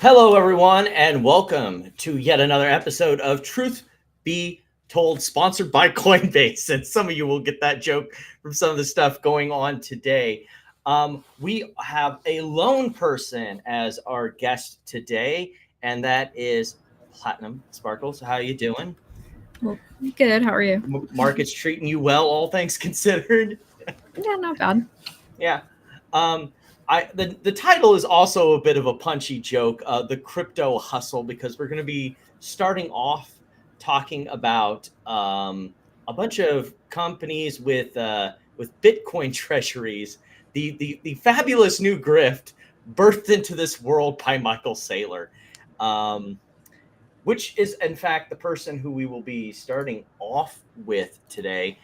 Hello, everyone, and welcome to yet another episode of Truth Be Told, sponsored by Coinbase. And some of you will get that joke from some of the stuff going on today. We have a lone person as our guest today, and that is Platinum Sparkles. How are you doing? Well, good. How are you? Market's treating you well, all things considered. Yeah, not bad. Yeah. The title is also a bit of a punchy joke, the crypto hustle, because we're going to be starting off talking about a bunch of companies with Bitcoin treasuries, the fabulous new grift birthed into this world by Michael Saylor, which is in fact the person who we will be starting off with today.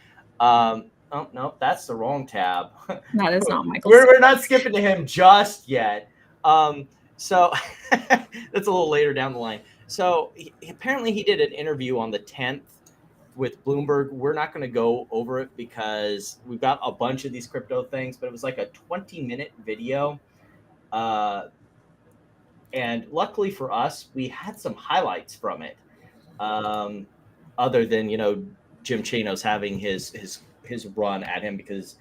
Oh, no, that's the wrong tab. That is not Michael. We're not skipping to him just yet. So that's a little later down the line. So apparently he did an interview on the 10th with Bloomberg. We're not going to go over it because we've got a bunch of these crypto things, but it was like a 20-minute video. And luckily for us, we had some highlights from it. Other than, Jim Chanos having his run at him, because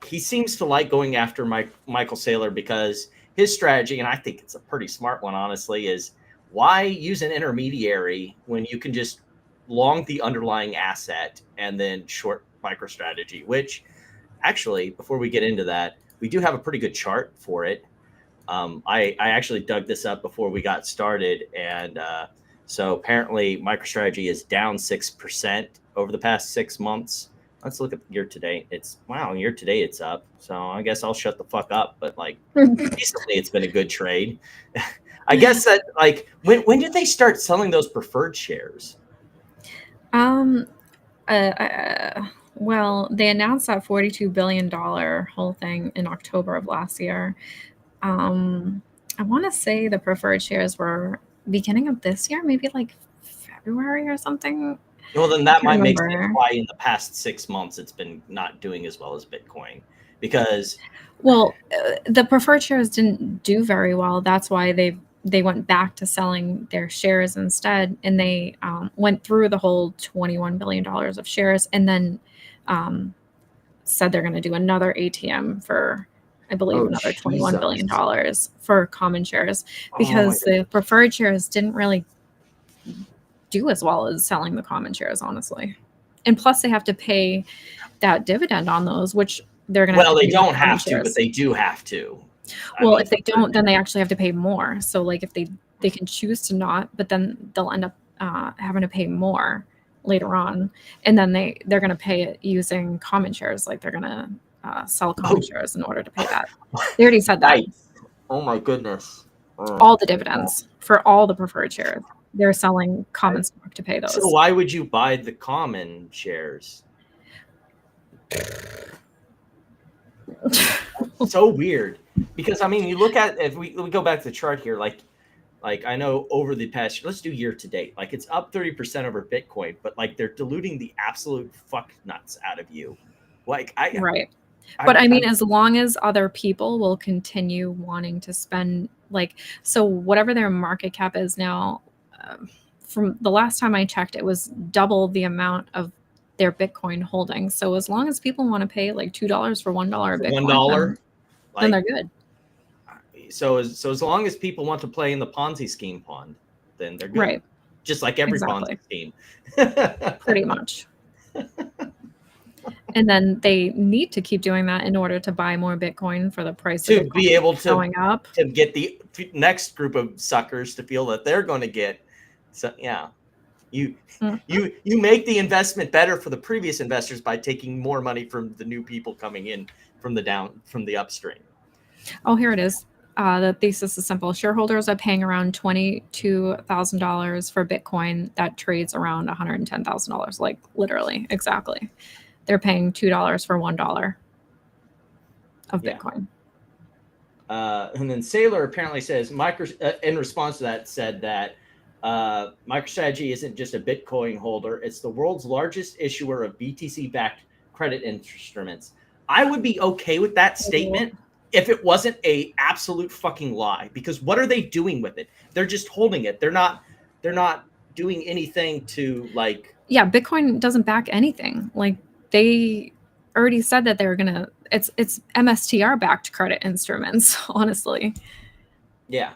he seems to like going after Michael Saylor, because his strategy, and I think it's a pretty smart one, honestly, is why use an intermediary when you can just long the underlying asset and then short MicroStrategy, which actually, before we get into that, we do have a pretty good chart for it. I actually dug this up before we got started, and so apparently MicroStrategy is down 6% over the past 6 months. Let's look at year to date. Year to date it's up. So I guess I'll shut the fuck up. But recently it's been a good trade. I guess that when did they start selling those preferred shares? Well, they announced that $42 billion whole thing in October of last year. I want to say the preferred shares were beginning of this year, maybe like February or something. Well, then that might make sense why in the past 6 months it's been not doing as well as Bitcoin, because the preferred shares didn't do very well. That's why they went back to selling their shares instead, and they went through the whole $21 billion of shares, and then said they're going to do another ATM for, I believe, another $21 billion for common shares, because the preferred shares didn't really do as well as selling the common shares, honestly. And plus they have to pay that dividend on those, which they're going to they don't have to, but they do have to. If they don't, then they actually have to pay more. So if they can choose to not, but then they'll end up having to pay more later on, and then they're going to pay it using common shares. They're going to sell common shares in order to pay that. They already said that. Oh my goodness. All the dividends for all the preferred shares, they're selling common stock to pay those. So why would you buy the common shares? So weird, because you look at, if we go back to the chart here, I know over the past, let's do year to date, it's up 30% over Bitcoin, but they're diluting the absolute fuck nuts out of you. Right. But as long as other people will continue wanting to spend, so whatever their market cap is now, from the last time I checked, it was double the amount of their Bitcoin holdings. So as long as people want to pay $2 for $1 Bitcoin, $1, then they're good. So as long as people want to play in the Ponzi scheme fund, then they're good. Right. Just like every Ponzi scheme. Pretty much. And then they need to keep doing that in order to buy more Bitcoin for the price to be able to going up, to get the next group of suckers to feel that they're going to get. So yeah, you make the investment better for the previous investors by taking more money from the new people coming in from the upstream. Oh, here it is. The thesis is simple. Shareholders are paying around $22,000 for Bitcoin that trades around $110,000. Literally, exactly. They're paying $2 for $1 of Bitcoin. And then Saylor apparently says, in response to that, said that MicroStrategy isn't just a Bitcoin holder; it's the world's largest issuer of BTC-backed credit instruments. I would be okay with that statement if it wasn't a absolute fucking lie. Because what are they doing with it? They're just holding it. They're not doing anything to like. Yeah, Bitcoin doesn't back anything. Like they already said that they're gonna. It's MSTR backed credit instruments. Honestly. Yeah.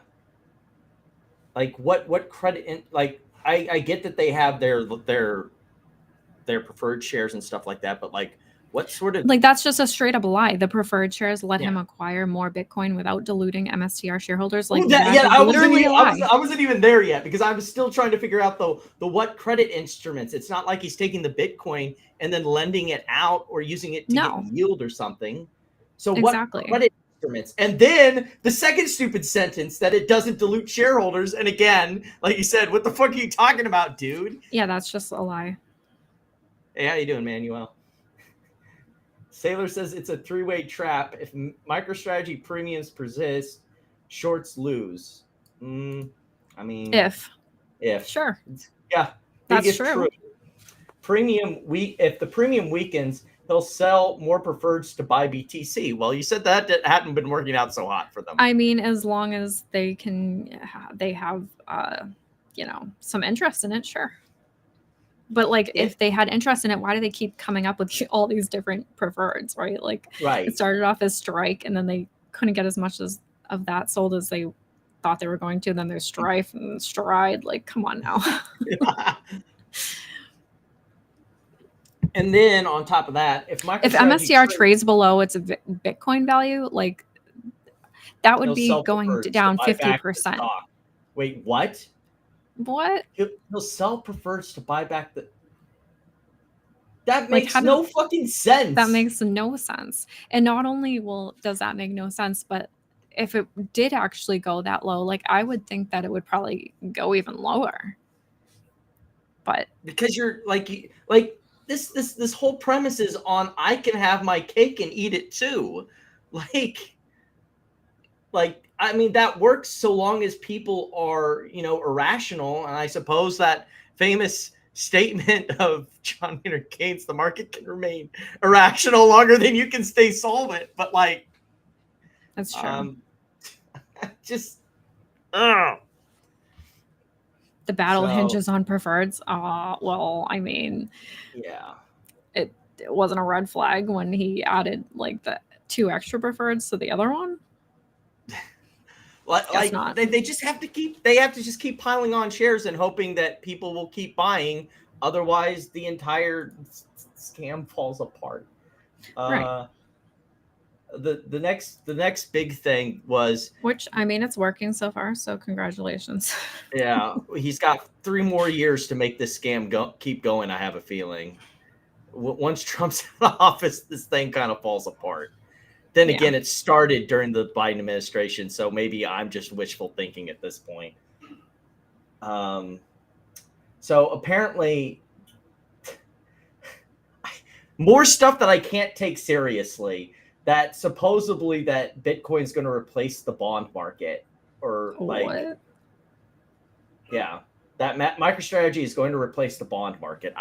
Like what credit? Like I get that they have their preferred shares and stuff like that, but like what sort of like that's just a straight up lie. The preferred shares let him acquire more Bitcoin without diluting MSTR shareholders. Like I wasn't even there yet because I was still trying to figure out the what credit instruments. It's not like he's taking the Bitcoin and then lending it out or using it to get yield or something. So what credit instruments? And then the second stupid sentence that it doesn't dilute shareholders. And again, like you said, what the fuck are you talking about, dude? Yeah, that's just a lie. Hey, how you doing, Manuel? Sailor says it's a three-way trap. If MicroStrategy premiums persist, shorts lose. I mean, if sure, yeah, that's true. If the premium weakens, they'll sell more preferreds to buy BTC. Well, you said that hadn't been working out so hot for them. I mean, as long as they have some interest in it, sure. But like, if they had interest in it, why do they keep coming up with all these different preferreds, right? Like, it started off as Strike, and then they couldn't get as much of that sold as they thought they were going to. Then there's Strife and Stride. Like, come on now. And then on top of that, if MSTR trades below its Bitcoin value, like that would be going down 50%. Wait, what? What? He'll sell preferreds to buy back the. That makes no fucking sense. That makes no sense. And not only does that make no sense, but if it did actually go that low, like I would think that it would probably go even lower. But because you're like this whole premise is on I can have my cake and eat it too, like. I mean, that works so long as people are, irrational. And I suppose that famous statement of John Maynard Keynes, the market can remain irrational longer than you can stay solvent. But like, that's true. The battle hinges on preferreds. Well, I mean, yeah, it wasn't a red flag when he added like the 2 extra preferreds to the other one. Like they just have to keep piling on shares and hoping that people will keep buying. Otherwise, the entire scam falls apart. Right. The next big thing was, which I mean, it's working so far. So congratulations. Yeah, he's got 3 more years to make this scam keep going. I have a feeling once Trump's in office, this thing kind of falls apart. Then again, it started during the Biden administration, so maybe I'm just wishful thinking at this point. So apparently, more stuff that I can't take seriously. That supposedly that Bitcoin's going to replace the bond market, or like, yeah, that MicroStrategy is going to replace the bond market.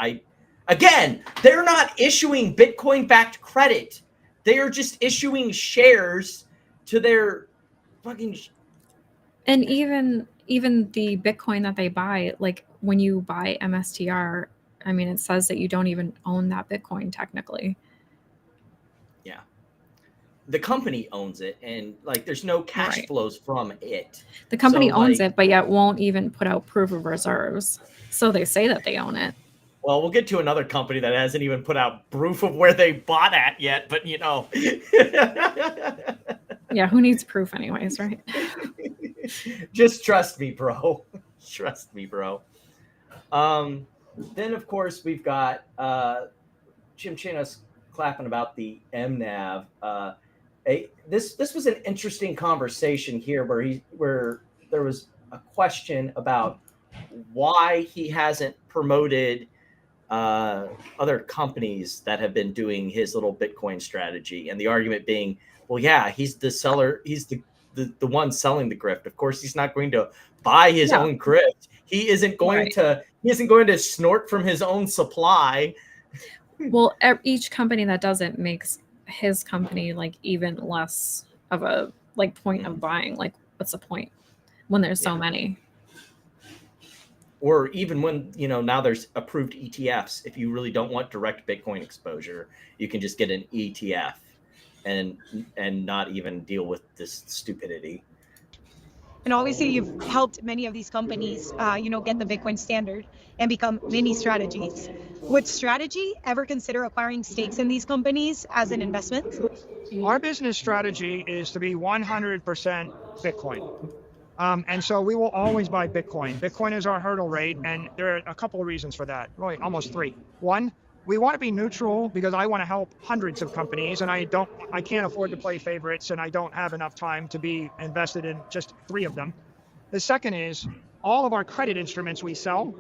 They're not issuing Bitcoin-backed credit. They are just issuing shares to their fucking. And even the Bitcoin that they buy, like when you buy MSTR, I mean, it says that you don't even own that Bitcoin technically. Yeah. The company owns it, and like there's no cash flows from it. The company owns it, but yet won't even put out proof of reserves. So they say that they own it. Well, we'll get to another company that hasn't even put out proof of where they bought at yet, but Yeah, who needs proof anyways, right? Just trust me, bro. Trust me, bro. Then, of course, we've got Jim Chanos clapping about the MNAV. This was an interesting conversation here where there was a question about why he hasn't promoted other companies that have been doing his little Bitcoin strategy, and the argument being, well, yeah, he's the seller, he's the one selling the grift. Of course, he's not going to buy his own grift. He isn't going to snort from his own supply. Well, each company that does it makes his company like even less of a point of buying. Like, what's the point when there's so many? Or even when, now there's approved ETFs. If you really don't want direct Bitcoin exposure, you can just get an ETF and not even deal with this stupidity. And obviously, you've helped many of these companies, get the Bitcoin standard and become mini strategies. Would Strategy ever consider acquiring stakes in these companies as an investment? Our business strategy is to be 100% Bitcoin. And so we will always buy Bitcoin. Bitcoin is our hurdle rate, and there are a couple of reasons for that, really almost three. One, we want to be neutral because I want to help hundreds of companies, and I can't afford to play favorites, and I don't have enough time to be invested in just 3 of them. The second is all of our credit instruments we sell,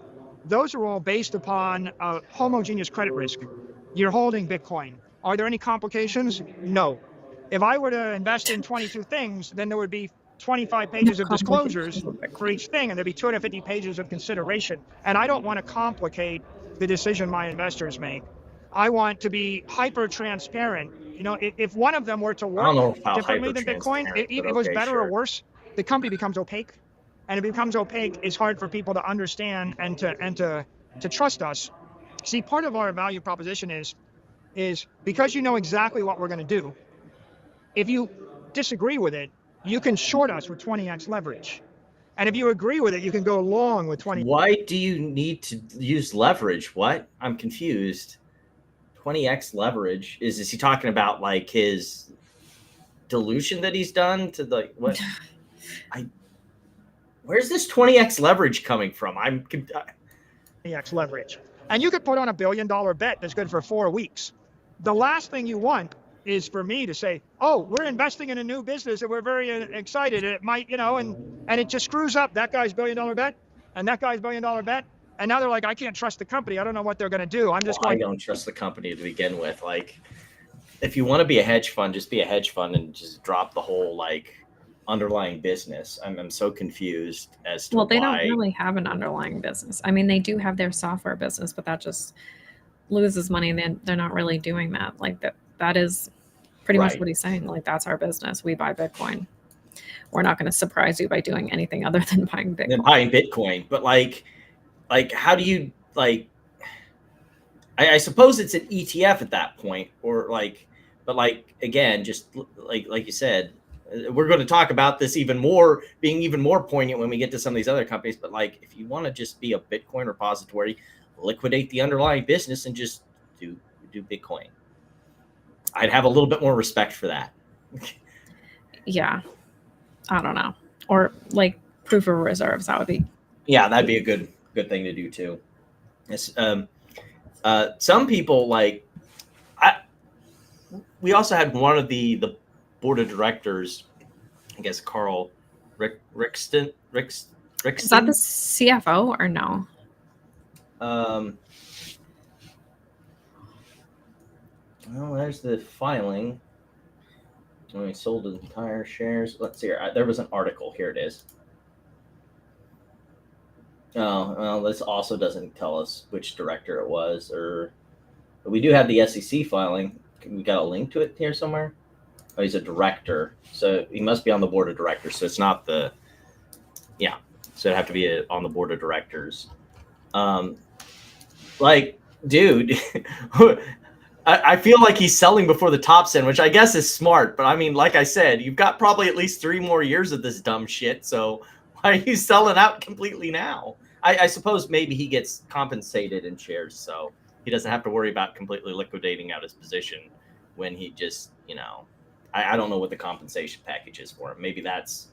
those are all based upon a homogeneous credit risk. You're holding Bitcoin. Are there any complications? No. If I were to invest in 22 things, then there would be 25 pages of disclosures for each thing, and there'd be 250 pages of consideration. And I don't want to complicate the decision my investors make. I want to be hyper transparent. If one of them were to work differently than Bitcoin, it was better or worse, the company becomes opaque. And if it becomes opaque, it's hard for people to understand and to trust us. See, part of our value proposition is because you know exactly what we're going to do, if you disagree with it, you can short us with 20x leverage. And if you agree with it, you can go long with 20. Why do you need to use leverage? What? I'm confused. 20x leverage? Is he talking about like his dilution that he's done to the what? Where's this 20x leverage coming from? 20x leverage. And you could put on $1 billion bet that's good for 4 weeks. The last thing you want is for me to say, oh, we're investing in a new business and we're very excited. It might, and it just screws up that guy's $1 billion bet and that guy's $1 billion bet. And now they're like, I can't trust the company. I don't know what they're going to do. I don't trust the company to begin with. Like, if you want to be a hedge fund, just be a hedge fund and just drop the whole underlying business. I'm so confused as to they don't really have an underlying business. I mean, they do have their software business, but that just loses money, and they're not really doing that. Like that is pretty much what he's saying. Like, that's our business. We buy Bitcoin. We're not going to surprise you by doing anything other than buying Bitcoin. But how do you I suppose it's an ETF at that point, or again, just like you said, we're going to talk about this being even more poignant when we get to some of these other companies. But if you want to just be a Bitcoin repository, liquidate the underlying business and just do Bitcoin. I'd have a little bit more respect for that. Yeah. I don't know. Or proof of reserves. That would be. Yeah, that'd be a good thing to do too. It's, some people we also had one of the board of directors, I guess Carl Rickston. Is that the CFO or no? Well, there's the filing. When we sold entire shares. Let's see here. There was an article. Here it is. Oh, well, this also doesn't tell us which director it was, but we do have the SEC filing. We got a link to it here somewhere. Oh, he's a director, so he must be on the board of directors. So it's not so it'd have to be on the board of directors. Dude, I feel like he's selling before the top's in, which I guess is smart. But I mean, like I said, you've got probably at least 3 more years of this dumb shit. So why are you selling out completely now? I suppose maybe he gets compensated in shares, so he doesn't have to worry about completely liquidating out his position when he just, I don't know what the compensation package is for him. Maybe that's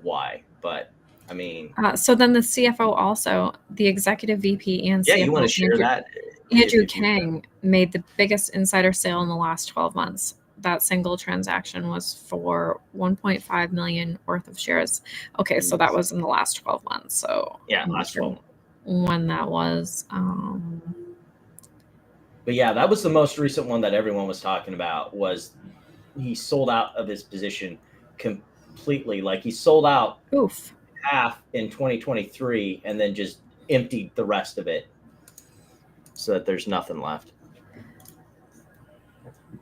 why. But I mean, so then the CFO also, the executive VP and CFO, you want to share that? Andrew Kang made the biggest insider sale in the last 12 months. That single transaction was for 1.5 million worth of shares. Okay, so that was in the last 12 months. So yeah, last 12 when that was. But yeah, that was the most recent one that everyone was talking about. Was he sold out of his position completely? Like, he sold out half in 2023 and then just emptied the rest of it so that there's nothing left.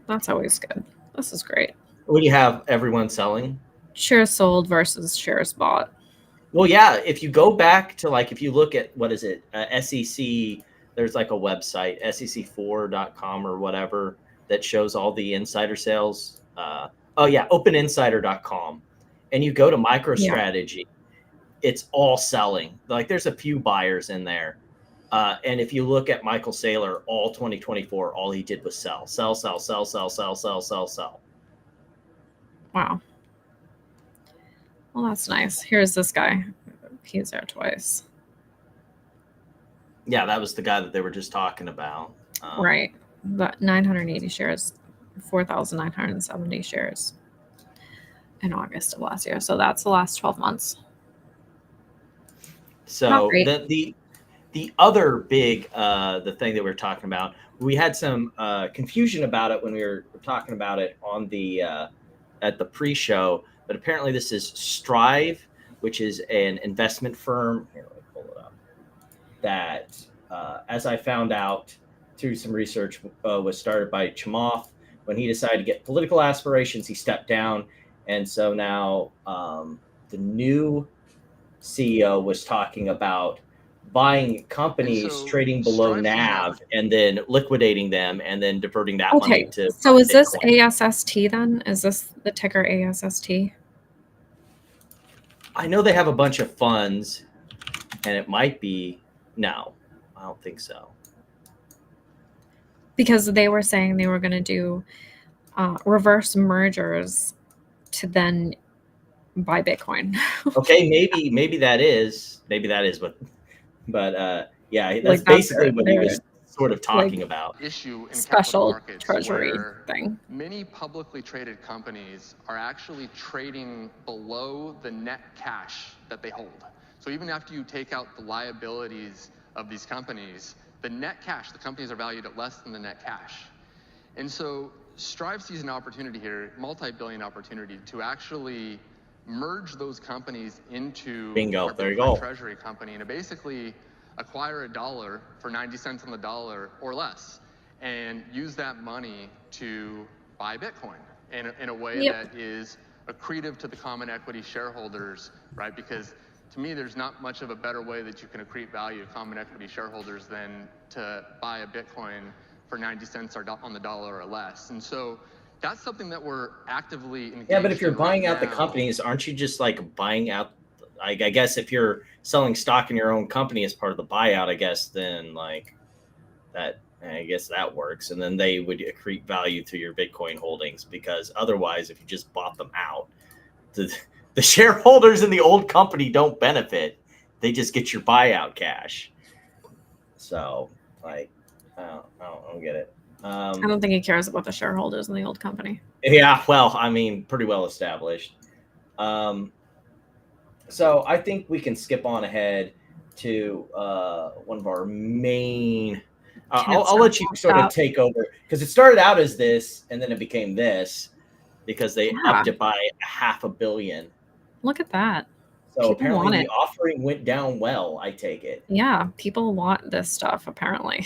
That's always good. This is great. When you have everyone selling. Shares sold versus shares bought. Well, yeah, if you go back to like, if you look at, what is it, SEC, there's like a website, sec4.com or whatever, that shows all the insider sales. Oh yeah, openinsider.com. And you go to MicroStrategy, it's all selling. Like there's a few buyers in there. And if you look at Michael Saylor, all 2024, all he did was sell. Wow. Well, that's nice. Here's this guy. He's there twice. Yeah, that was the guy that they were just talking about. Right. But 980 shares, 4,970 shares in August of last year. So that's the last 12 months. So the other big the thing that we were talking about, we had some confusion about it when we were talking about it on the at the pre-show, but apparently this is Strive, which is an investment firm. Here, let me pull it up. That, as I found out through some research, was started by Chamath. When he decided to get political aspirations, he stepped down, and so now the new CEO was talking about buying companies trading below NAV and then liquidating them and then diverting that money to. So is this ASST then? Is this the ticker ASST? I know they have a bunch of funds, and it might be. No, I don't think so. Because they were saying they were going to do reverse mergers to then buy Bitcoin. Okay, maybe that is what. But yeah, that's basically what he was sort of talking about. Issue in special treasury thing. Many publicly traded companies are actually trading below the net cash that they hold. So even after you take out the liabilities of these companies, the net cash, the companies are valued at less than the net cash. And so Strive sees an opportunity here, multi-billion opportunity, to actually merge those companies into bingo, there you go, treasury company, and to basically acquire a dollar for 90 cents on the dollar or less, and use that money to buy Bitcoin in a way that is accretive to the common equity shareholders, right? Because to me, there's not much of a better way that you can accrete value to common equity shareholders than to buy a Bitcoin for 90 cents on the dollar or less. And so that's something that we're actively engaged in. Yeah, but if you're buying out the companies, aren't you just like buying out? I guess if you're selling stock in your own company as part of the buyout, I guess then like that, I guess that works. And then they would accrete value to your Bitcoin holdings, because otherwise, if you just bought them out, the shareholders in the old company don't benefit. They just get your buyout cash. So like, I don't get it. I don't think he cares about the shareholders in the old company. Yeah, well, I mean, pretty well established. So I think we can skip on ahead to one of our main. I'll let you sort of take over, because it started out as this and then it became this because they upped it by $500 million. Look at that. So people apparently the offering went down well, I take it. Yeah, people want this stuff apparently.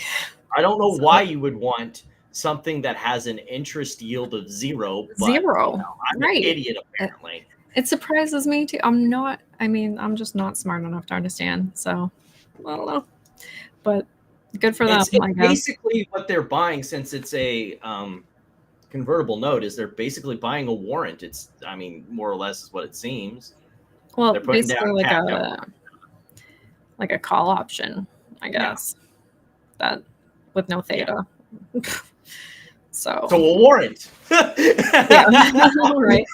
I don't know why you would want something that has an interest yield of zero. But, zero. You know, I'm an idiot apparently. It surprises me too. I'm just not smart enough to understand. So I don't know. But good for them. It's basically what they're buying, since it's a convertible note, is they're basically buying a warrant. It's, I mean, more or less is what it seems. Well, basically like a call option, I guess. That with no theta. Yeah. So a warrant. Right.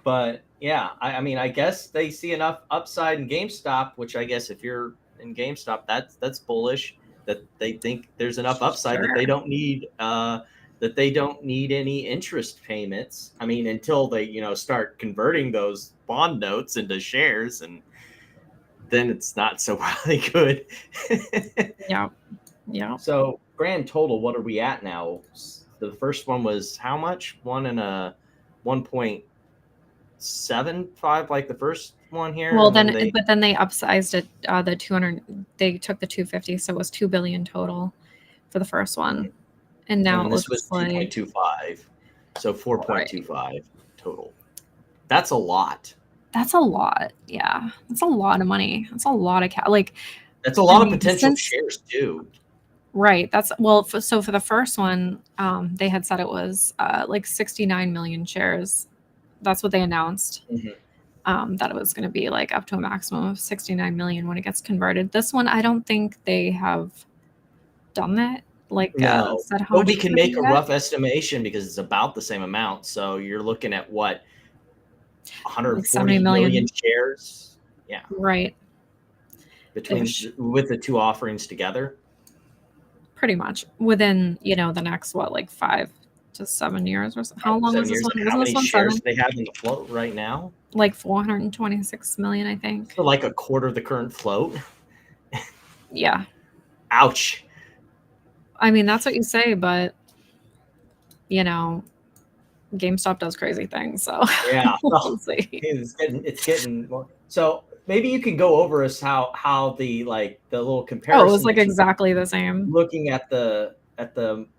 But yeah, I mean, I guess they see enough upside in GameStop, which I guess if you're in GameStop, that's bullish, that they think there's enough upside that they don't need any interest payments. I mean, until they, start converting those bond notes into shares, and then it's not so really good. Yeah. Yeah. So grand total, what are we at now? The first one was how much? 1.75, like the first one here. Well, then they upsized it. The 200. They took the 250, so it was $2 billion total for the first one, And now and it this was looks like 2.25, so 4.25 total. That's a lot. that's a lot. Yeah, that's a lot of money. That's a lot of like. That's a lot of mean, potential shares too. Right. That's well. So for the first one, they had said it was like 69 million shares. That's what they announced. That it was going to be like up to a maximum of 69 million when it gets converted. This one, I don't think they have done that. Like, No, said how but much we it's can gonna make be a at. rough estimation because it's about the same amount. So you're looking at what, 140 70 million million. shares? Yeah, Right. with the two offerings together. Pretty much within, the next, like 5 to 7 years or so. How long 7 was this years. one? And Wasn't how this many one shares 7? do they have in the float right now? Like 426 million, I think. So like a quarter of the current float. Yeah. Ouch. I mean, that's what you say, but GameStop does crazy things, so Yeah, we'll see. it's getting more. So maybe you can go over us how the little Oh, comparison. it was like that you- exactly the same. looking at the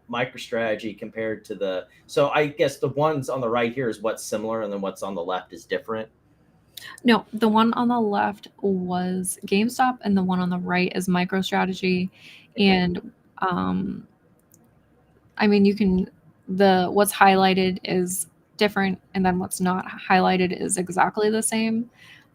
MicroStrategy compared to the. So I guess the ones on the right here is what's similar, and then what's on the left is different. No, the one on the left was GameStop, and the one on the right is MicroStrategy. And I mean, what's highlighted is different, and then what's not highlighted is exactly the same.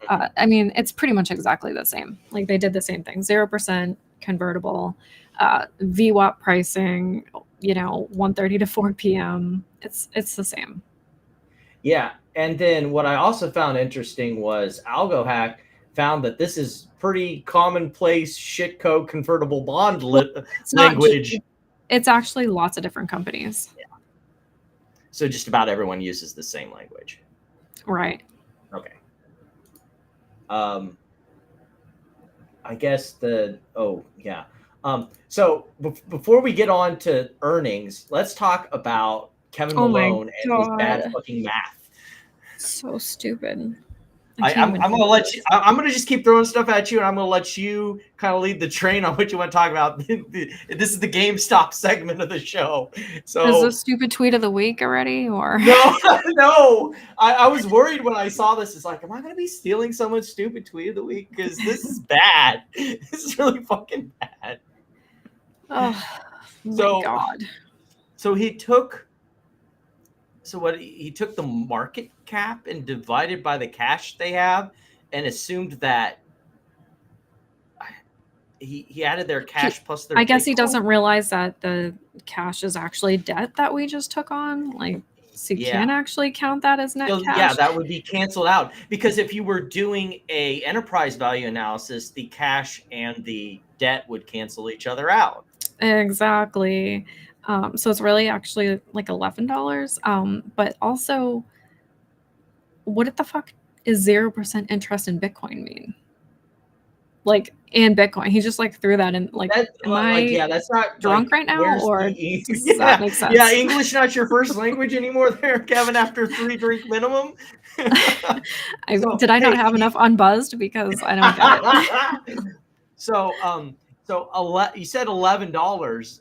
I mean, it's pretty much exactly the same. Like they did the same thing: 0% convertible, VWAP pricing. 1:30 to 4 p.m. It's the same. Yeah, and then what I also found interesting was AlgoHack found that this is pretty commonplace shitcode convertible bond language. It's actually lots of different companies. Yeah. So just about everyone uses the same language. Right. Okay. I guess so before we get on to earnings, let's talk about Kevin Malone and his bad fucking math. So stupid. I'm gonna let you. I'm gonna just keep throwing stuff at you, and I'm gonna let you kind of lead the train on what you want to talk about. This is the GameStop segment of the show. So is this stupid tweet of the week already, or no? I was worried when I saw this. It's like, am I gonna be stealing someone's stupid tweet of the week? Because this is bad. This is really fucking bad. Oh my God. So he took. So what he took the market cap and divided by the cash they have, and assumed that he added their cash plus their. I guess Bitcoin. he doesn't realize that the cash is actually debt that we just took on. Like, so you can't actually count that as net cash. Yeah, that would be canceled out, because if you were doing a enterprise value analysis, the cash and the debt would cancel each other out. Exactly. So it's really actually like $11. But also, what the fuck is 0% interest in Bitcoin mean? Like, in Bitcoin, he just like threw that in. Like, that's not drunk right now, or does that make sense? Yeah, English not your first language anymore, there, Kevin. After 3 drink minimum. Did I not have enough unbuzzed? Because I don't get it. So you said $11,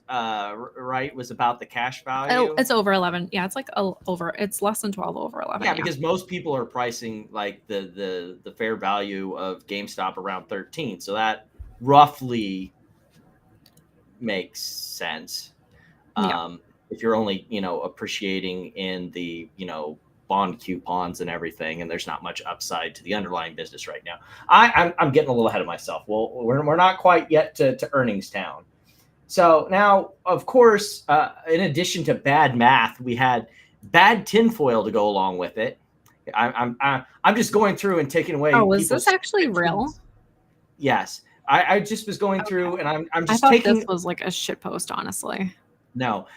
right? Was about the cash value. Oh, it's over 11. Yeah, it's like over. It's less than 12 over 11. Yeah, because most people are pricing like the fair value of GameStop around 13. So that roughly makes sense. If you're only appreciating in the bond coupons and everything, and there's not much upside to the underlying business right now. I'm getting a little ahead of myself. Well, we're not quite yet to earnings town. So now, of course, in addition to bad math, we had bad tinfoil to go along with it. I'm just going through and taking away. Oh, was this actually real? Yes, I just was going through, and I'm just taking. This was like a shit post, honestly. No.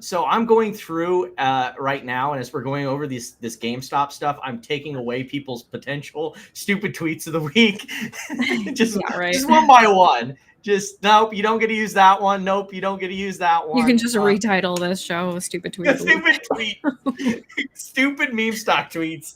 So I'm going through right now, and as we're going over this GameStop stuff, I'm taking away people's potential stupid tweets of the week. just one by one. Just nope, you don't get to use that one. Nope, you don't get to use that one. You can just retitle this show "Stupid Tweet." Stupid tweet. Stupid meme stock tweets.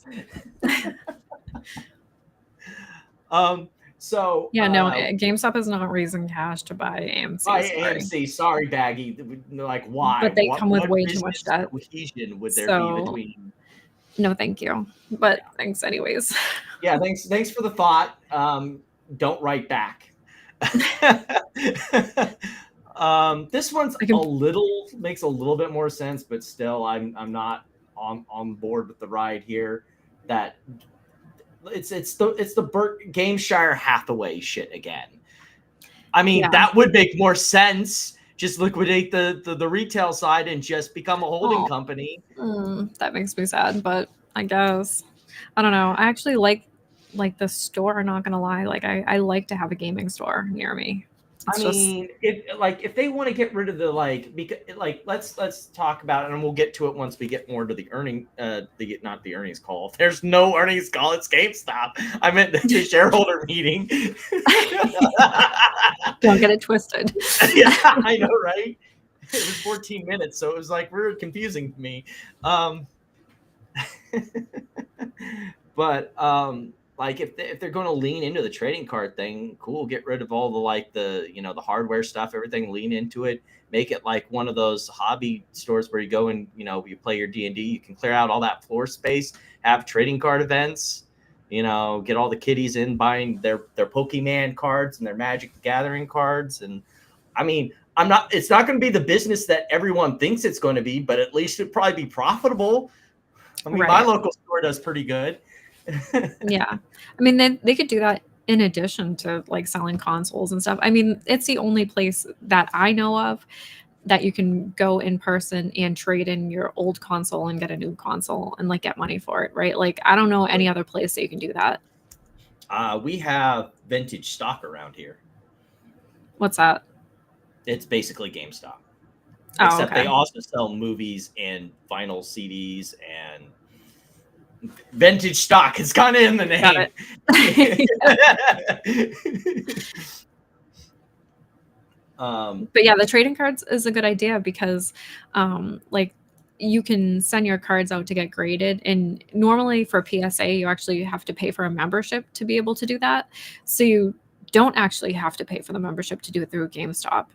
So Yeah, no, GameStop is not raising cash to buy AMC. Buy sorry. AMC. Sorry, Baggy. Like, why? But they come with what way too much business debt. cohesion would there So- be between? No, thank you. But thanks anyways. Yeah, thanks for the thought. Don't write back. This one's makes a little bit more sense, but still, I'm not on board with the ride here. That it's the Bert Gameshire Hathaway shit again. I mean, Yeah. that would make more sense. Just liquidate the retail side and just become a holding company. That makes me sad, but I guess I don't know. I actually like the store. Not gonna lie, like I like to have a gaming store near me. It's if they want to get rid of the let's talk about it, and we'll get to it once we get more to the not the earnings call. There's no earnings call. It's GameStop. I meant the shareholder meeting. Don't get it twisted. Yeah, I know, right? It was 14 minutes, so it was like really confusing to me. But like if they're going to lean into the trading card thing, cool. Get rid of all the hardware stuff, everything. Lean into it. Make it like one of those hobby stores where you go and you play your D&D. You can clear out all that floor space. Have trading card events. Get all the kiddies in buying their Pokemon cards and their Magic the Gathering cards. And I mean, it's not going to be the business that everyone thinks it's going to be, but at least it'd probably be profitable. I mean, my local store does pretty good. Yeah. I mean, they could do that in addition to like selling consoles and stuff. I mean, it's the only place that I know of that you can go in person and trade in your old console and get a new console and like get money for it, right? Like, I don't know any other place that you can do that. We have vintage stock around here. What's that? It's basically GameStop. Oh, Except okay. they also sell movies and vinyl CDs and vintage stock. It's kind of in the name. Got But yeah, the trading cards is a good idea because like you can send your cards out to get graded, and normally for PSA you actually have to pay for a membership to be able to do that. So you don't actually have to pay for the membership to do it through GameStop.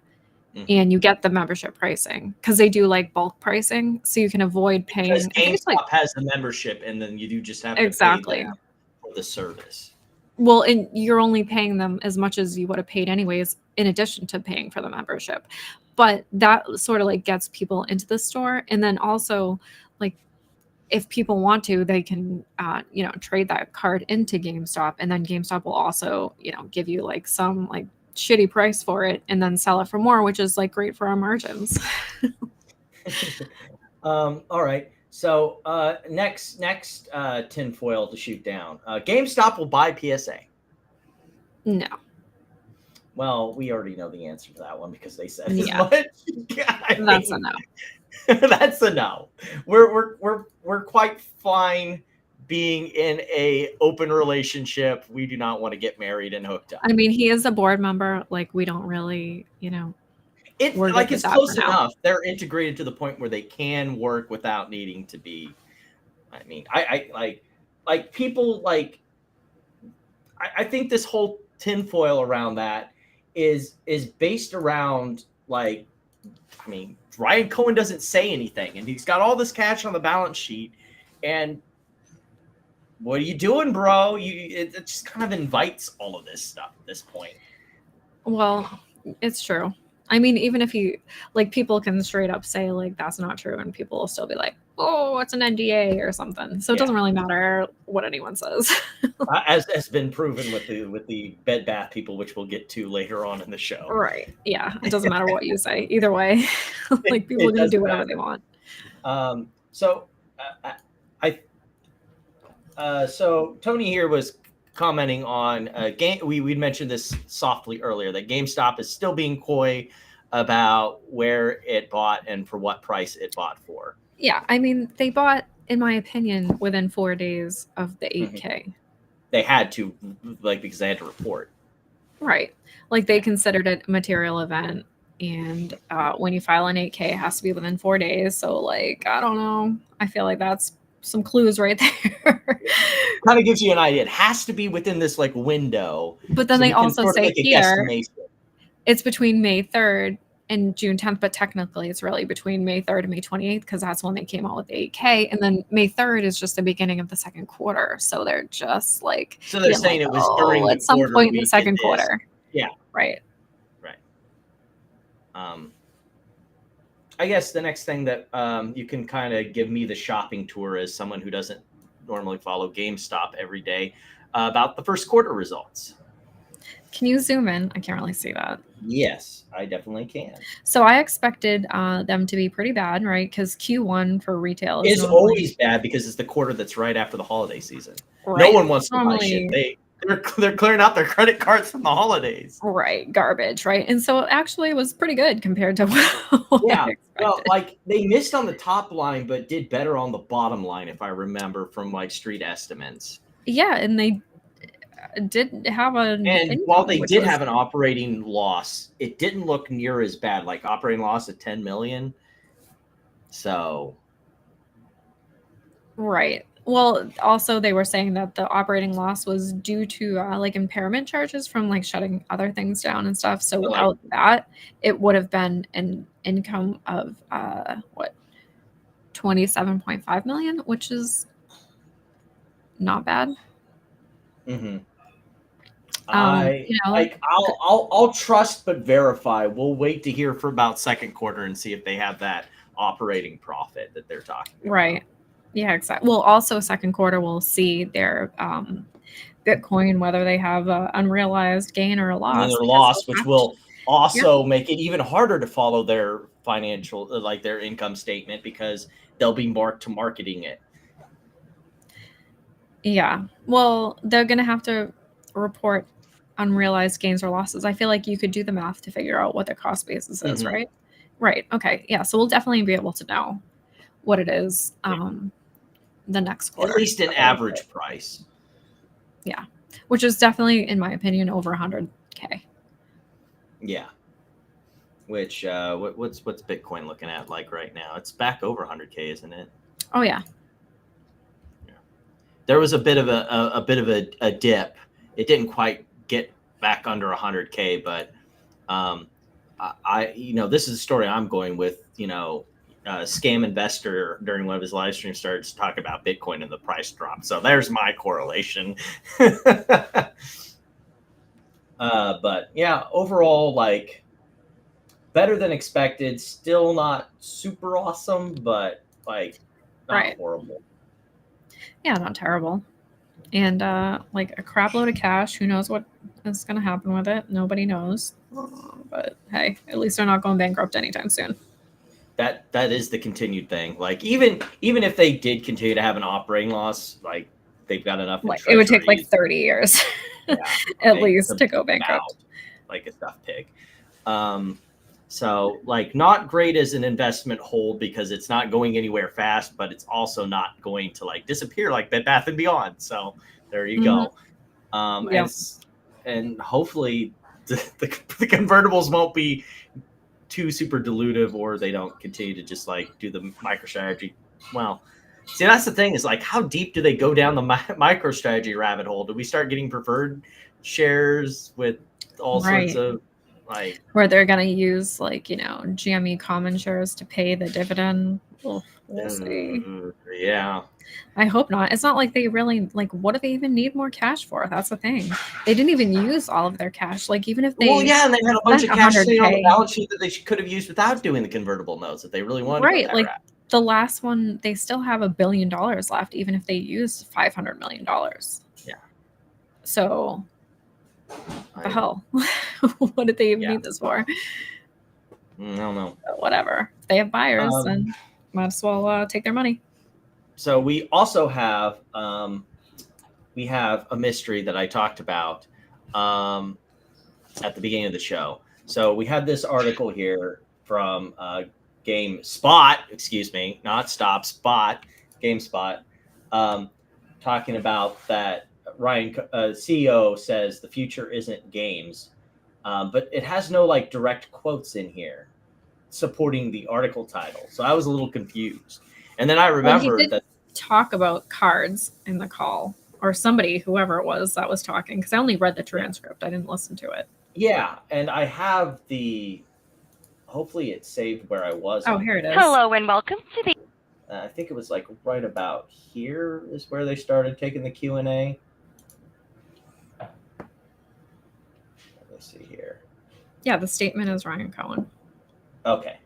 And you get the membership pricing because they do like bulk pricing, so you can avoid paying. Because GameStop has the membership, and then you do just have to pay them for the service. Well, and you're only paying them as much as you would have paid anyways, in addition to paying for the membership. But that sort of like gets people into the store, and then also like if people want to, they can trade that card into GameStop, and then GameStop will also give you like some like shitty price for it and then sell it for more, which is like great for our margins. All right. So next tinfoil to shoot down. GameStop will buy PSA. No. Well, we already know the answer to that one because they said Yeah. as much. That's a no. That's a no. We're quite fine being in a open relationship. We do not want to get married and hooked up. I mean, he is a board member. Like, we don't really, it's like it's close enough. They're integrated to the point where they can work without needing to be. I mean, I like people like. I think this whole tinfoil around that is based around like. I mean, Ryan Cohen doesn't say anything, and he's got all this cash on the balance sheet, and. What are you doing, bro? It just kind of invites all of this stuff at this point. Well, it's true. I mean, even if people can straight up say like that's not true, and people will still be like, "Oh, it's an NDA or something." So it doesn't really matter what anyone says. As has been proven with the Bed Bath people, which we'll get to later on in the show. Right? Yeah, it doesn't matter what you say. Either way, like people are gonna do whatever they want. So Tony here was commenting on we mentioned this softly earlier that GameStop is still being coy about where it bought and for what price it bought for. Yeah, I mean, they bought, in my opinion, within 4 days of the 8K. They had to, because they had to report. Right. Like they considered it a material event, and when you file an 8K, it has to be within 4 days. So like, I don't know. I feel like that's some clues right there. kind of gives you an idea. It has to be within this like window. But then so they we can also sort of say make a here guesstimation. it's between May 3rd and June 10th, but technically it's really between May 3rd and May 28th because that's when they came out with the 8K. And then May 3rd is just the beginning of the second quarter. So they're just like, So they're saying like, it was during the at some quarter point in the week second this. quarter. Yeah. Right. I guess the next thing that you can kind of give me the shopping tour as someone who doesn't normally follow GameStop every day about the first quarter results. Can you zoom in? I can't really see that. Yes, I definitely can. So I expected them to be pretty bad, right? Because Q1 for retail is normally always bad because it's the quarter that's right after the holiday season. right. No one wants to buy Normally- shit. They're clearing out their credit cards from the holidays. right, garbage, right? And so it actually was pretty good compared to what Yeah, I expected. well, like they missed on the top line, but did better on the bottom line, if I remember from like street estimates. Yeah, and they did have an And income, while they which did was- have an operating loss, it didn't look near as bad. Like operating loss of 10 million. So, right. Well, also they were saying that the operating loss was due to like impairment charges from like shutting other things down and stuff. So without that, it would have been an income of 27.5 million, which is not bad. mm-hmm. I'll trust but verify. We'll wait to hear for about second quarter and see if they have that operating profit that they're talking about. Right. Yeah, exactly. Well, also second quarter we'll see their Bitcoin, whether they have an unrealized gain or a loss. And their loss, which will also make it even harder to follow their financial, like their income statement, because they'll be marked to marketing it. Yeah. Well, they're going to have to report unrealized gains or losses. I feel like you could do the math to figure out what their cost basis is, right? Right. Okay. Yeah. So we'll definitely be able to know what it is the next quarter. At least an average price. Yeah. Which is definitely, in my opinion, over 100K. Yeah. Which what's Bitcoin looking at like right now? It's back over 100K, isn't it? Oh yeah. There was a bit of a dip. It didn't quite get back under 100K, but this is a story I'm going with. Scam investor during one of his live streams started to talk about Bitcoin and the price drop. So there's my correlation. But yeah, overall, like better than expected. Still not super awesome, but like not horrible. Yeah, not terrible. And like a crap load of cash. Who knows what is going to happen with it? Nobody knows. But hey, at least they're not going bankrupt anytime soon. That is the continued thing. Like even if they did continue to have an operating loss, like they've got enough. It would take like 30 years at least to go bankrupt. Like a stuffed pig. So like not great as an investment hold because it's not going anywhere fast, but it's also not going to like disappear like Bed Bath & Beyond. So there you go. And hopefully the convertibles won't be too super dilutive, or they don't continue to just like do the MicroStrategy. Well, see, that's the thing is like, how deep do they go down the MicroStrategy rabbit hole? Do we start getting preferred shares with all sorts of like where they're going to use like, GME common shares to pay the dividend? We'll see. Yeah. I hope not. It's not like they really like, what do they even need more cash for? That's the thing. They didn't even use all of their cash. Like even if they, and they had a bunch of cash sitting on the balance sheet that they could have used without doing the convertible notes if they really wanted. Right. Like the last one, they still have $1 billion left, even if they used $500 million. Yeah. So the hell, what did they even need this for? I don't know. But whatever. If they have buyers, then might as well take their money. So we also have a mystery that I talked about at the beginning of the show. So we had this article here from GameSpot, GameSpot, talking about that Ryan, CEO, says the future isn't games, but it has no like direct quotes in here supporting the article title. So I was a little confused. And then I remembered that talk about cards in the call or somebody, whoever it was that was talking, because I only read the transcript. I didn't listen to it. Yeah, and I have hopefully it's saved where I was. Oh, here it is. Hello and welcome to the. I think it was like right about here is where they started taking the Q&A. Let's see here. Yeah, the statement is Ryan Cohen. Okay.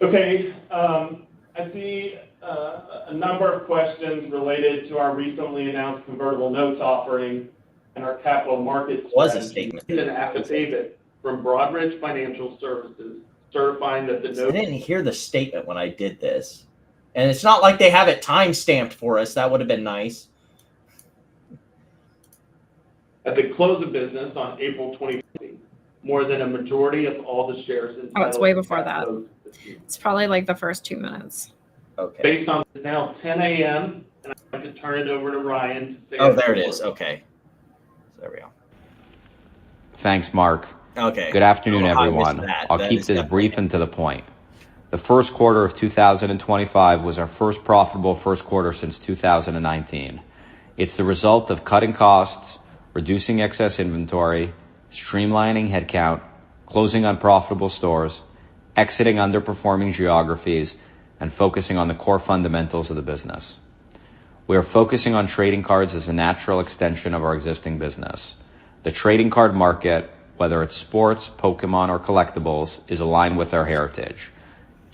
Okay, I see a number of questions related to our recently announced convertible notes offering and our capital markets. Was a statement. An affidavit from Broadridge Financial Services certifying that the I notes. didn't hear the statement when I did this. And it's not like they have it time-stamped for us. That would have been nice. At the close of business on April 2020, more than a majority of all the shares. Oh, it's way before that. It's probably like the first 2 minutes. Okay. Based on now 10 a.m., and I'd like to turn it over to Ryan to say. Oh, there it is. Okay. So there we go. Thanks, Mark. Okay. Good afternoon, Oh, I missed everyone. that. I'll That keep is this definitely- brief and to the point. The first quarter of 2025 was our first profitable first quarter since 2019. It's the result of cutting costs, reducing excess inventory, streamlining headcount, closing unprofitable stores, exiting underperforming geographies, and focusing on the core fundamentals of the business. We are focusing on trading cards as a natural extension of our existing business. The trading card market, whether it's sports, Pokemon, or collectibles, is aligned with our heritage.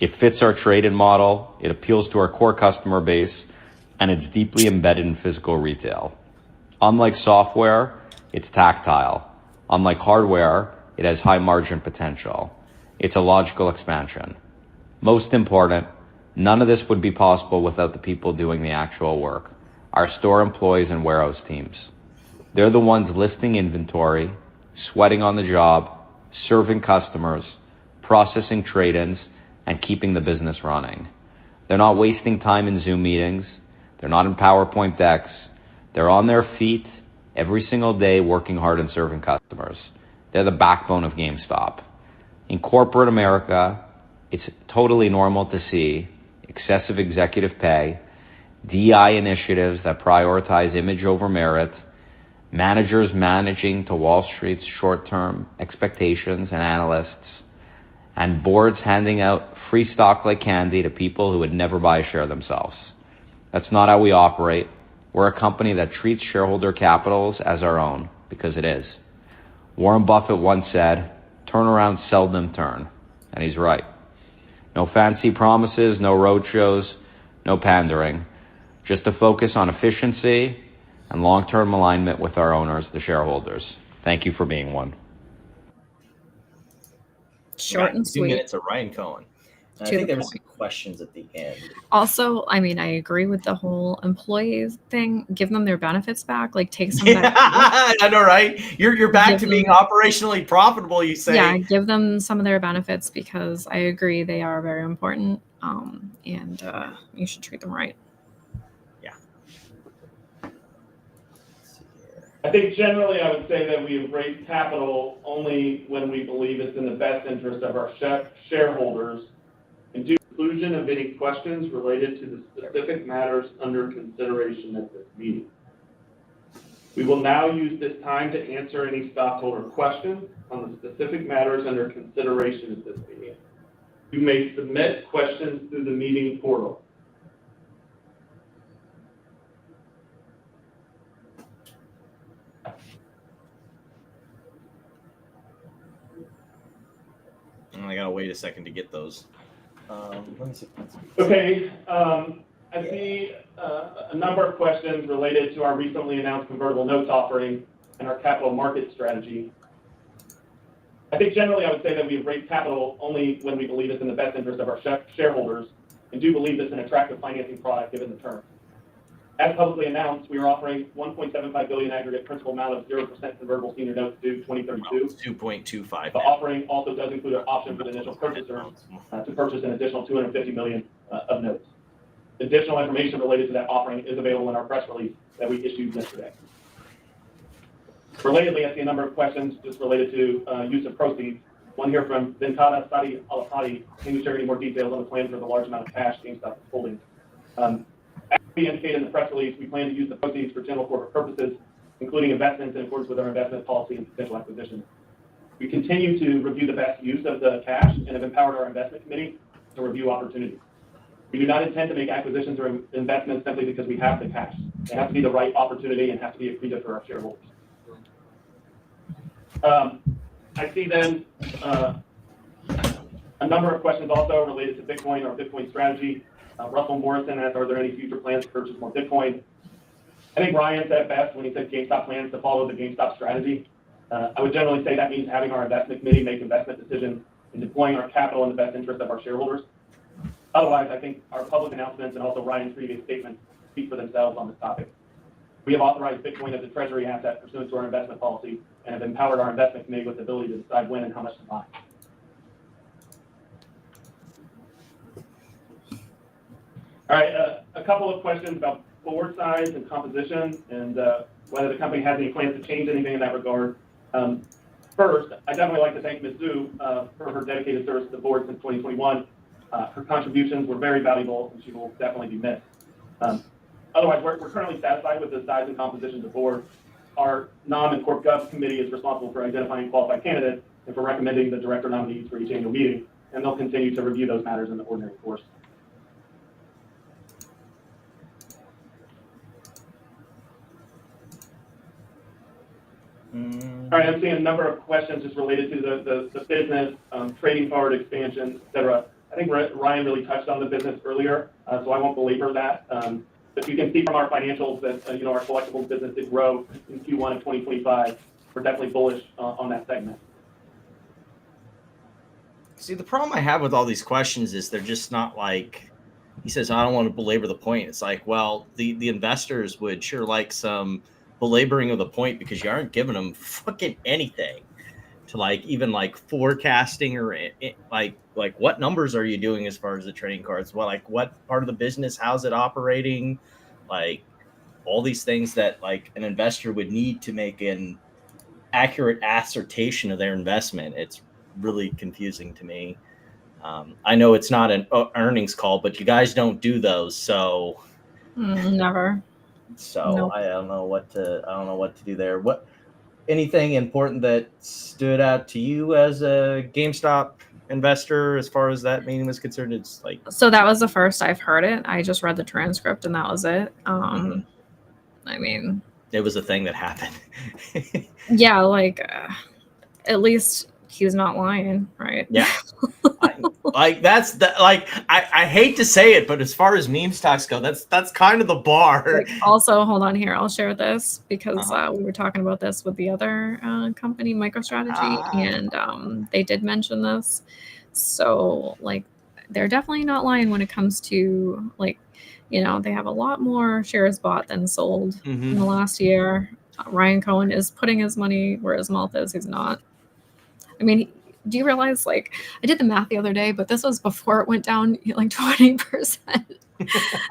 It fits our trade-in model, it appeals to our core customer base, and it's deeply embedded in physical retail. Unlike software, it's tactile. Unlike hardware, it has high margin potential. It's a logical expansion. Most important, none of this would be possible without the people doing the actual work, our store employees and warehouse teams. They're the ones listing inventory, sweating on the job, serving customers, processing trade-ins, and keeping the business running. They're not wasting time in Zoom meetings. They're not in PowerPoint decks. They're on their feet every single day working hard and serving customers. They're the backbone of GameStop. In corporate America, it's totally normal to see excessive executive pay, DI initiatives that prioritize image over merit, managers managing to Wall Street's short-term expectations and analysts, and boards handing out free stock like candy to people who would never buy a share themselves. That's not how we operate. We're a company that treats shareholder capitals as our own, because it is. Warren Buffett once said, "Turnarounds seldom turn," and he's right. No fancy promises, no roadshows, no pandering, just a focus on efficiency and long-term alignment with our owners, the shareholders. Thank you for being one. Short and 2 sweet. minutes of Ryan Cohen. And I To think the there was point. some questions at the end. Also, I mean, I agree with the whole employees thing. Give them their benefits back. Like, take some Yeah, back. I know, right? You're back Give to being them- operationally profitable, you say. Yeah, give them some of their benefits, because I agree they are very important. And you should treat them right. I think generally I would say that we have raised capital only when we believe it's in the best interest of our shareholders, and due to the conclusion of any questions related to the specific matters under consideration at this meeting. We will now use this time to answer any stockholder questions on the specific matters under consideration at this meeting. You may submit questions through the meeting portal. I gotta wait a second to get those. Let me see. Okay, I see a number of questions related to our recently announced convertible notes offering and our capital market strategy. I think generally I would say that we have raised capital only when we believe it's in the best interest of our shareholders, and do believe it's an attractive financing product given the terms. As publicly announced, we are offering $1.75 billion aggregate principal amount of 0% convertible senior notes due 2032. 2.25. The offering also does include an option for the initial purchaser to purchase an additional $250 million of notes. Additional information related to that offering is available in our press release that we issued yesterday. Relatedly, I see a number of questions just related to use of proceeds. One here from Venkata Sadi Alapati. Can you share any more details on the plan for the large amount of cash GameStop is holding? we indicated in the press release, we plan to use the proceeds for general corporate purposes, including investments in accordance with our investment policy and potential acquisitions. We continue to review the best use of the cash and have empowered our investment committee to review opportunities. We do not intend to make acquisitions or investments simply because we have the cash. It has to be the right opportunity and has to be accretive for our shareholders. I see then a number of questions also related to Bitcoin or Bitcoin strategy. Russell Morrison asked, are there any future plans to purchase more Bitcoin? I think Ryan said it best when he said GameStop plans to follow the GameStop strategy. I would generally say that means having our investment committee make investment decisions and deploying our capital in the best interest of our shareholders. Otherwise, I think our public announcements and also Ryan's previous statements speak for themselves on this topic. We have authorized Bitcoin as a treasury asset pursuant to our investment policy and have empowered our investment committee with the ability to decide when and how much to buy. All right, a couple of questions about board size and composition and whether the company has any plans to change anything in that regard. First, I'd definitely like to thank Ms. Zhu for her dedicated service to the board since 2021. Her contributions were very valuable and she will definitely be missed. Otherwise, we're currently satisfied with the size and composition of the board. Our Nom and Corp Gov committee is responsible for identifying qualified candidates and for recommending the director nominees for each annual meeting, and they'll continue to review those matters in the ordinary course. All right, I'm seeing a number of questions just related to the business, trading card expansion, et cetera. I think Ryan really touched on the business earlier, so I won't belabor that. But you can see from our financials that our collectibles business did grow in Q1 of 2025. We're definitely bullish on that segment. See, the problem I have with all these questions is they're just not like, he says, I don't want to belabor the point. It's like, well, the investors would sure like some belaboring of the point because you aren't giving them fucking anything to like even like forecasting or like what numbers are you doing as far as the trading cards? Well, like what part of the business, how's it operating? Like all these things that like an investor would need to make an accurate assertion of their investment. It's really confusing to me. I know it's not an earnings call, but you guys don't do those, so never. So nope. I don't know what to do there. What anything important that stood out to you as a GameStop investor as far as that meeting was concerned? It's like, so that was the first I've heard it. I just read the transcript and that was it. I mean, it was a thing that happened. Yeah, like at least he's not lying, right? Yeah. That's the like I hate to say it, but as far as meme stocks go, that's kind of the bar. Like, also, hold on here. I'll share this because we were talking about this with the other company, MicroStrategy, and they did mention this. So like they're definitely not lying when it comes to like, they have a lot more shares bought than sold in the last year. Ryan Cohen is putting his money where his mouth is. He's not. I mean, do you realize, like, I did the math the other day, but this was before it went down like 20%.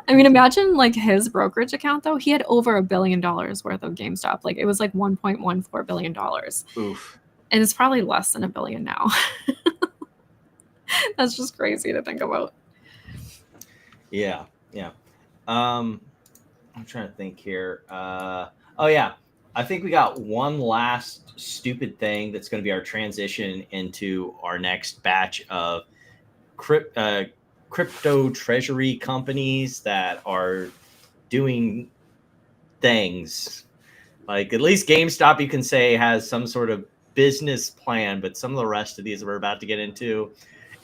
I mean, imagine like his brokerage account, though. He had over $1 billion worth of GameStop. Like it was like $1.14 billion. Oof. And it's probably less than $1 billion now. That's just crazy to think about. Yeah. I'm trying to think here. Oh yeah. I think we got one last stupid thing that's going to be our transition into our next batch of crypto treasury companies that are doing things. Like at least GameStop, you can say, has some sort of business plan, but some of the rest of these we're about to get into,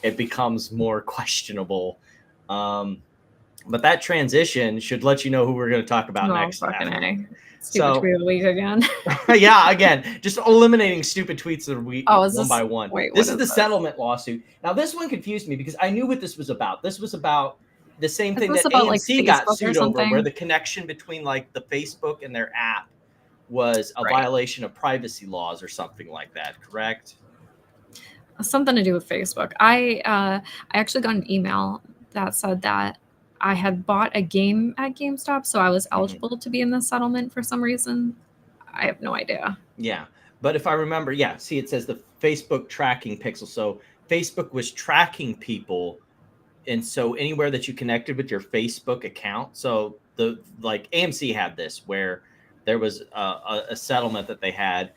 it becomes more questionable. But that transition should let you know who we're going to talk about next. Fucking A. Stupid tweet of the week again. Yeah, again, just eliminating stupid tweets of the week one by one. Wait, this is the settlement lawsuit. Now, this one confused me because I knew what this was about. This was about the same thing that AMC like got sued over, where the connection between like the Facebook and their app was a violation of privacy laws or something like that, correct? Something to do with Facebook. I actually got an email that said that I had bought a game at GameStop, so I was eligible to be in the settlement for some reason. I have no idea. Yeah, but if I remember, see, it says the Facebook tracking pixel. So Facebook was tracking people, and so anywhere that you connected with your Facebook account, so like AMC had this where there was a settlement that they had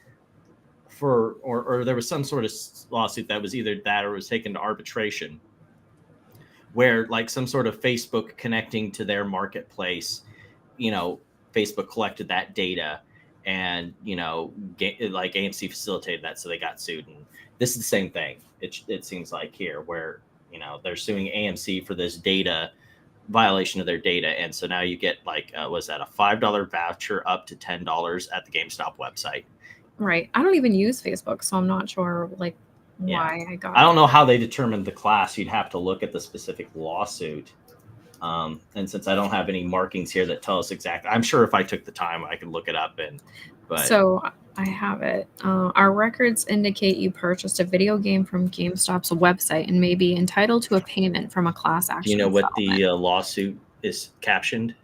for, or there was some sort of lawsuit that was either that or was taken to arbitration, where like some sort of Facebook connecting to their marketplace, Facebook collected that data and, like AMC facilitated that. So they got sued. And this is the same thing. It seems like here where, they're suing AMC for this data violation of their data. And so now you get like, was that a $5 voucher up to $10 at the GameStop website? Right. I don't even use Facebook, so I'm not sure like why I got. I don't know how they determined the class. You'd have to look at the specific lawsuit. And since I don't have any markings here that tell us exactly, I'm sure if I took the time, I could look it up. So I have it. Our records indicate you purchased a video game from GameStop's website and may be entitled to a payment from a class action. Do you know what settlement. the lawsuit is captioned?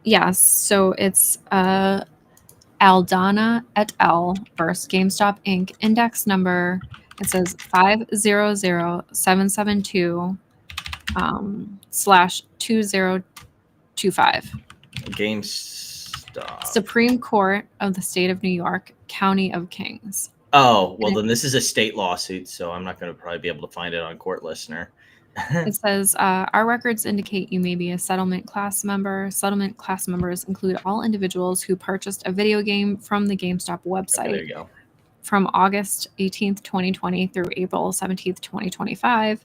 Yes. So it's Aldana et al. Versus GameStop Inc. Index number. It says 500772 /2025. GameStop. Supreme Court of the State of New York, County of Kings. Oh, well, then this is a state lawsuit, so I'm not going to probably be able to find it on Court Listener. It says, our records indicate you may be a settlement class member. Settlement class members include all individuals who purchased a video game from the GameStop website. Okay, there you go. From August 18th, 2020 through April 17th, 2025,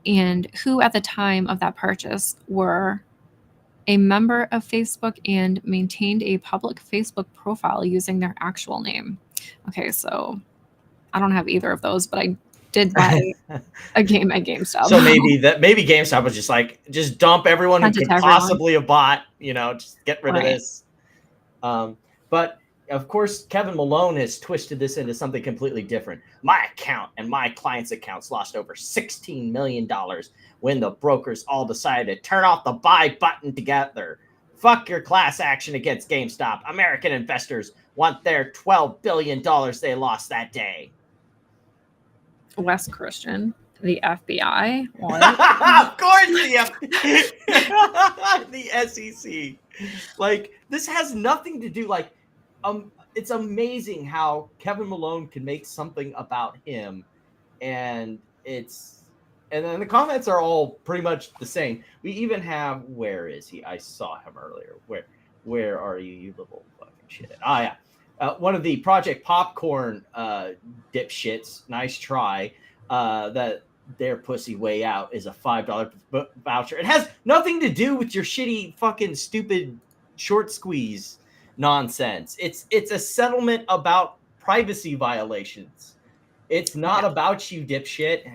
and who at the time of that purchase were a member of Facebook and maintained a public Facebook profile using their actual name. Okay, so I don't have either of those, but I did buy a game at GameStop. So maybe GameStop was just like, just dump everyone who could possibly have bought, just get rid of this. But of course, Kevin Malone has twisted this into something completely different. My account and my client's accounts lost over $16 million when the brokers all decided to turn off the buy button together. Fuck your class action against GameStop. American investors want their $12 billion they lost that day. Wes Christian, the FBI. Of course, the SEC. Like, this has nothing to do, like, it's amazing how Kevin Malone can make something about him, and then the comments are all pretty much the same. We even have, where is he? I saw him earlier. Where are you, you little fucking shit? Oh yeah, one of the Project Popcorn dipshits. Nice try. That their pussy way out is a $5 voucher. It has nothing to do with your shitty fucking stupid short squeeze nonsense. It's a settlement about privacy violations. It's not about you, dipshit.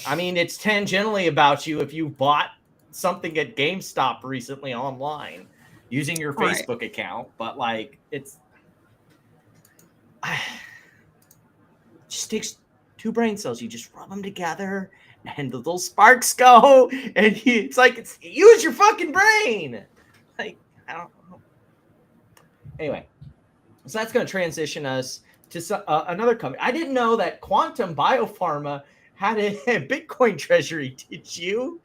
I mean, it's tangentially about you if you bought something at GameStop recently online using your Facebook account, but like it just takes two brain cells. You just rub them together and the little sparks go, and use your fucking brain. Like, I don't know. Anyway, so that's going to transition us to another company. I didn't know that Quantum Biopharma had a Bitcoin treasury. Did you?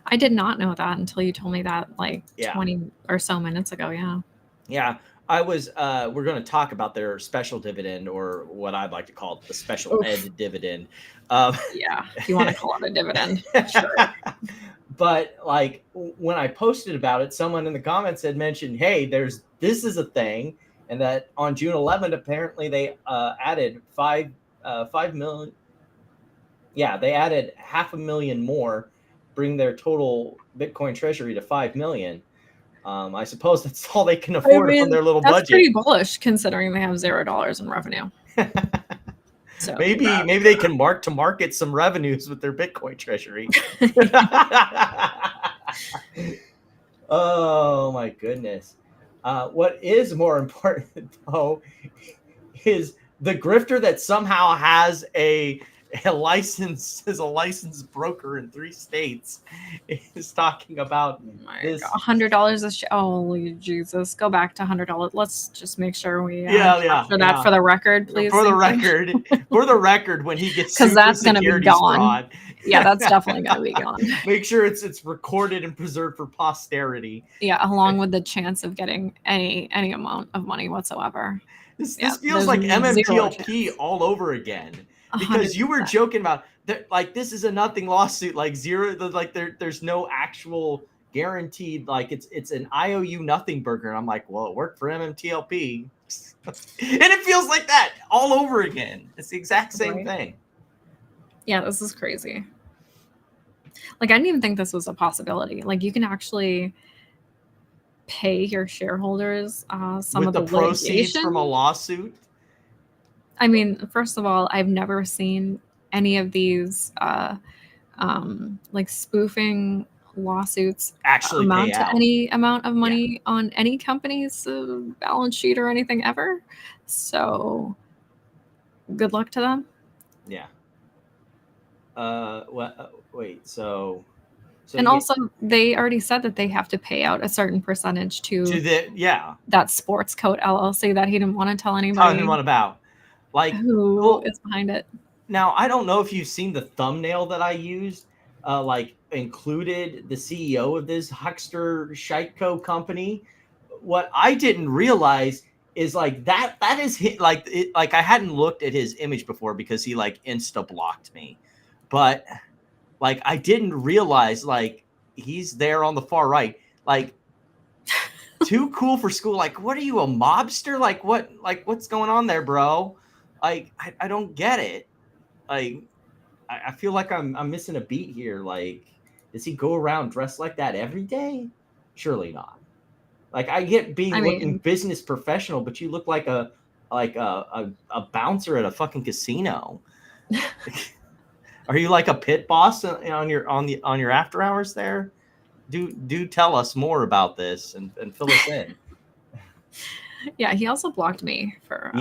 I did not know that until you told me that 20 or so minutes ago. Yeah. I was, we're going to talk about their special dividend, or what I'd like to call the special ed dividend. Yeah. If you want to call it a dividend. Sure. But like when I posted about it, someone in the comments had mentioned, hey, this is a thing. And that on June 11th, apparently they added 5 million. Yeah, they added 500,000 more, bring their total Bitcoin treasury to 5 million. I suppose that's all they can afford from their little budget. That's pretty bullish considering they have $0 in revenue. So maybe they can mark to market some revenues with their Bitcoin treasury. Oh my goodness. What is more important though is the grifter that somehow has a a licensed broker in 3 states is talking about this. $100 a share. Holy Jesus! Go back to $100. Let's just make sure we capture that for the record, please. For the record, when he gets because sued that's for going to be securities gone. fraud, Yeah, that's definitely going to be gone. Make sure it's recorded and preserved for posterity. Yeah, along with the chance of getting any amount of money whatsoever. This feels like MMTLP all over again. Because 100%. You were joking about that, like this is a nothing lawsuit, like zero, like there's no actual guaranteed, like it's an IOU nothing burger, and I'm like, well, it worked for MMTLP, and it feels like that all over again. It's the exact same thing. Yeah, this is crazy. Like I didn't even think this was a possibility. Like you can actually pay your shareholders some with of the proceeds litigation from a lawsuit. I mean, first of all, I've never seen any of these like spoofing lawsuits actually amount to any amount of money on any company's balance sheet or anything ever. So good luck to them. Yeah. Wait, so and also they already said that they have to pay out a certain percentage to that Sports Coat LLC that he didn't want to tell anybody. Tell anyone about. Like who is behind it. Now, I don't know if you've seen the thumbnail that I used, like included the CEO of this huckster Shiteco company. What I didn't realize is like that is like I hadn't looked at his image before because he like insta blocked me. But like I didn't realize like he's there on the far right. Like too cool for school. Like, what are you, a mobster? Like what's going on there, bro? Like, I don't get it. Like, I feel like I'm missing a beat here. Like, does he go around dressed like that every day? Surely not. Like, I get looking business professional, but you look like a bouncer at a fucking casino. Are you like a pit boss on your after hours there? Do tell us more about this and fill us in. Yeah, he also blocked me for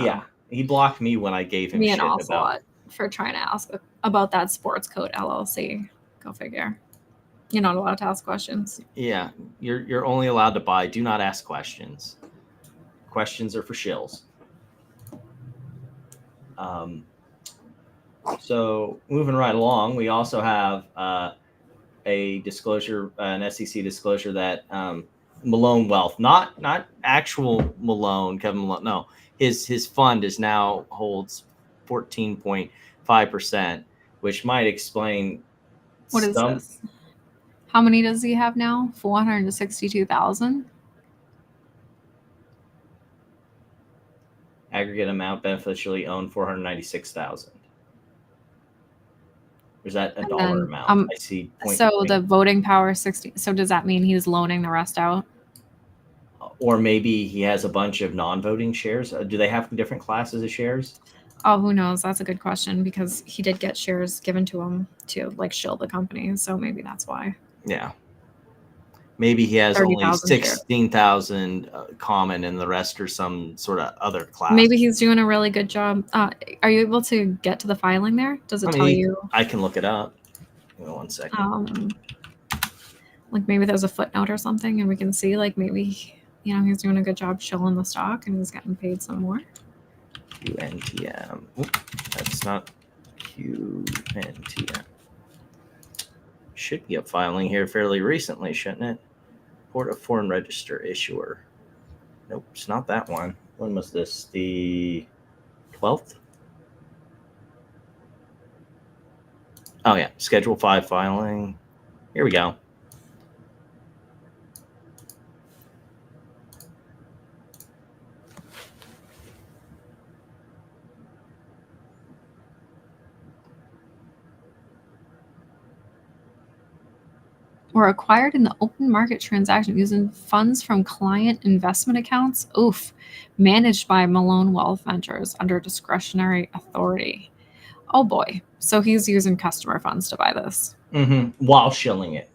he blocked me when I gave him shit about for trying to ask about that Sports Coat LLC. Go figure. You're not allowed to ask questions. Yeah, you're only allowed to buy. Do not ask questions. Questions are for shills. So moving right along, we also have a disclosure, an SEC disclosure that Malone Wealth, not actual Malone, Kevin Malone, no. His fund is now holds 14.5%, which might explain what is this. How many does he have now? 462,000. Aggregate amount beneficially owned 496,000. Or is that a dollar amount? I see. So the voting power is 60. So does that mean he's loaning the rest out? Or maybe he has a bunch of non-voting shares. Do they have different classes of shares? Oh, who knows? That's a good question because he did get shares given to him to like shill the company. So maybe that's why. Yeah. Maybe he has only 16,000 common and the rest are some sort of other class. Maybe he's doing a really good job. Are you able to get to the filing there? Does it tell you? I can look it up. Give me 1 second. Like maybe there's a footnote or something and we can see like maybe, he's doing a good job shilling the stock and he's getting paid some more. QNTM. Oop, that's not QNTM. Should be up filing here fairly recently, shouldn't it? Report of foreign register issuer. Nope, it's not that one. When was this? The 12th? Oh, yeah. Schedule 5 filing. Here we go. Were acquired in the open market transaction using funds from client investment accounts. Oof. Managed by Malone Wealth Ventures under discretionary authority. Oh boy. So he's using customer funds to buy this. Mm-hmm. While shilling it.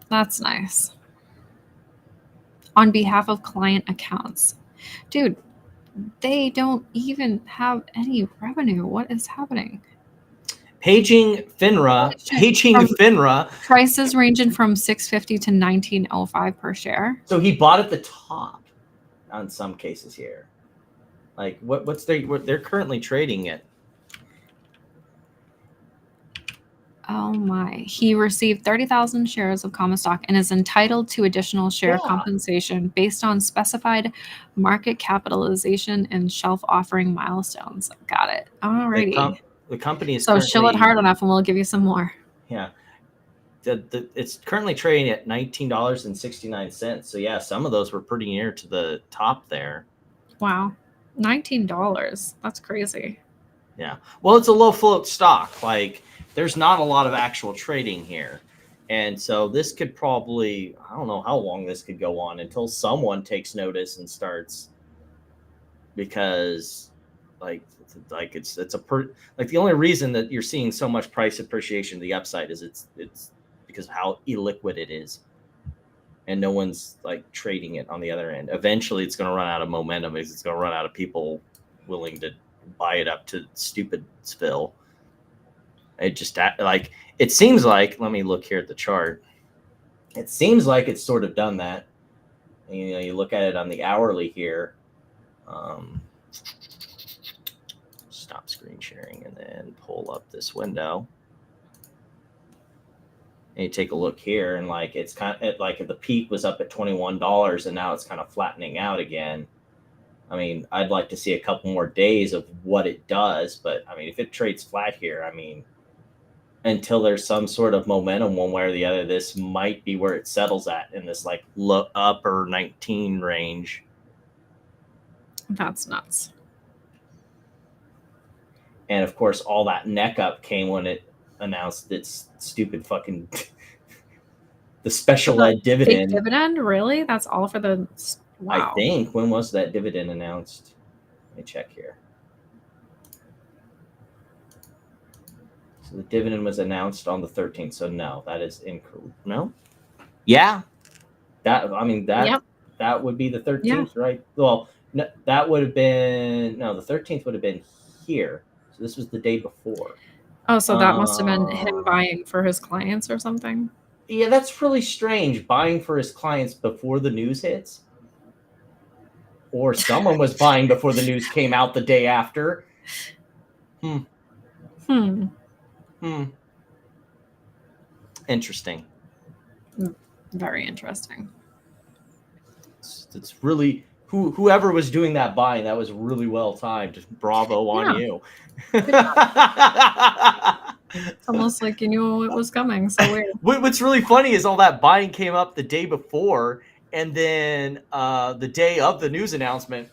That's nice. On behalf of client accounts. Dude, they don't even have any revenue. What is happening? Paging FINRA. Prices ranging from $6.50 to $19.05 per share. So he bought at the top on some cases here. Like what they're currently trading at. Oh my. He received 30,000 shares of common stock and is entitled to additional share compensation based on specified market capitalization and shelf offering milestones. Got it. Alrighty. The company is so chill it hard enough and we'll give you some more. Yeah. It's currently trading at $19.69. So yeah, some of those were pretty near to the top there. Wow. $19. That's crazy. Yeah. Well, it's a low float stock. Like there's not a lot of actual trading here. And so this could probably, I don't know how long this could go on until someone takes notice and starts, because it's the only reason that you're seeing so much price appreciation to the upside is it's because of how illiquid it is. And no one's like trading it on the other end. Eventually it's going to run out of momentum because it's going to run out of people willing to buy it up to stupid spill. It just like, it seems like, let me look here at the chart. It seems like it's sort of done that. And, you look at it on the hourly here. Stop screen sharing and then pull up this window. And you take a look here and like, it's kind of like the peak was up at $21 and now it's kind of flattening out again. I mean, I'd like to see a couple more days of what it does, but I mean, if it trades flat here, I mean, until there's some sort of momentum one way or the other, this might be where it settles at in this like upper 19 range. That's nuts. And of course, all that neck up came when it announced its stupid fucking the special ed dividend. Dividend, really? That's all for the. Wow. I think, when was that dividend announced? Let me check here. So the dividend was announced on the 13th. So no, that is incorrect. No. Yeah. That would be the 13th, right? Well, no, that would have been the 13th would have been here. So this was the day before. Oh, so that must have been him buying for his clients or something. Yeah, that's really strange. Buying for his clients before the news hits. Or someone was buying before the news came out the day after. Interesting. Very interesting. It's really whoever was doing that buying, that was really well timed. Bravo on you. It's almost like you knew it was coming. So weird. What's really funny is all that buying came up the day before, and then the day of the news announcement,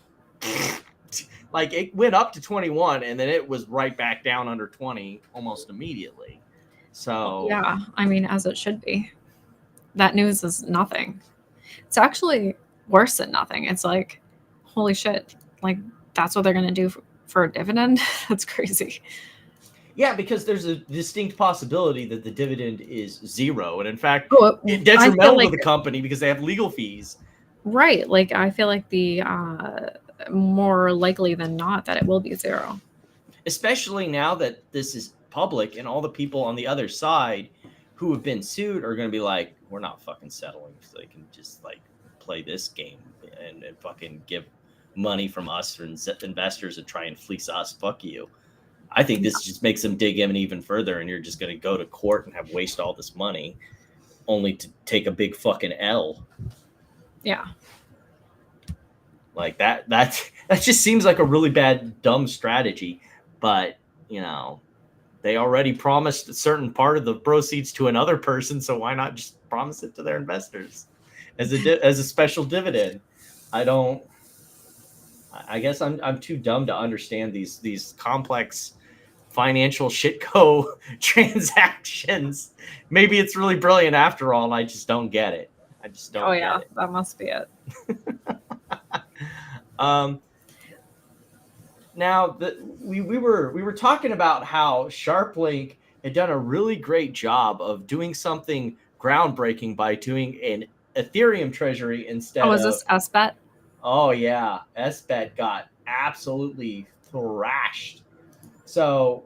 like it went up to 21, and then it was right back down under 20 almost immediately. So yeah, I mean, as it should be. That news is nothing. It's actually worse than nothing. It's like, holy shit! Like that's what they're gonna do for a dividend. That's crazy. Yeah, because there's a distinct possibility that the dividend is zero, and in fact, it's detrimental to the company because they have legal fees. Right. Like I feel like the more likely than not that it will be zero. Especially now that this is public and all the people on the other side who have been sued are going to be like, we're not fucking settling so they can just like play this game and fucking give money from us for investors and try and fleece us. Fuck you. I think this just makes them dig in even further, and you're just going to go to court and have waste all this money only to take a big fucking L. Yeah. Like that just seems like a really bad, dumb strategy. But, you know, they already promised a certain part of the proceeds to another person, so why not just promise it to their investors as a special dividend? I guess I'm too dumb to understand these complex financial shitco transactions. Maybe it's really brilliant after all, and I just don't get it. I just don't. Oh yeah, get it. That must be it. Now we were talking about how SharpLink had done a really great job of doing something groundbreaking by doing an Ethereum treasury instead of. Oh, is this SBET? Oh yeah, SBET got absolutely thrashed. So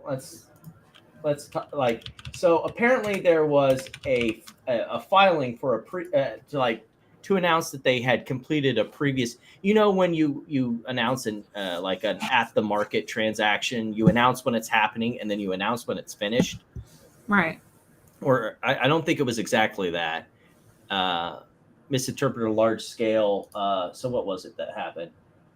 let's talk, like, so apparently there was a filing for to announce that they had completed a previous, when you announce an like an at the market transaction, you announce when it's happening and then you announce when it's finished. Right. Or I don't think it was exactly that. Misinterpreted a large scale. So what was it that happened?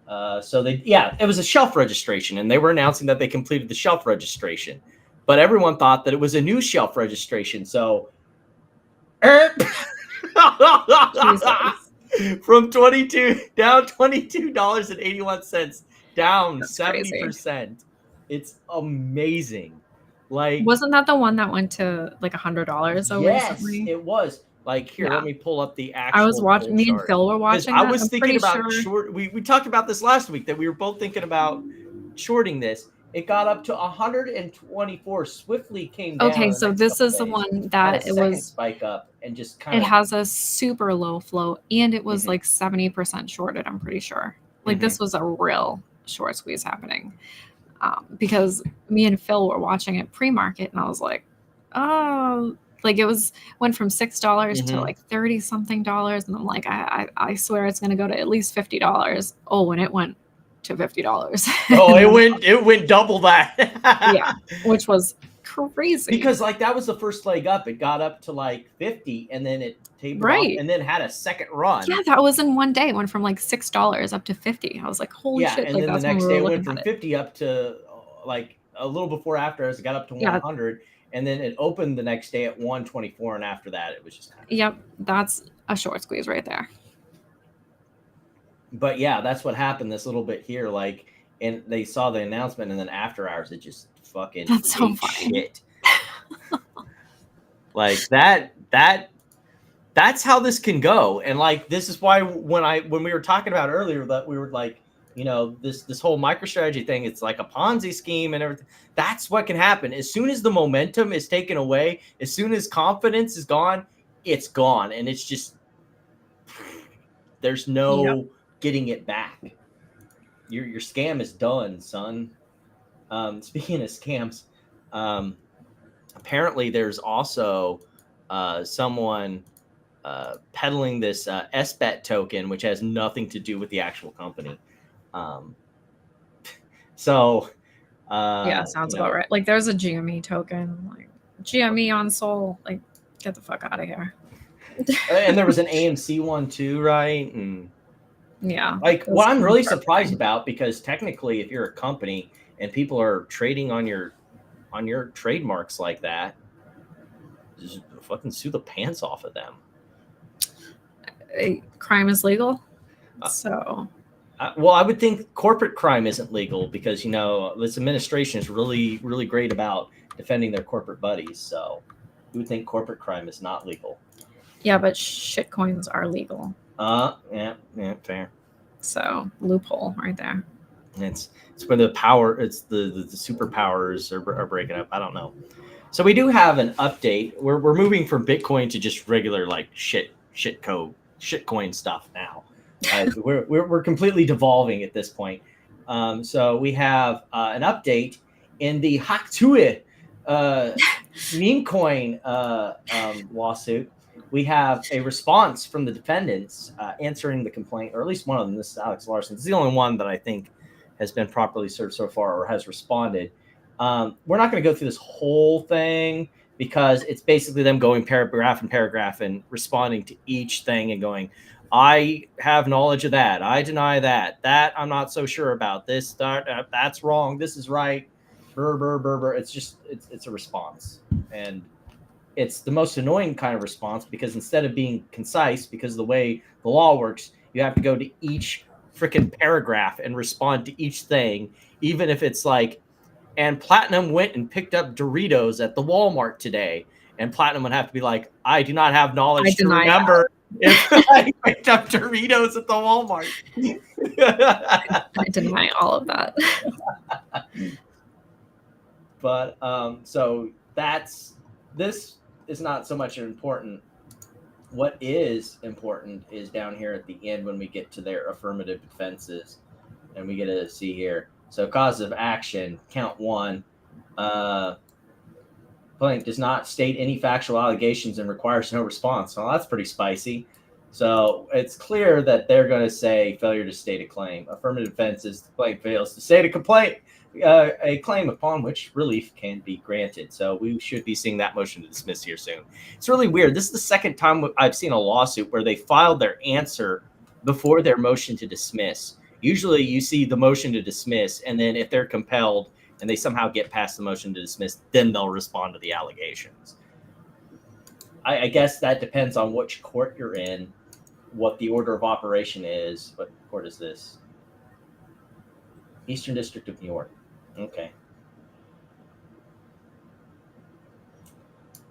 It was a shelf registration, and they were announcing that they completed the shelf registration, but everyone thought that it was a new shelf registration. So from 22 down $22.81, down 70%. It's amazing. Like, wasn't that the one that went to like $100? Yes, recently? it was. Like, here, Yeah. let me pull up the actual. I was watching. Me and chart. Phil were watching. I was thinking about sure. short. We talked about this last week, that we were both thinking about shorting this. It got up to 124. Swiftly came down. Okay, so this is the one that it was spike up and just kind It of. has a super low flow, and it was like 70% shorted. I'm pretty sure. Like this was a real short squeeze happening, because me and Phil were watching it pre-market, and I was like, oh. Like it went from $6 to like $30 something, and I'm like, I swear it's gonna go to at least $50. Oh, and it went to $50. Oh, it went double that. Yeah, which was crazy. Because like that was the first leg up. It got up to like 50, and then it tapered off, and then had a second run. Yeah, that was in one day. It went from like $6 up to 50. I was like, holy shit! And like, then that's the next when we day were it went from looking at 50 up to like a little before after, as it got up to 100. And then it opened the next day at 124, and after that, it was just kind of. Yep, that's a short squeeze right there. But yeah, that's what happened. This little bit here, like, and they saw the announcement, and then after hours, it just fucking. That's so funny. Shit. Like that's how this can go, and like this is why when we were talking about earlier that we were like, this whole MicroStrategy thing, it's like a Ponzi scheme and everything. That's what can happen. As soon as the momentum is taken away, as soon as confidence is gone, it's gone. And it's just, there's no getting it back. Your scam is done, son. Speaking of scams, apparently there's also someone peddling this SBET token, which has nothing to do with the actual company. Sounds about right. Like there's a GME token, like GME on Sol. Like, get the fuck out of here. And there was an AMC one too, right? And yeah, like what I'm really surprised about, because technically, if you're a company and people are trading on your trademarks like that, just fucking sue the pants off of them. Crime is legal, so. Well, I would think corporate crime isn't legal, because this administration is really, really great about defending their corporate buddies. So you would think corporate crime is not legal. Yeah, but shit coins are legal. Yeah, fair. So loophole right there. It's where the superpowers are breaking up. I don't know. So we do have an update. We're moving from Bitcoin to just regular like shitcoin stuff now. We're completely devolving at this point. So we have an update in the Haktue meme coin lawsuit. We have a response from the defendants answering the complaint, or at least one of them. This is Alex Larson. It's the only one that I think has been properly served so far or has responded. We're not going to go through this whole thing, because it's basically them going paragraph and paragraph and responding to each thing and going, I have knowledge of that. I deny that. That I'm not so sure about. This, that's wrong. This is right. Burr, burr, burr, burr. It's a response. And it's the most annoying kind of response, because instead of being concise, because of the way the law works, you have to go to each freaking paragraph and respond to each thing, even if it's like, and Platinum went and picked up Doritos at the Walmart today. And Platinum would have to be like, I do not have knowledge to remember if I picked up Doritos at the Walmart. I deny all of that. But so this is not so much important. What is important is down here at the end when we get to their affirmative defenses, and we get to see here. So cause of action, count one. complaint does not state any factual allegations and requires no response. Well, that's pretty spicy. So it's clear that they're going to say failure to state a claim. Affirmative defense is the complaint fails to state a claim upon which relief can be granted. So we should be seeing that motion to dismiss here soon. It's really weird. This is the second time I've seen a lawsuit where they filed their answer before their motion to dismiss. Usually you see the motion to dismiss, and then if they're compelled and they somehow get past the motion to dismiss, then they'll respond to the allegations. I guess that depends on which court you're in, what the order of operation is. What court is this? Eastern District of New York. Okay.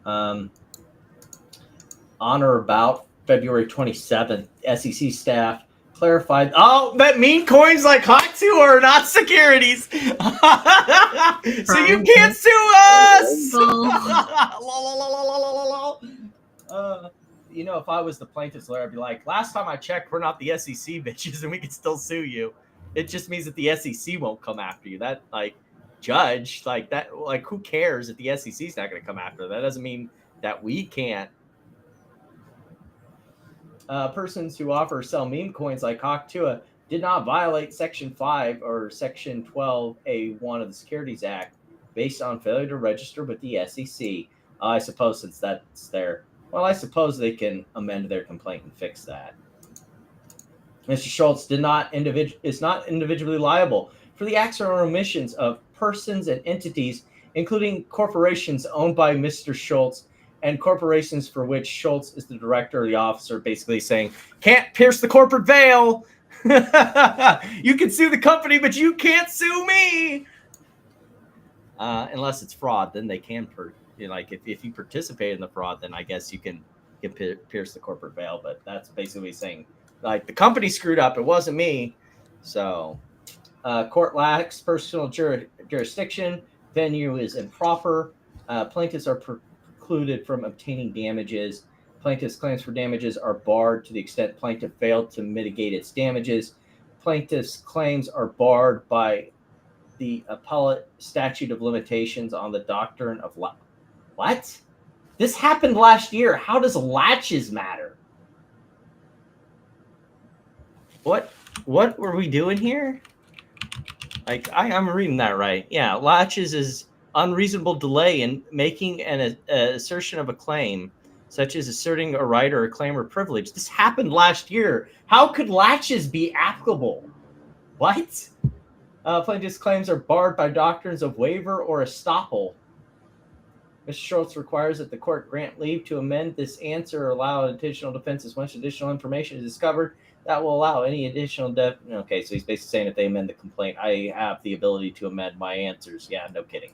On or about February 27th, SEC staff clarified. Oh, that meme coins like hot too are not securities. So you can't sue us. You know, if I was the plaintiff's lawyer, I'd be like, last time I checked, we're not the SEC bitches and we can still sue you. It just means that the SEC won't come after you. That, like, judge, like that, like, who cares if the SEC's not going to come after? That doesn't mean that we can't. Persons who offer or sell meme coins like Hawk2 did not violate Section 5 or Section 12A1 of the Securities Act based on failure to register with the SEC. I suppose since that's there, well, I suppose they can amend their complaint and fix that. Mr. Schultz is not individually liable for the acts or omissions of persons and entities, including corporations owned by Mr. Schultz and corporations for which Schultz is the director or the officer, basically saying, can't pierce the corporate veil. You can sue the company, but you can't sue me. Unless it's fraud, then they can. Like if you participate in the fraud, then I guess you can pierce the corporate veil. But that's basically saying, like, the company screwed up. It wasn't me. So court lacks personal jurisdiction. Venue is improper. Plaintiffs are precluded from obtaining damages. Plaintiff's claims for damages are barred to the extent plaintiff failed to mitigate its damages. Plaintiff's claims are barred by the appellate statute of limitations on the doctrine of what? This happened last year. How does latches matter? What were we doing here? Like, I'm reading that right. Yeah, latches is unreasonable delay in making an assertion of a claim, such as asserting a right or a claim or privilege. This happened last year. How could latches be applicable? What? Plaintiff's claims are barred by doctrines of waiver or estoppel. Mr. Schultz requires that the court grant leave to amend this answer or allow additional defenses once additional information is discovered that will allow any additional Okay, so he's basically saying if they amend the complaint, I have the ability to amend my answers. Yeah, no kidding.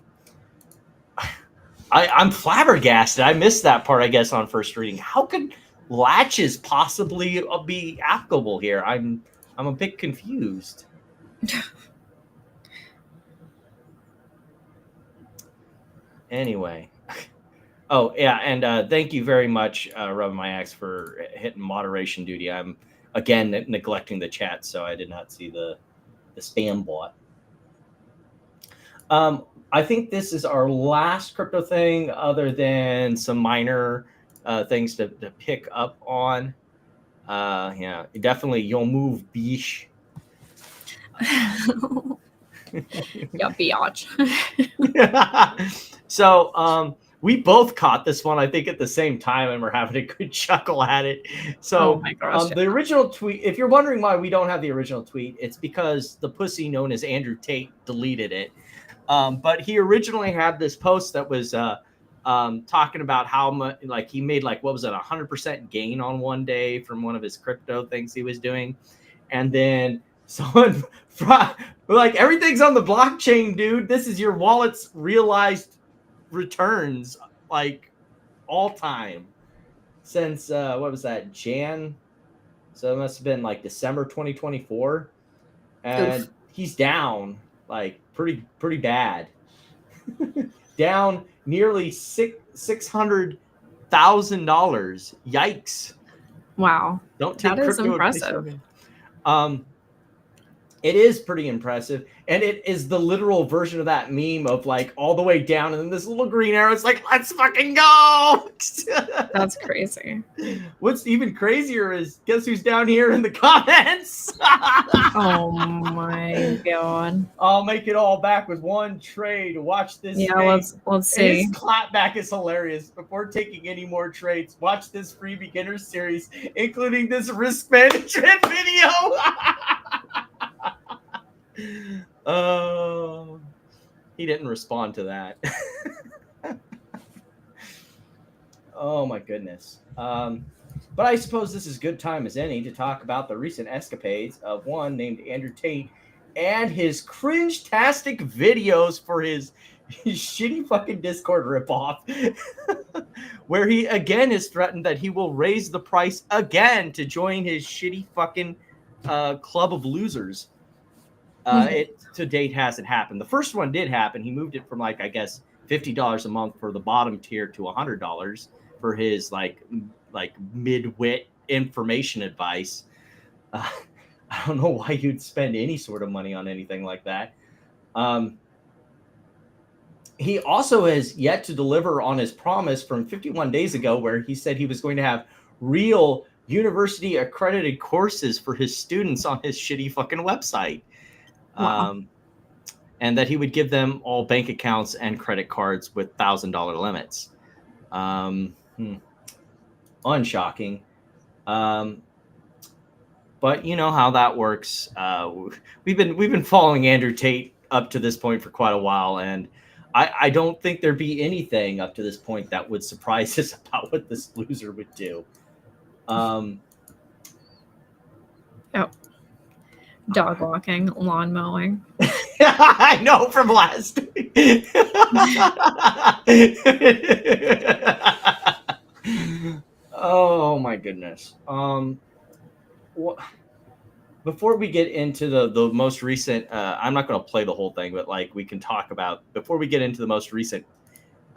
I'm flabbergasted. I missed that part, I guess, on first reading. How could latches possibly be applicable here? I'm a bit confused. Anyway. Oh, yeah, and thank you very much, rubbing my axe, for hitting moderation duty. I'm, again, neglecting the chat, so I did not see the spam bot. I think this is our last crypto thing, other than some minor things to pick up on. Yeah, definitely, you'll move biche. Yeah, biatch. So, we both caught this one, I think, at the same time, and we're having a good chuckle at it. So, oh my gosh, the original tweet, if you're wondering why we don't have the original tweet, it's because the pussy known as Andrew Tate deleted it. But he originally had this post that was talking about how much, like, he made, like, what was it, 100% gain on one day from one of his crypto things he was doing. And then someone, like, everything's on the blockchain, dude. This is your wallet's realized returns, like, all time since what was that, Jan? So it must have been like December 2024, and oof. He's down like pretty bad. Down nearly $600,000. Yikes! Wow, Don't take that is crypto impressive. It is pretty impressive, and it is the literal version of that meme of like all the way down, and then this little green arrow. It's like, let's fucking go. That's crazy. What's even crazier is guess who's down here in the comments. Oh my god! I'll make it all back with one trade. Watch this. Yeah, thing. let's see. His clapback is hilarious. Before taking any more trades, watch this free beginner series, including this risk management video. He didn't respond to that. Oh my goodness. But I suppose this is good time as any to talk about the recent escapades of one named Andrew Tate and his cringe-tastic videos for his shitty fucking Discord ripoff, where he again has threatened that he will raise the price again to join his shitty fucking club of losers. It to date hasn't happened. The first one did happen. He moved it from like, I guess, $50 a month for the bottom tier to $100 for his like mid-wit information advice. I don't know why you'd spend any sort of money on anything like that. He also has yet to deliver on his promise from 51 days ago, where he said he was going to have real university accredited courses for his students on his shitty fucking website. Wow. And that he would give them all bank accounts and credit cards with $1,000 limits. Unshocking. But you know how that works. We've been following Andrew Tate up to this point for quite a while, and I don't think there'd be anything up to this point that would surprise us about what this loser would do. Dog walking, lawn mowing. I know from last week. Oh my goodness. Before we get into the most recent, I'm not going to play the whole thing, but like we can talk about before we get into the most recent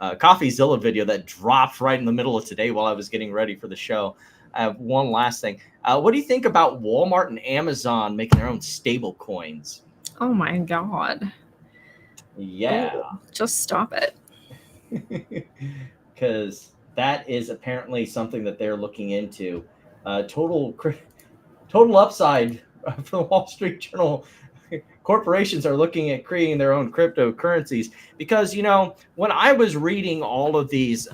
CoffeeZilla video that dropped right in the middle of today while I was getting ready for the show. I have one last thing. What do you think about Walmart and Amazon making their own stable coins? Oh my god. Yeah. Ooh, just stop it. Because that is apparently something that they're looking into. Total upside for the Wall Street Journal. Corporations are looking at creating their own cryptocurrencies because, you know, when I was reading all of these,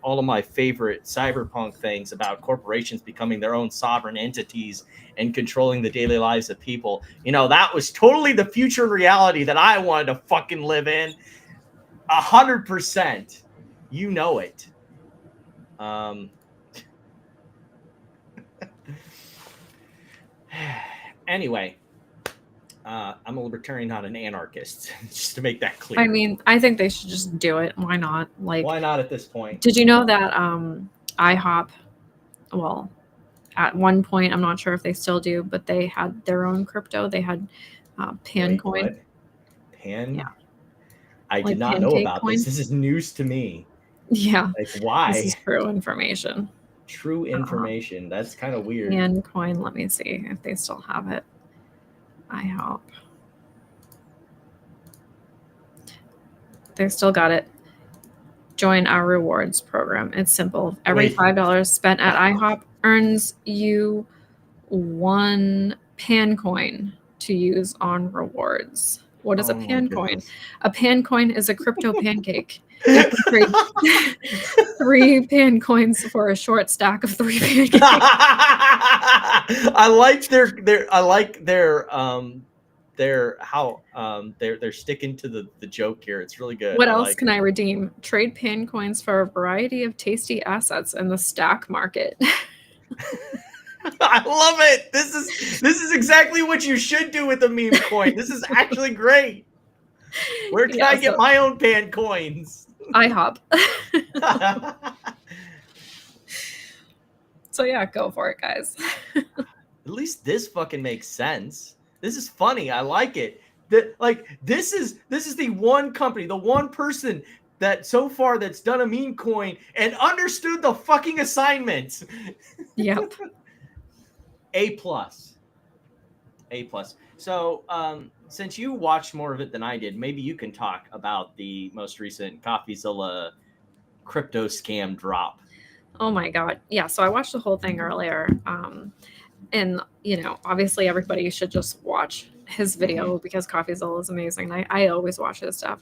all of my favorite cyberpunk things about corporations becoming their own sovereign entities and controlling the daily lives of people, you know, that was totally the future reality that I wanted to fucking live in. 100%. You know it. Anyway, I'm a libertarian, not an anarchist, just to make that clear. I mean, I think they should just do it. Why not? Like, why not at this point? Did you know that IHOP, well, at one point, I'm not sure if they still do, but they had their own crypto. They had Pancoin. Pan? Yeah. I Like did not know about coin? this. This is news to me. Yeah. Like, why? This is true information. True information. That's kind of weird. Pancoin, let me see if they still have it. IHOP. They still got it. Join our rewards program. It's simple. Every $5 spent at IHOP earns you 1 Pancoin to use on rewards. What is a Pancoin? A Pancoin is a crypto pancake. You can trade 3 Pancoins for a short stack of 3 pancakes. I like they're sticking to the joke here. It's really good. What else can I redeem? Trade Pancoins for a variety of tasty assets in the stock market. I love it. This is exactly what you should do with a meme coin. This is actually great. Where can I get my own pan coins? IHOP. So yeah, go for it, guys. At least this fucking makes sense. This is funny. I like it. This is the one company, the one person that so far that's done a meme coin and understood the fucking assignment. Yep. A+. A plus. So since you watched more of it than I did, maybe you can talk about the most recent CoffeeZilla crypto scam drop. Oh my God. Yeah. So I watched the whole thing earlier. And, obviously everybody should just watch his video because CoffeeZilla is amazing. I always watch his stuff.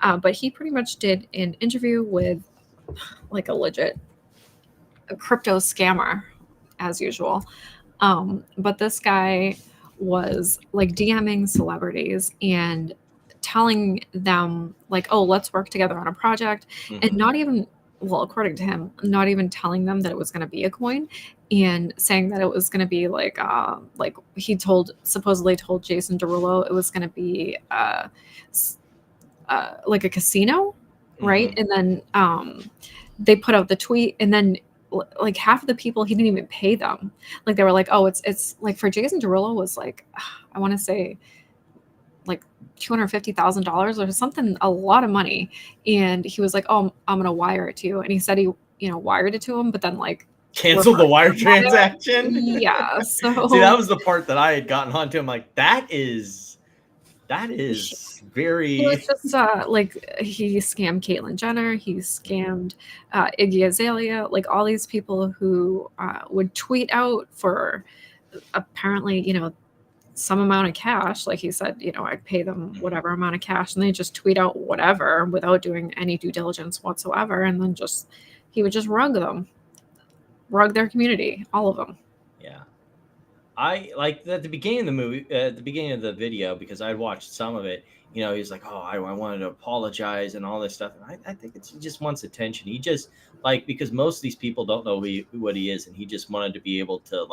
But he pretty much did an interview with like a legit crypto scammer as usual. But this guy was like DMing celebrities and telling them like, oh, let's work together on a project. And not even, well, according to him, not even telling them that it was going to be a coin and saying that it was going to be like he supposedly told Jason Derulo it was going to be like a casino, right? And then they put out the tweet, and then like half of the people he didn't even pay them. Like they were like, oh, it's like for Jason Derulo was like, I want to say like $250,000 or something, a lot of money. And he was like, oh, I'm gonna wire it to you. And he said he wired it to him, but then like canceled the wire transaction. Yeah. So see, that was the part that I had gotten onto. I'm like, that is very. It's just like he scammed Caitlyn Jenner, he scammed Iggy Azalea, like all these people who would tweet out for apparently some amount of cash. Like he said, I'd pay them whatever amount of cash, and they just tweet out whatever without doing any due diligence whatsoever, and then he would just rug their community, all of them. Yeah. I like at the beginning of the movie, at the beginning of the video, because I'd watched some of it, he's like, oh, I wanted to apologize and all this stuff. And I think he just wants attention. He just because most of these people don't know what he is. And he just wanted to be able to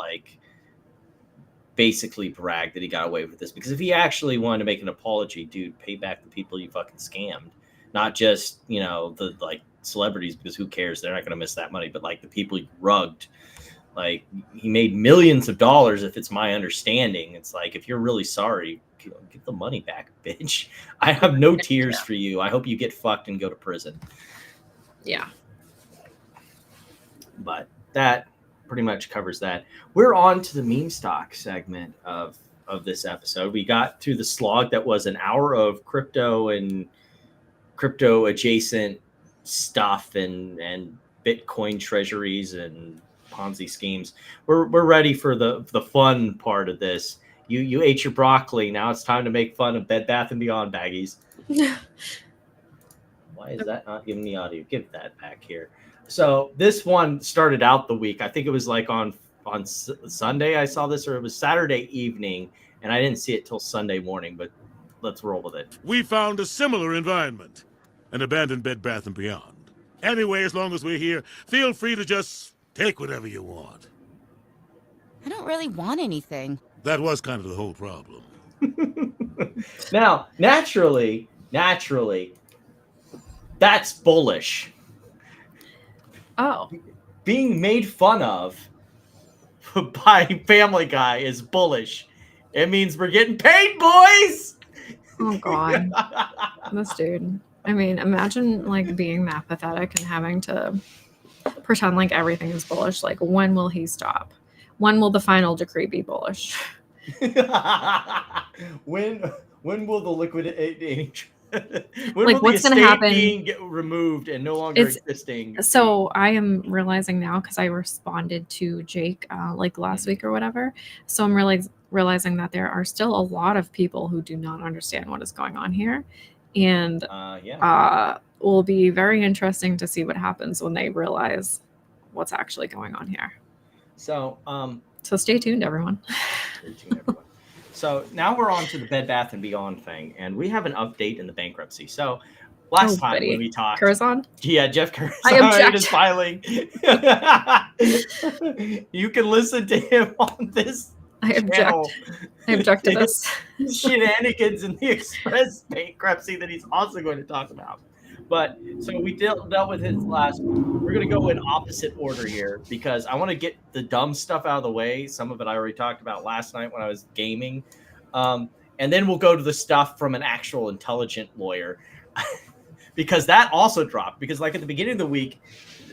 basically brag that he got away with this. Because if he actually wanted to make an apology, dude, pay back the people you fucking scammed, not just, the celebrities, because who cares? They're not going to miss that money. But the people you rugged. He made millions of dollars, if it's my understanding. It's like, if you're really sorry, get the money back, bitch. I have no tears for you. I hope you get fucked and go to prison. Yeah. But that pretty much covers that. We're on to the meme stock segment of this episode. We got through the slog that was an hour of crypto and crypto adjacent stuff and Bitcoin treasuries and Ponzi schemes. We're ready for the fun part of this. You ate your broccoli. Now it's time to make fun of Bed Bath & Beyond baggies. Why is that not giving me audio? Give that back here. So this one started out the week. I think it was on Sunday I saw this, or it was Saturday evening, and I didn't see it till Sunday morning, but let's roll with it. We found a similar environment, an abandoned Bed Bath & Beyond. Anyway, as long as we're here, feel free to just take whatever you want. I don't really want anything. That was kind of the whole problem. Now, naturally, that's bullish. Oh. Being made fun of by Family Guy is bullish. It means we're getting paid, boys! Oh, God. This dude. I mean, imagine, being that pathetic and having to pretend like everything is bullish. When will he stop? When will the final decree be bullish? When will the liquidating what's going to happen being removed and no longer existing? So I am realizing now, because I responded to Jake last week or whatever. So I'm realizing that there are still a lot of people who do not understand what is going on here. And will be very interesting to see what happens when they realize what's actually going on here. So stay tuned, everyone. So now we're on to the Bed Bath & Beyond thing, and we have an update in the bankruptcy. So last time when we talked... Curzon? Yeah, Jeff Curzon I object. is filing. You can listen to him on this channel. I object to this. Shenanigans in the Express bankruptcy that he's also going to talk about. But so we dealt with his last. We're going to go in opposite order here because I want to get the dumb stuff out of the way. Some of it I already talked about last night when I was gaming. And then we'll go to the stuff from an actual intelligent lawyer because that also dropped. Because at the beginning of the week,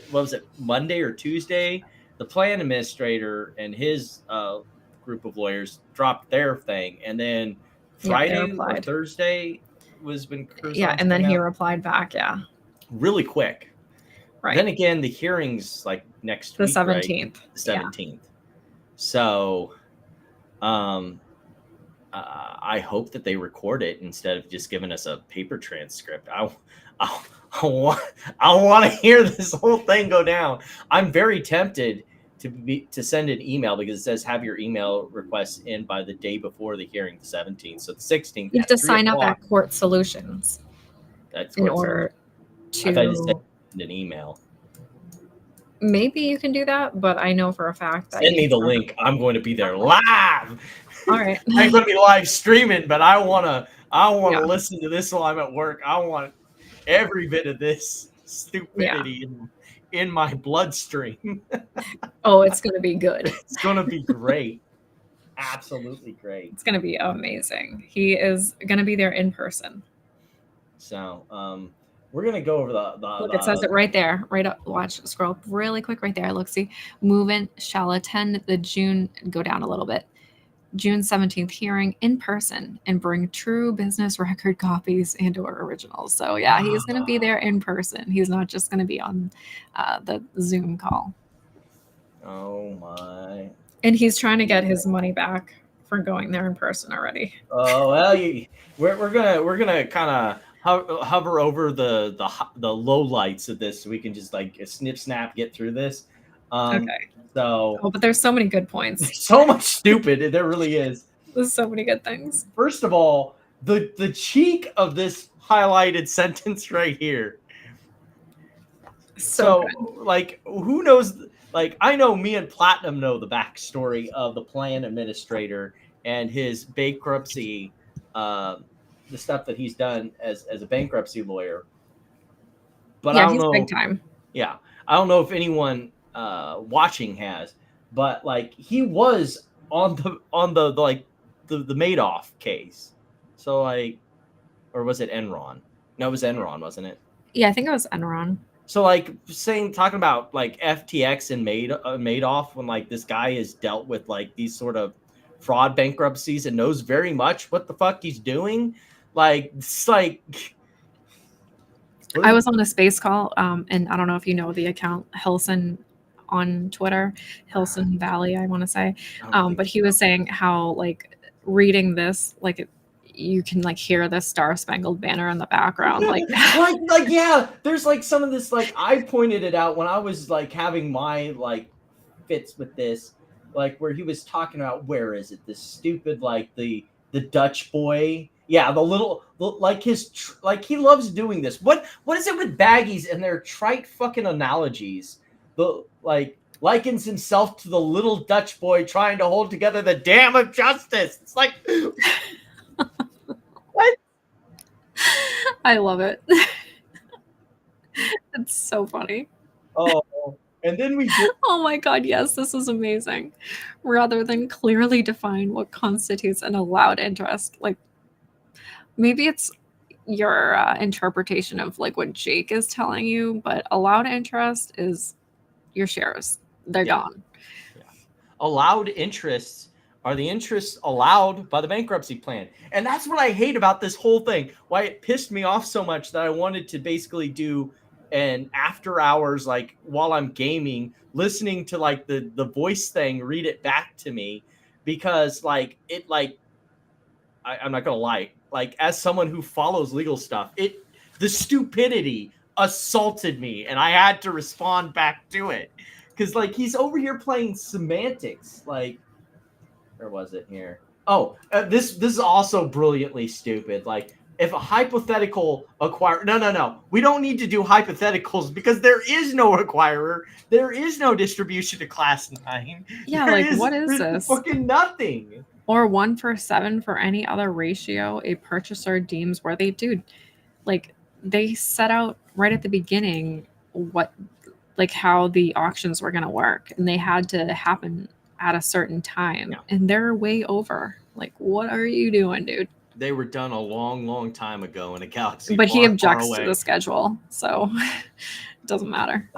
what was it, Monday or Tuesday, the plan administrator and his group of lawyers dropped their thing, and then they Friday or replied. Thursday was when Yeah, and then he replied back. Yeah, really quick. right. Then again, the hearing's like next The week, 17th. right? The 17th. So, I hope that they record it instead of just giving us a paper transcript. I want to hear this whole thing go down. I'm very tempted to send an email because it says have your email requests in by the day before the hearing, the 17th. So the 16th. You have to at 3 sign up o'clock. at Court Solutions That's in Court order Solutions. I thought you said to. an email. Maybe you can do that, but I know for a fact that Send me you the can- link. I'm going to be there live. All right. I'm going to be live streaming, but I want to Yeah. listen to this while I'm at work. I want every bit of this stupidity in my bloodstream. Oh, it's going to be good. It's going to be great. Absolutely great. It's going to be amazing. He is going to be there in person. So, we're going to go over the Look, it says it right there. Right up. Watch. Scroll really quick right there. Look, see. Movement shall attend the June. Go down a little bit. June 17th hearing in person and bring true business record copies and or originals. So yeah, he's going to be there in person. He's not just going to be on the Zoom call. Oh my. And he's trying to get his money back for going there in person already. Oh, well, we're going to kind of hover over the low lights of this so we can just like snip snap get through this. Okay. So, but there's so many good points. So much stupid. There really is. There's so many good things. First of all, the cheek of this highlighted sentence right here. So like, who knows? Like, I know me and Platinum know the backstory of the plan administrator and his bankruptcy, the stuff that he's done as a bankruptcy lawyer. But I don't know. He's big time. Yeah, I don't know if anyone watching has, but like he was on the Madoff case. So like, or was it Enron? No, it was Enron, wasn't it? Yeah, I think it was Enron. So like talking about like FTX and Madoff, when like this guy has dealt with like these sort of fraud bankruptcies and knows very much what the fuck he's doing. Like it's like. I was on a space call, and I don't know if you know the account Hilson on Twitter, Hilson Valley, I want to say. But he was saying how like reading this, like you can like hear the Star Spangled Banner in the background, like yeah. There's like some of this, like I pointed it out when I was like having my like fits with this, like where he was talking about where is it this stupid like the Dutch boy. Yeah, like he loves doing this. What is it with baggies and their trite fucking analogies? The like likens himself to the little Dutch boy trying to hold together the dam of justice. It's like what? I love it. It's so funny. Oh, and then we get oh my god, yes, this is amazing. Rather than clearly define what constitutes an allowed interest, like maybe it's your interpretation of like what Jake is telling you, but allowed interest is your shares. They're gone. Yeah. Allowed interests are the interests allowed by the bankruptcy plan. And that's what I hate about this whole thing. Why it pissed me off so much that I wanted to basically do an after hours, like while I'm gaming, listening to like the voice thing, read it back to me, because like it like I'm not gonna lie, like as someone who follows legal stuff, the stupidity assaulted me and I had to respond back to it. Cause like he's over here playing semantics. Like, where was it here? Oh, this is also brilliantly stupid. Like if a hypothetical acquirer, no, we don't need to do hypotheticals because there is no acquirer. There is no distribution to class 9. Yeah, what is this? Fucking nothing. Or 1-for-7 for any other ratio a purchaser deems worthy. Dude, like they set out right at the beginning what, like how the auctions were going to work, and they had to happen at a certain time, and they're way over. Like, what are you doing, dude? They were done a long, long time ago in a galaxy. But far, he objects far away. to the schedule, so it doesn't matter.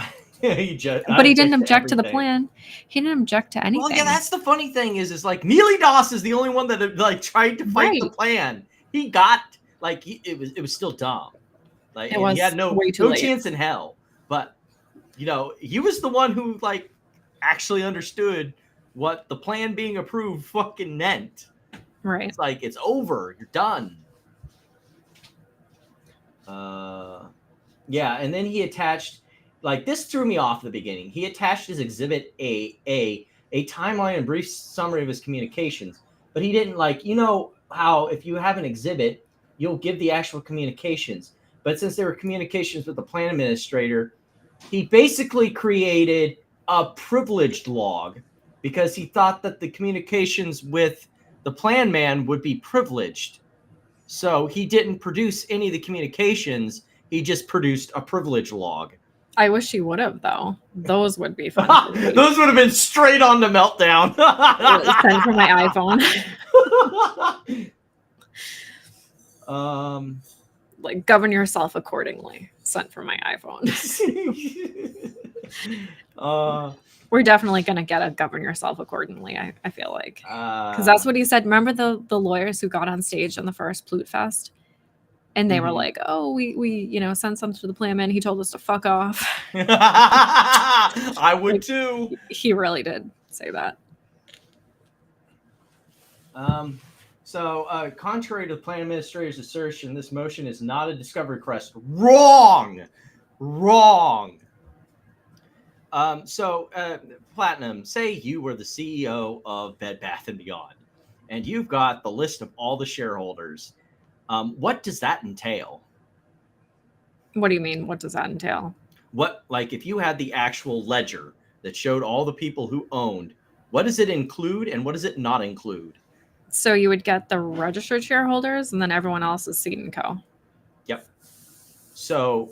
But he didn't object to the plan. He didn't object to anything. Well, yeah, that's the funny thing is like Neely Doss is the only one that like tried to fight the plan. He got like it was still dumb. Like he had no chance in hell. But you know, he was the one who like actually understood what the plan being approved fucking meant. Right. It's like it's over. You're done. Yeah, and then he attached, like this threw me off at the beginning. He attached his exhibit a timeline and brief summary of his communications, but he didn't like, you know how if you have an exhibit, you'll give the actual communications. But since there were communications with the plan administrator, he basically created a privileged log because he thought that the communications with the plan man would be privileged. So he didn't produce any of the communications. He just produced a privilege log. I wish he would have, though. Those would be fun. Those would have been straight on the meltdown. Send for my iPhone. Like, govern yourself accordingly. Sent for my iPhone. We're definitely going to get a govern yourself accordingly, I feel like. Because that's what he said. Remember the lawyers who got on stage on the first Plute Fest? And they were like, oh, we sent something to the plan man. He told us to fuck off. I would too. He really did say that. So contrary to the plan administrator's assertion, this motion is not a discovery request. Wrong. Platinum, say you were the CEO of Bed Bath & Beyond, and you've got the list of all the shareholders. What does that entail? What do you mean? What does that entail? What, like, if you had the actual ledger that showed all the people who owned, what does it include and what does it not include? So you would get the registered shareholders and then everyone else is Seed & Co. Yep. So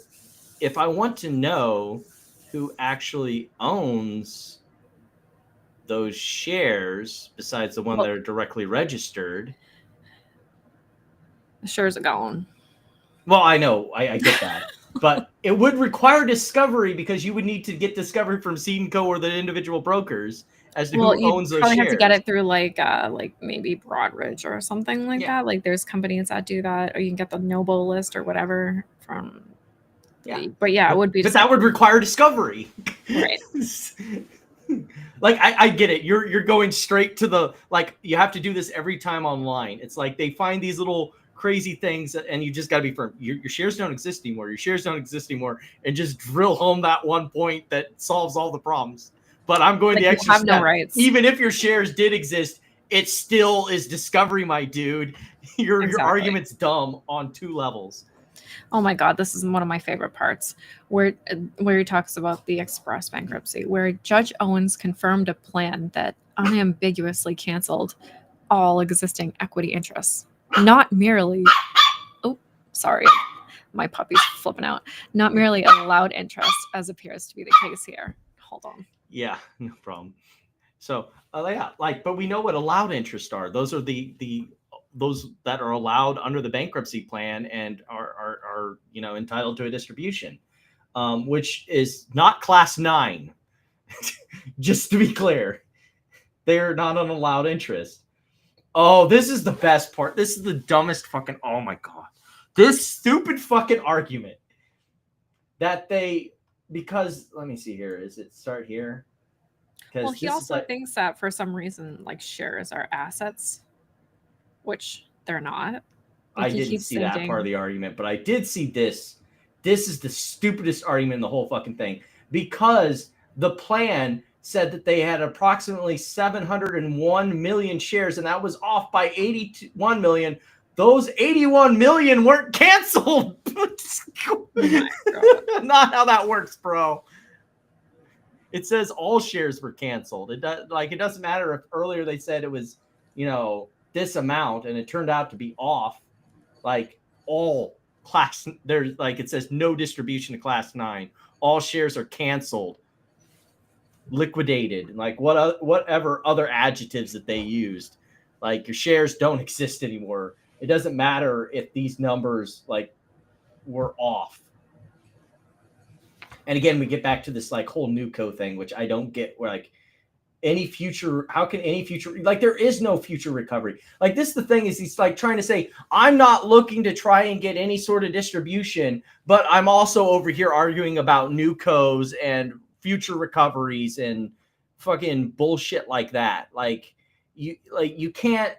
if I want to know who actually owns those shares besides the one that are directly registered. The shares are gone. Well, I know. I get that. But it would require discovery because you would need to get discovery from Seed & Co. or the individual brokers as to who owns those shares. Probably have to get it through like maybe Broadridge or something like that. Like there's companies that do that, or you can get the Noble list or whatever from. Yeah, but yeah, it would be. But that would require discovery, right? Like I get it. You're going straight to the like. You have to do this every time online. It's like they find these little crazy things, and you just got to be firm. Your shares don't exist anymore. Your shares don't exist anymore, and just drill home that one point that solves all the problems. But I'm going the extra step. No rights. Even if your shares did exist, it still is discovery, my dude. Your argument's dumb on two levels. Oh my God, this is one of my favorite parts where he talks about the express bankruptcy, where Judge Owens confirmed a plan that unambiguously canceled all existing equity interests. Not merely, my puppy's flipping out. Not merely allowed interest, as appears to be the case here. Hold on. Yeah, no problem. So, but we know what allowed interests are. Those are those that are allowed under the bankruptcy plan and are entitled to a distribution, which is not class 9. Just to be clear, they are not an allowed interest. Oh, this is the best part. This is the dumbest fucking. Oh my God, this stupid fucking argument that because let me see here. Is it start here? Well, he also thinks that for some reason, like shares are assets, which they're not. I didn't see that part of the argument, but I did see this. This is the stupidest argument in the whole fucking thing, because the plan said that they had approximately 701 million shares, and that was off by 81 million. Those 81 million weren't canceled. Not how that works, bro. It says all shares were canceled. It doesn't matter if earlier they said it was, this amount and it turned out to be off. Like all class, there's like it says no distribution to class 9. All shares are canceled, liquidated, like whatever other adjectives that they used. Like your shares don't exist anymore. It doesn't matter if these numbers like were off. And again, we get back to this like whole NewCo thing, which I don't get. Where like how can any future, like there is no future recovery. Like this, the thing is, he's like trying to say, I'm not looking to try and get any sort of distribution, but I'm also over here arguing about NewCos and future recoveries and fucking bullshit like that. Like you can't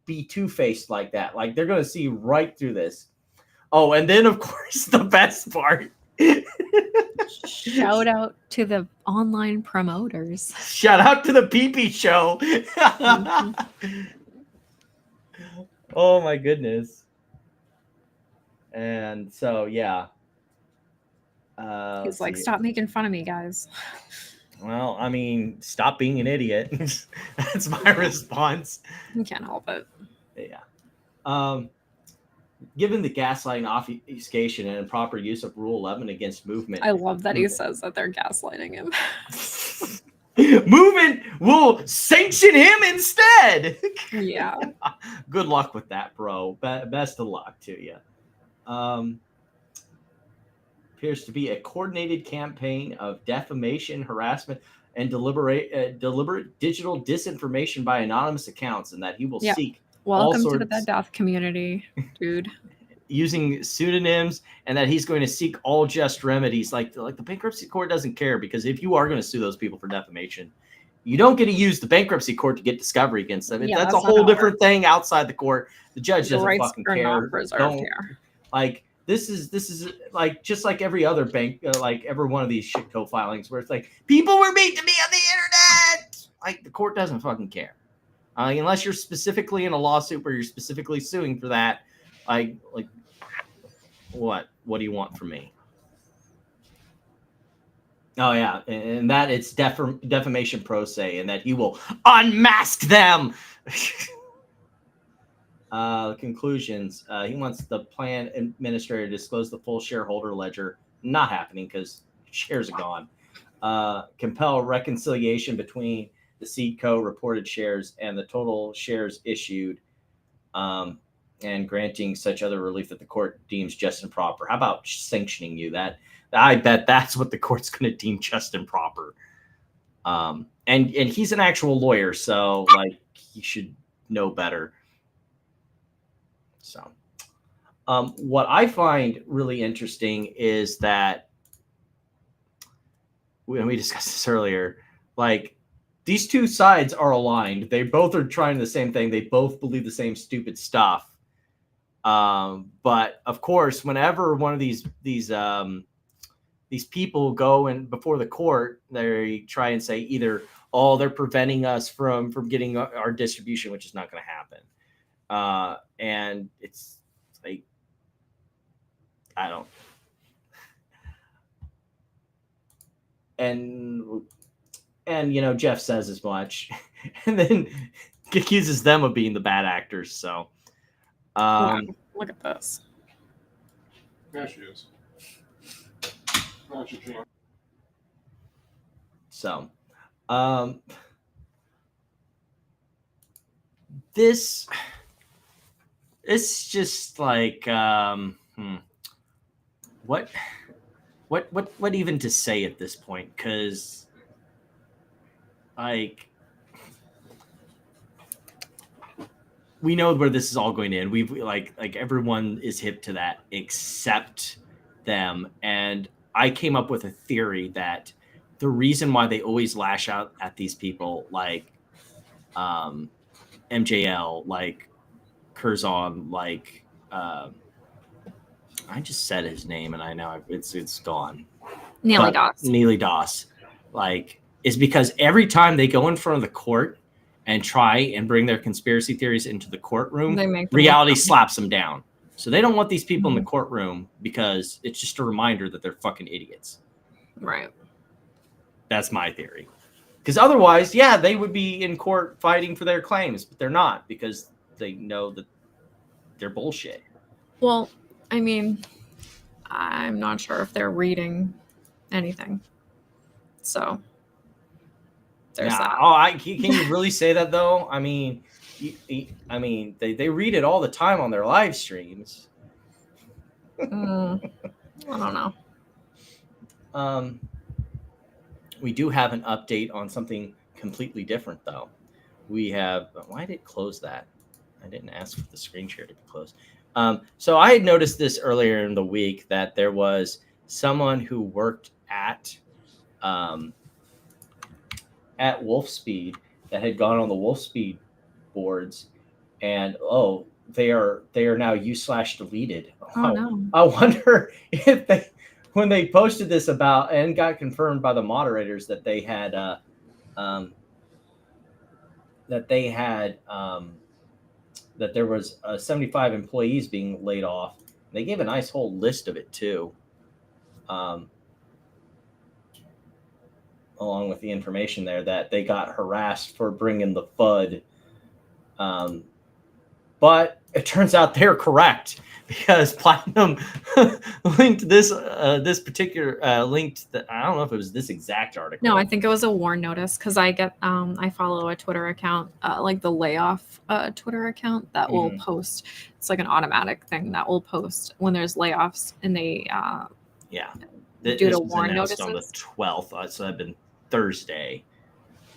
be two-faced like that. Like they're going to see right through this. Oh, and then of course the best part. Shout out to the online promoters. Shout out to the PP show. Oh my goodness. And so yeah. He's like, stop making fun of me, guys. Well, I mean, stop being an idiot. That's my response. You can't help it. Yeah. Given the gaslighting, obfuscation, and improper use of Rule 11 against movement. I love that he says that they're gaslighting him. Movement will sanction him instead. Yeah. Good luck with that, bro. Best of luck to you. Appears to be a coordinated campaign of defamation, harassment, and deliberate digital disinformation by anonymous accounts, and that he will seek welcome to the Bed Bath community, dude. Using pseudonyms, and that he's going to seek all just remedies. Like the bankruptcy court doesn't care, because if you are going to sue those people for defamation, you don't get to use the bankruptcy court to get discovery against them. Yeah, that's a whole different thing outside the court. The judge doesn't fucking care. Don't here. like. This is like just like every other bank, like every one of these shit co-filings where it's like people were made to be on the internet. Like the court doesn't fucking care, unless you're specifically in a lawsuit where you're specifically suing for that. Like what do you want from me? Oh yeah, and that it's defamation pro se, and that he will unmask them. Conclusions. He wants the plan administrator to disclose the full shareholder ledger. Not happening because shares are gone. Compel reconciliation between the seed co reported shares and the total shares issued, and granting such other relief that the court deems just and proper. How about sanctioning you? That I bet that's what the court's going to deem just and proper. And he's an actual lawyer, so like he should know better. So, what I find really interesting is that when we discussed this earlier, like these two sides are aligned. They both are trying the same thing. They both believe the same stupid stuff. But of course, whenever one of these people go in before the court, they try and say either, "Oh, they're preventing us from getting our distribution," which is not going to happen. And it's like, I don't, and Jeff says as much, and then accuses them of being the bad actors. So, look at this. Yeah, she is. No, she can't. So, this. It's just like what even to say at this point? Because like we know where this is all going to end. We've like everyone is hip to that except them. And I came up with a theory that the reason why they always lash out at these people like MJL, like Curzon, like I just said his name and I know it's gone. Neely Doss, like, is because every time they go in front of the court and try and bring their conspiracy theories into the courtroom, reality slaps them down. So they don't want these people in the courtroom because it's just a reminder that they're fucking idiots. Right. That's my theory. Because otherwise, yeah, they would be in court fighting for their claims, but they're not because they know that they're bullshit. Well, I mean, I'm not sure if they're reading anything. So there's that. Oh, can you really say that though? I mean, they read it all the time on their live streams. I don't know. We do have an update on something completely different, though. We have, why did it close that? I didn't ask for the screen share to be closed. So I had noticed this earlier in the week that there was someone who worked at Wolfspeed that had gone on the Wolfspeed boards, and they are now u/deleted. Oh no! I wonder if they, when they posted this about and got confirmed by the moderators that they had that there was 75 employees being laid off. They gave a nice whole list of it too, along with the information there that they got harassed for bringing the FUD. But it turns out they're correct, because Platinum linked this particular linked that, I don't know if it was this exact article. No, I think it was a warn notice, because I follow a Twitter account, like the layoff Twitter account that will post. It's like an automatic thing that will post when there's layoffs, and they do the warn notices on the 12th. So that'd been Thursday.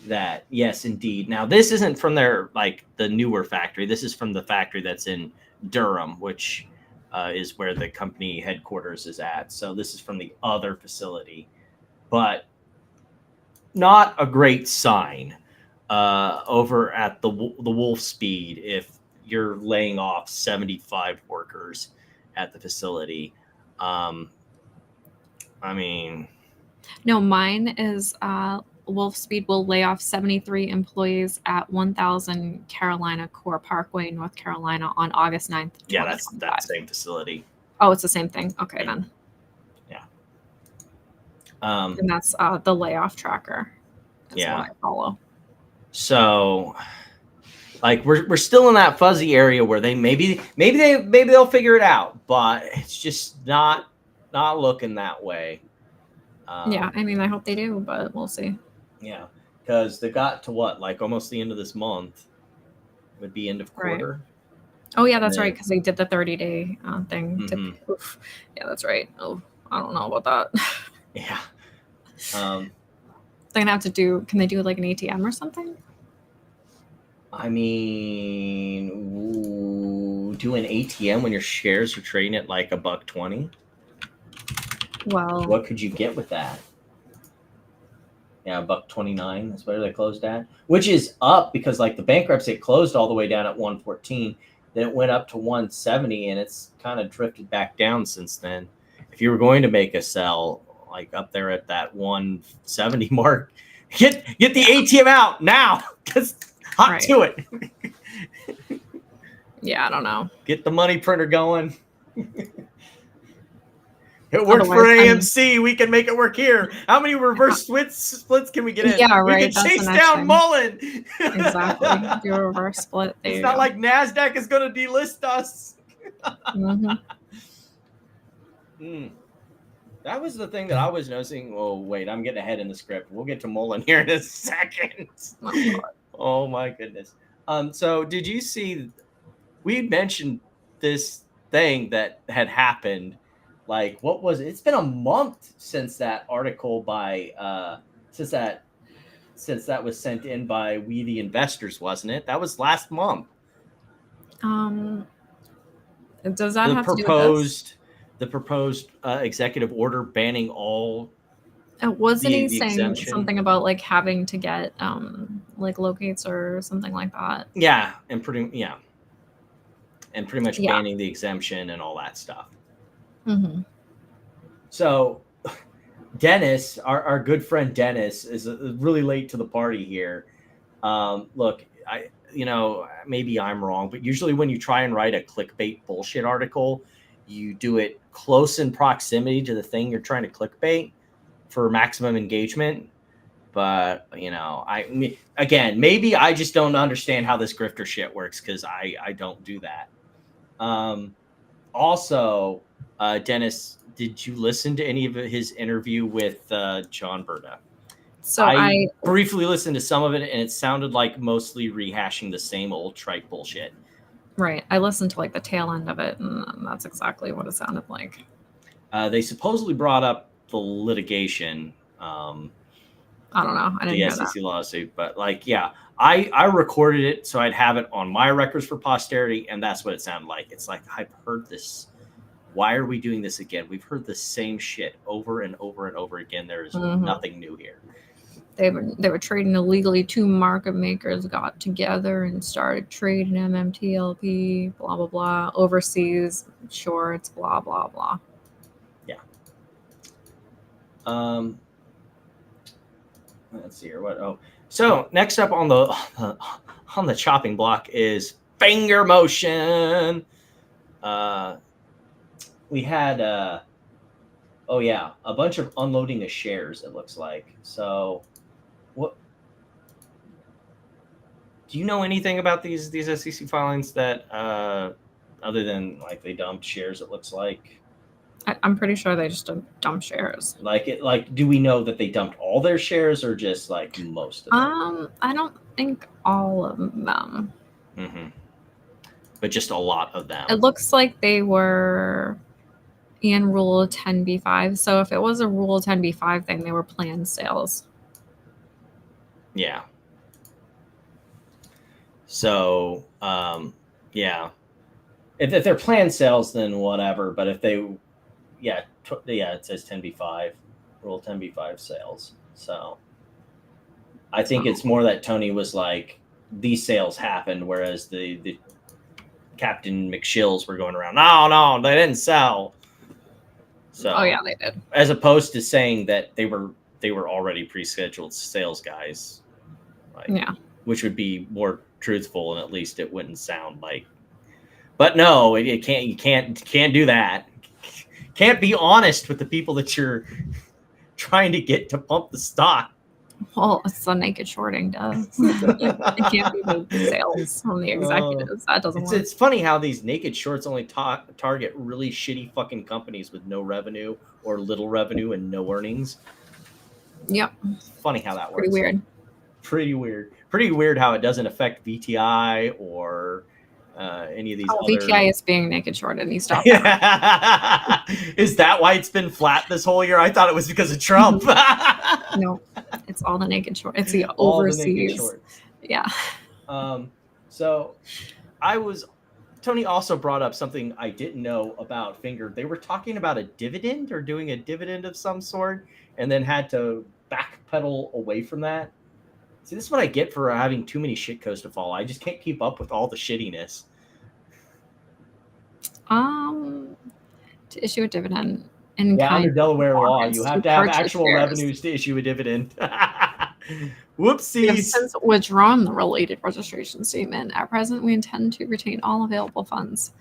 That yes, indeed. Now this isn't from their the newer factory. This is from the factory that's in Durham, which is where the company headquarters is at. So this is from the other facility, but not a great sign over at the Wolfspeed if you're laying off 75 workers at the facility. I mean, no, mine is Wolfspeed will lay off 73 employees at 1000 Carolina Core Parkway, North Carolina on August 9th. Yeah, that's that same facility. Oh, it's the same thing. Okay, then. Yeah. And that's the layoff tracker. That's what I follow. So we're still in that fuzzy area where they maybe they'll figure it out, but it's just not looking that way. Yeah, I mean, I hope they do, but we'll see. Yeah, because they got to almost the end of this month. It would be end of quarter. Right. Oh yeah, that's right, because they did the 30-day thing. Yeah, that's right. Oh, I don't know about that. Yeah. They're gonna have to do. Can they do like an ATM or something? I mean, do an ATM when your shares are trading at like $1.20. Well, what could you get with that? Yeah, $1.29. That's where they closed at, which is up because the bankruptcy, it closed all the way down at 114. Then it went up to 170, and it's kind of drifted back down since then. If you were going to make a sell up there at that 170 mark, get the ATM out now. Just hot to it. Yeah, I don't know. Get the money printer going. It worked for AMC. We can make it work here. How many reverse splits can we get in? Yeah, right. We can chase down Mullen. Exactly. Do a reverse split. It's not like NASDAQ is going to delist us. That was the thing that I was noticing. Oh, wait. I'm getting ahead in the script. We'll get to Mullen here in a second. Oh, my goodness. So did you see, we mentioned this thing that had happened. What was it? It's been a month since that article by since that was sent in by We the Investors, wasn't it? That was last month. Does that have to do with this? The proposed executive order banning all. Wasn't he saying something about having to get locates or something like that? Yeah, and pretty much banning the exemption and all that stuff. So Dennis, our good friend Dennis, is really late to the party here. Look, maybe I'm wrong, but usually when you try and write a clickbait bullshit article, you do it close in proximity to the thing you're trying to clickbait for maximum engagement. But again, maybe I just don't understand how this grifter shit works, because I don't do that. Also, Dennis, did you listen to any of his interview with John Berta? So I briefly listened to some of it, and it sounded like mostly rehashing the same old trite bullshit. Right. I listened to the tail end of it, and that's exactly what it sounded like. They supposedly brought up litigation. I don't know. I didn't the hear SEC that. lawsuit, but like, yeah, I recorded it so I'd have it on my records for posterity, and that's what it sounded like. It's like, I've heard this. Why are we doing this again? We've heard the same shit over and over and over again. There is nothing new here. They were trading illegally. 2 market makers got together and started trading MMTLP, blah blah blah, overseas shorts, blah blah blah. Yeah. Let's see here. What? Oh, so next up on the chopping block is finger motion. We had a bunch of unloading of shares. It looks like. So, what? Do you know anything about these SEC filings that other than like they dumped shares? It looks like. I'm pretty sure they just dump shares. Like, do we know that they dumped all their shares or just like most of them? I don't think all of them. But just a lot of them. It looks like they were in Rule 10b-5. So if it was a Rule 10b-5 thing, they were planned sales. Yeah. So, yeah. If they're planned sales, then whatever. But if they, it says 10b-5, Rule 10b-5 sales. So I think it's more that Tony was like, these sales happened, whereas the Captain McShills were going around, no, they didn't sell. So, oh yeah, they did. As opposed to saying that they were already pre-scheduled sales guys. Yeah. Which would be more truthful, and at least it wouldn't sound like. But no, you can't do that. Can't be honest with the people that you're trying to get to pump the stock. Well, it's the naked shorting does. It can't be the sales from the executives. That doesn't work. It's funny how these naked shorts only target really shitty fucking companies with no revenue or little revenue and no earnings. Yep. It's funny how that works. Pretty weird. Pretty weird how it doesn't affect VTI or any of these other... VTI is being naked shorted and he stopped. Is that why it's been flat this whole year? I thought it was because of Trump. No, it's all the naked short. It's the overseas. Yeah. So Tony also brought up something I didn't know about Finger. They were talking about a dividend or doing a dividend of some sort and then had to backpedal away from that. See, this is what I get for having too many shitcoats to follow. I just can't keep up with all the shittiness. To issue a dividend in under Delaware law, you have to have actual revenues to issue a dividend. Whoopsies. We have since withdrawn the related registration statement. At present, we intend to retain all available funds.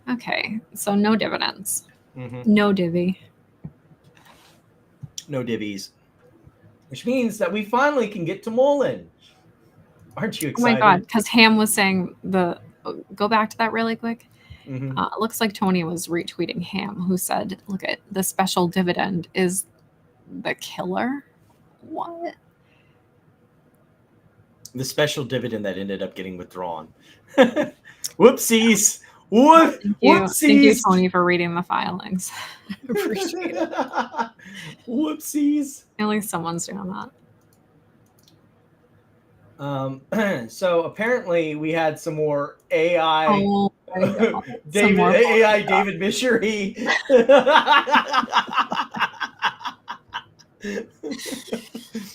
Okay, so no dividends. No divvy. No divvies. Which means that we finally can get to Mullen. Aren't you excited? Oh my God, because Ham was saying go back to that really quick. It looks like Tony was retweeting Ham, who said, look at the special dividend is the killer. What? The special dividend that ended up getting withdrawn. Whoopsies. Whoopsies. Thank you, Tony, for reading the filings. Appreciate it. Whoopsies. At least someone's doing that. So apparently we had some more AI. Oh, David Mishery.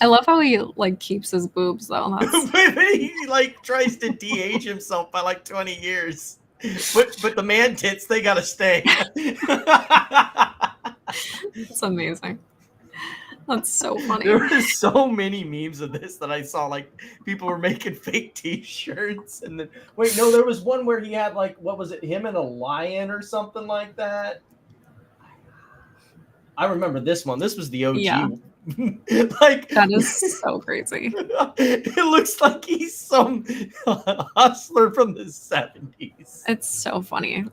I love how he keeps his boobs though. He tries to de-age himself by 20 years. But the man tits, they gotta stay. It's amazing. That's so funny. There were so many memes of this that I saw. People were making fake T-shirts, and then there was one where he had what was it? Him and a lion or something like that. I remember this one. This was the OG. Yeah. That is so crazy. It looks like he's some hustler from the 70s. It's so funny.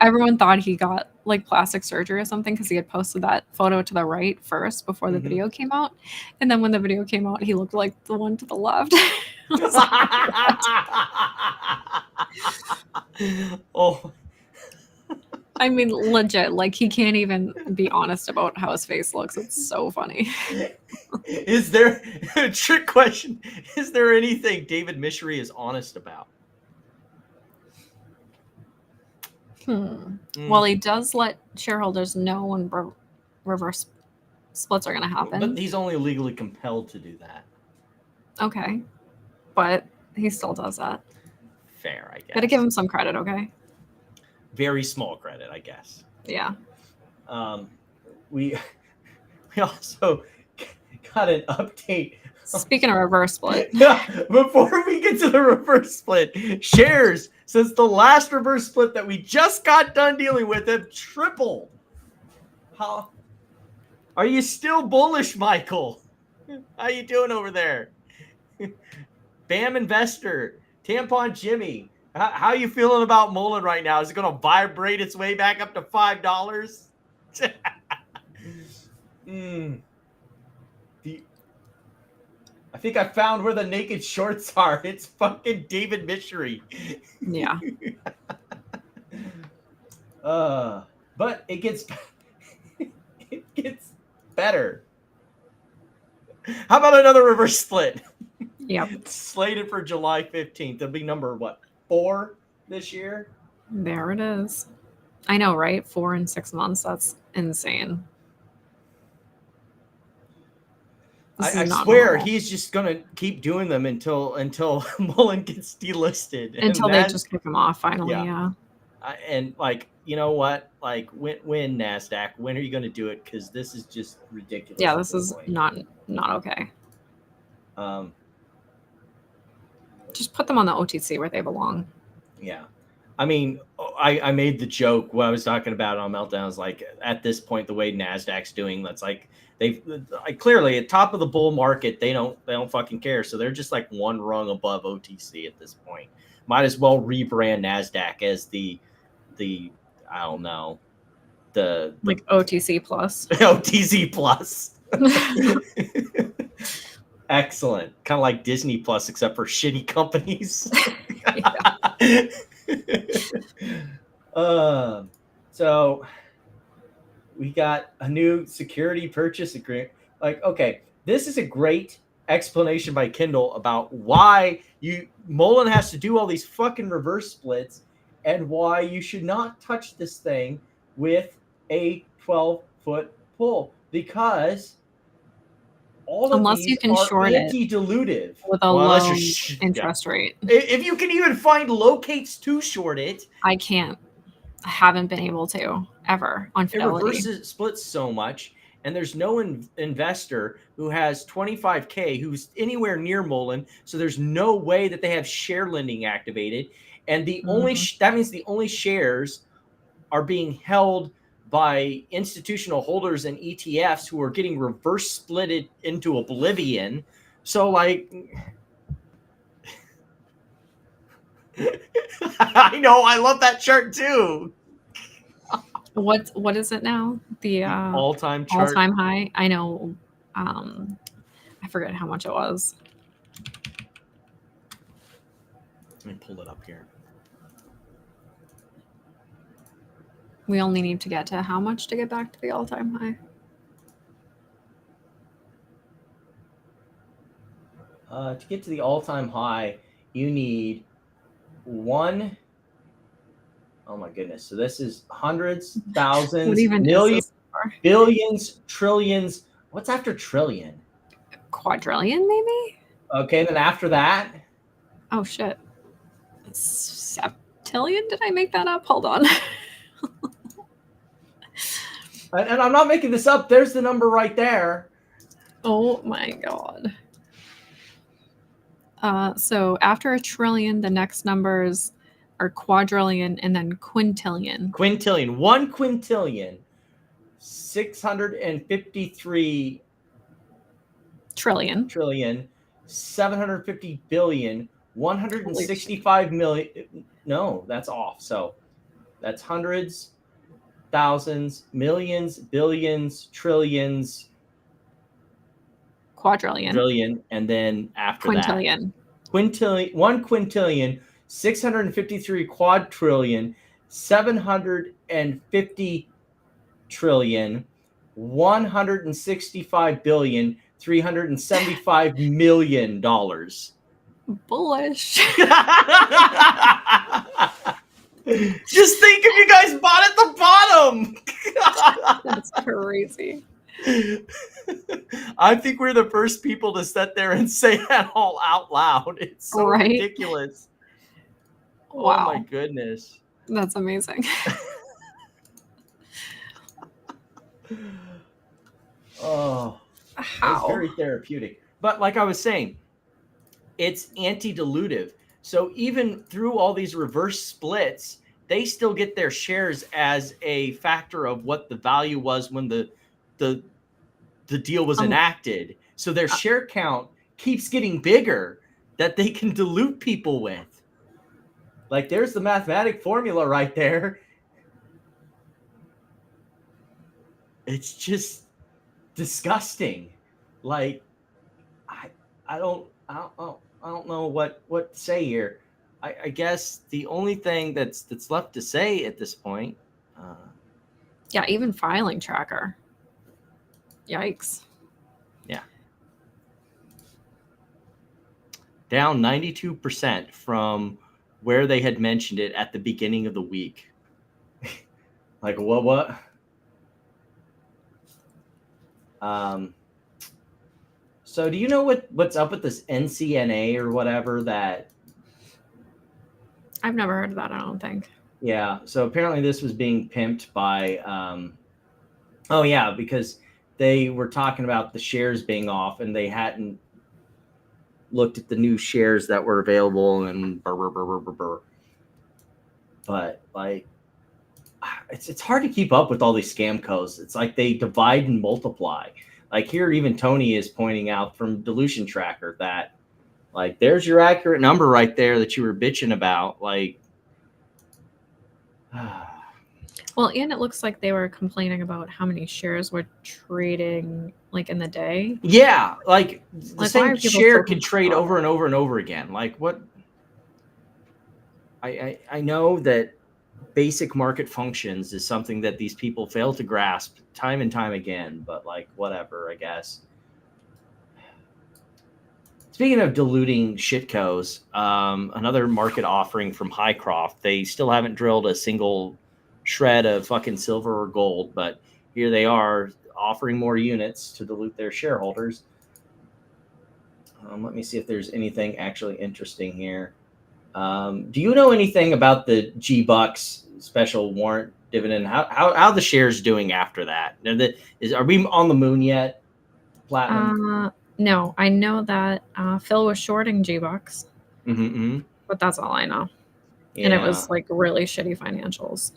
Everyone thought he got plastic surgery or something because he had posted that photo to the right first before the video came out. And then when the video came out, he looked like the one to the left. Oh. I mean, legit, like he can't even be honest about how his face looks. It's so funny. Is there a trick question? Is there anything David Michery is honest about? Well, he does let shareholders know when reverse splits are going to happen. But he's only legally compelled to do that. Okay. But he still does that. Fair, I guess. Gotta give him some credit, okay? Very small credit, I guess. Yeah. We also got an update. Speaking of reverse split. Before we get to the reverse split, shares since the last reverse split that we just got done dealing with have tripled. How are you still bullish, Michael? How you doing over there? Bam Investor, Tampon Jimmy. How you feeling about Mullen right now? Is it going to vibrate its way back up to $5? I think I found where the naked shorts are. It's fucking David Michery. Yeah. But it gets better. How about another reverse split? Yep. Slated for July 15th. It'll be number 4 this year? There it is. I know, right? 4 in 6 months. That's insane. I swear normal. He's just gonna keep doing them until Mullen gets delisted. Until they just kick him off finally, yeah. And like, you know what? Like, when NASDAQ, when are you gonna do it? Because this is just ridiculous. Yeah, this is not okay. Just put them on the OTC where they belong. Yeah. I mean, I made the joke when I was talking about it on Meltdown. I was like, at this point, the way NASDAQ's doing, that's like clearly at top of the bull market, they don't fucking care. So they're just like one rung above OTC at this point. Might as well rebrand NASDAQ as the I don't know, the like OTC plus. OTC plus. Excellent. Kind of like Disney Plus, except for shitty companies. So we got a new security purchase agreement. Like, okay, this is a great explanation by Kindle about why Mullen has to do all these fucking reverse splits and why you should not touch this thing with a 12-foot pull, because all of unless these you can are short anti-dilutive it with a low interest rate. If you can even find locates to short it, I can't. I haven't been able to ever on Fidelity. It reverses splits so much, and there's no investor who has 25K who's anywhere near Mullen, so there's no way that they have share lending activated, and the only that means the only shares are being held by institutional holders and ETFs who are getting reverse splitted into oblivion. So like, I know, I love that chart too. What is it now? The all-time chart. All-time high. I know. I forget how much it was. Let me pull it up here. We only need to get to how much to get back to the all-time high? To get to the all-time high, you need one. Oh my goodness. So this is hundreds, thousands, millions, billions, trillions. What's after trillion? Quadrillion, maybe? Okay, then after that? Oh, shit. Septillion? Did I make that up? Hold on. And I'm not making this up. There's the number right there. Oh my God. So after a trillion, the next numbers are quadrillion and then quintillion. Quintillion. 1 quintillion. 653 trillion. 750 billion. 165 million. No, that's off. So that's hundreds, thousands, millions, billions, trillions, quadrillion, and then after quintillion. That, 1 quintillion, 653 quadrillion, 750 trillion, 165 billion, $375 million. Bullish. Just think if you guys bought at the bottom. That's crazy. I think we're the first people to sit there and say that all out loud. It's so Right? ridiculous. Wow. Oh my goodness. That's amazing. Oh, How? it's very therapeutic. But like I was saying, it's anti-dilutive. So even through all these reverse splits, they still get their shares as a factor of what the value was when the deal was enacted. So their share count keeps getting bigger that they can dilute people with. Like there's the mathematic formula right there. It's just disgusting. Like I don't know what to say here. I guess the only thing that's left to say at this point. Yeah, even filing tracker. Yikes. Yeah. Down 92% from where they had mentioned it at the beginning of the week. Like what? So do you know what's up with this NCNA or whatever that? I've never heard of that, I don't think. Yeah. So apparently this was being pimped by, oh yeah, because they were talking about the shares being off and they hadn't looked at the new shares that were available and but like, it's hard to keep up with all these scam codes. It's like they divide and multiply. Like here, even Tony is pointing out from Dilution Tracker that like, there's your accurate number right there that you were bitching about. Like, well, and it looks like they were complaining about how many shares were trading like in the day. Yeah, like the Like, same share could trade over and over and over again. Like what? I know that basic market functions is something that these people fail to grasp time and time again, but like whatever, I guess. Speaking of diluting shitcos, another market offering from Highcroft. They still haven't drilled a single shred of fucking silver or gold, but here they are offering more units to dilute their shareholders. Let me see if there's anything actually interesting here. Do you know anything about the G-Bucks special warrant dividend? How the shares doing after that? Are we on the moon yet? Platinum? No, I know that Phil was shorting G-Bucks, but that's all I know. Yeah. And it was like really shitty financials.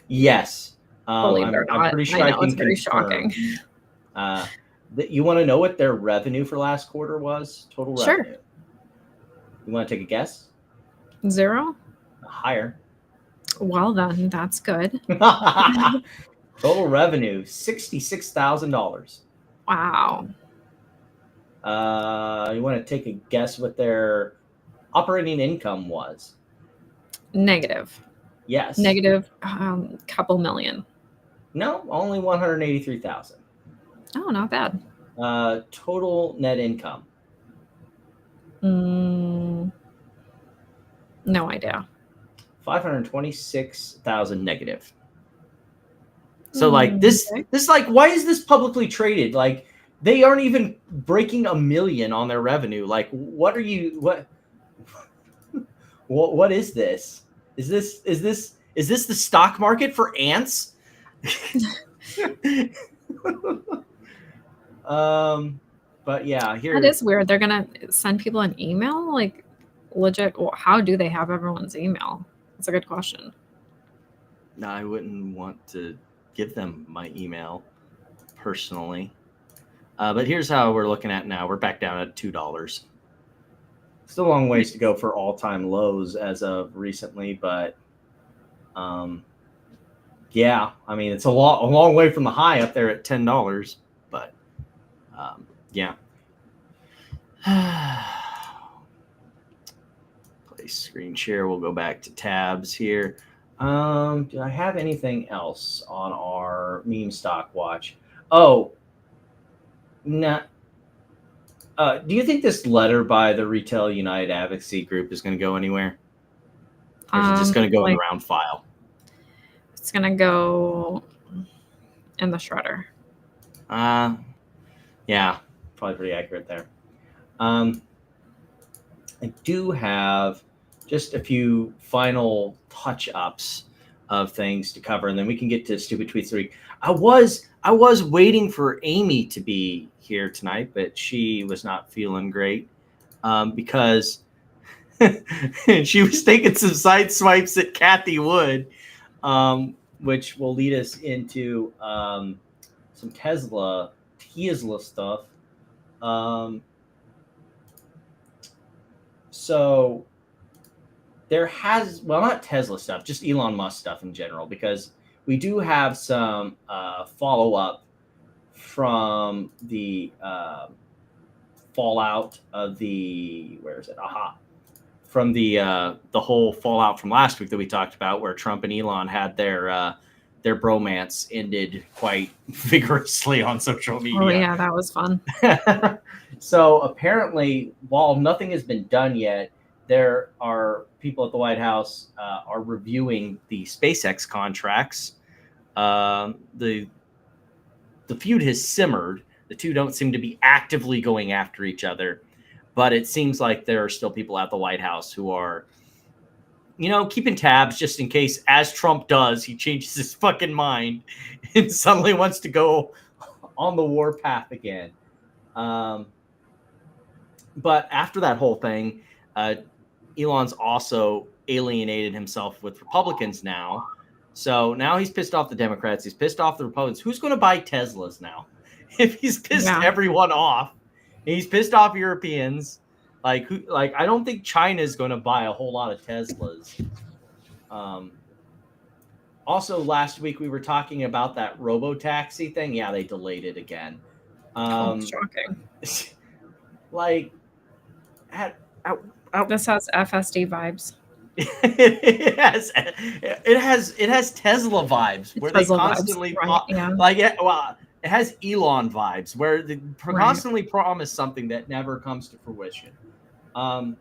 Yes. Believe it or not. I'm pretty sure I know, can it's very confirm. shocking. You want to know what their revenue for last quarter was? Total revenue. Sure. You want to take a guess? 0? Higher. Well, then that's good. Total revenue, $66,000. Wow. You want to take a guess what their operating income was? Negative. Yes. Negative couple million. No, only 183,000. Oh, not bad. Total net income. No idea. 526,000 negative. So like this like, why is this publicly traded? Like they aren't even breaking $1 million on their revenue. Like what is this? Is this the stock market for ants? But yeah, here that is weird. They're gonna send people an email, like legit. Well, how do they have everyone's email? That's a good question. No, I wouldn't want to give them my email personally. But here's how we're looking at now. We're back down at $2. Still a long ways to go for all-time lows as of recently, but yeah, I mean it's a long way from the high up there at $10. But yeah. Place screen share. We'll go back to tabs here. Do I have anything else on our meme stock watch? Oh, no. Do you think this letter by the Retail United Advocacy Group is going to go anywhere? Or is it just going to go in the round file? It's going to go in the shredder. Yeah, probably pretty accurate there. I do have just a few final touch-ups of things to cover, and then we can get to stupid tweets 3. I was waiting for Amy to be here tonight, but she was not feeling great because she was taking some side swipes at Kathy Wood, which will lead us into some Tesla stuff. So there has, well, not Tesla stuff, just Elon Musk stuff in general, because we do have some follow-up from the fallout of the, where is it? From the whole fallout from last week that we talked about, where Trump and Elon had their bromance ended quite vigorously on social media. Oh yeah, that was fun. So apparently, while nothing has been done yet, there are people at the White House are reviewing the SpaceX contracts. The feud has simmered. The two don't seem to be actively going after each other, but it seems like there are still people at the White House who are, keeping tabs just in case, as Trump does, he changes his fucking mind and suddenly wants to go on the war path again. But after that whole thing, Elon's also alienated himself with Republicans now. So now he's pissed off the Democrats. He's pissed off the Republicans. Who's going to buy Teslas now? If he's pissed everyone off, and he's pissed off Europeans, I don't think China's going to buy a whole lot of Teslas. Also, last week we were talking about that robo-taxi thing. Yeah, they delayed it again. Shocking. This has FSD vibes. it has Tesla vibes where Tesla they constantly vibes, right, it has Elon vibes where they constantly promise something that never comes to fruition. A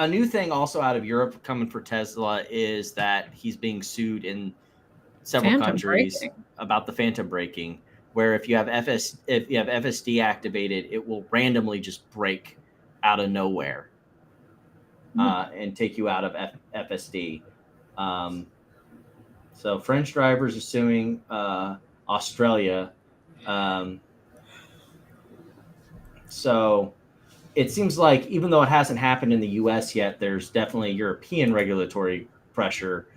new thing also out of Europe coming for Tesla is that he's being sued in several countries about the phantom braking, where if you have FSD activated, it will randomly just brake out of nowhere and take you out of FSD. So French drivers are suing Australia. So it seems like even though it hasn't happened in the US yet, there's definitely European regulatory pressure.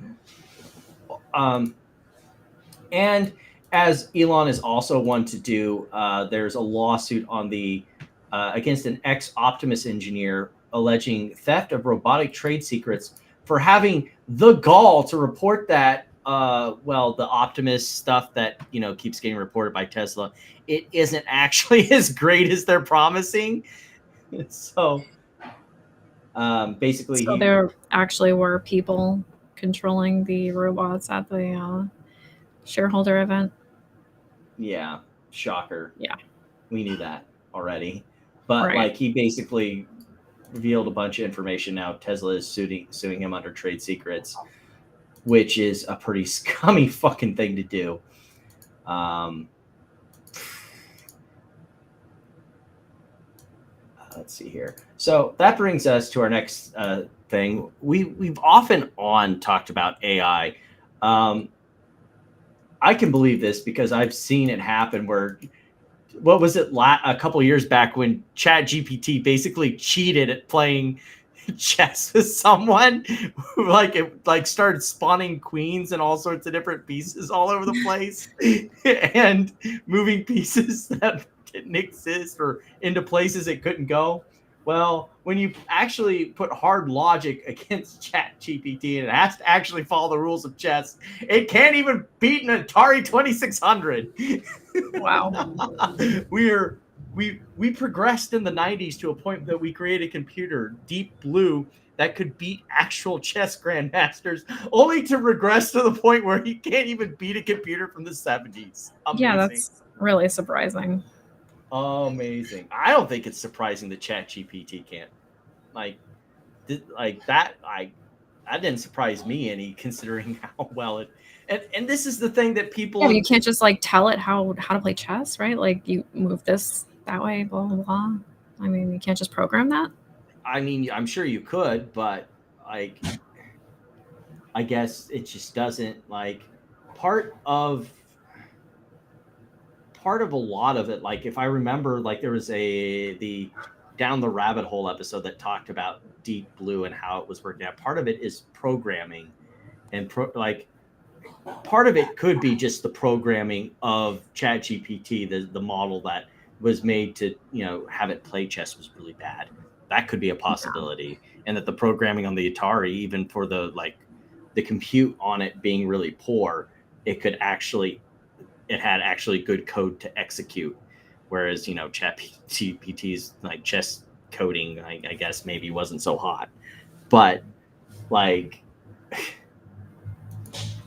And as Elon is also one to do, there's a lawsuit on the against an ex-Optimus engineer alleging theft of robotic trade secrets for having the gall to report that, the Optimus stuff that, keeps getting reported by Tesla, it isn't actually as great as they're promising. So basically... So there actually were people controlling the robots at the shareholder event. Yeah, shocker. Yeah. We knew that already. But he basically revealed a bunch of information. Now Tesla is suing him under trade secrets, which is a pretty scummy fucking thing to do. Let's see here. So that brings us to our next thing. We've often talked about AI. I can believe this because I've seen it happen where, what was it, a couple of years back when ChatGPT basically cheated at playing chess with someone who started spawning queens and all sorts of different pieces all over the place and moving pieces that didn't exist or into places it couldn't go. Well, when you actually put hard logic against ChatGPT and it has to actually follow the rules of chess, it can't even beat an Atari 2600. Wow. We progressed in the 90s to a point that we created a computer, Deep Blue, that could beat actual chess grandmasters, only to regress to the point where he can't even beat a computer from the 70s. Amazing. Yeah, that's really surprising. Amazing. I don't think it's surprising that ChatGPT can't. Like that. That didn't surprise me any, considering how well it. And this is the thing that people. Yeah, you can't just like tell it how to play chess, right? Like you move this that way, blah blah blah. I mean, you can't just program that. I mean, I'm sure you could, but like, I guess it just doesn't like part of a lot of it. Like, if I remember, like there was the Down the Rabbit Hole episode that talked about Deep Blue and how it was working out. Part of it is programming, and part of it could be just the programming of ChatGPT, the model that was made to, have it play chess was really bad. That could be a possibility. Yeah. And that the programming on the Atari, even for the compute on it being really poor, it had actually good code to execute. Whereas, ChatGPT's like chess coding, I guess maybe wasn't so hot. But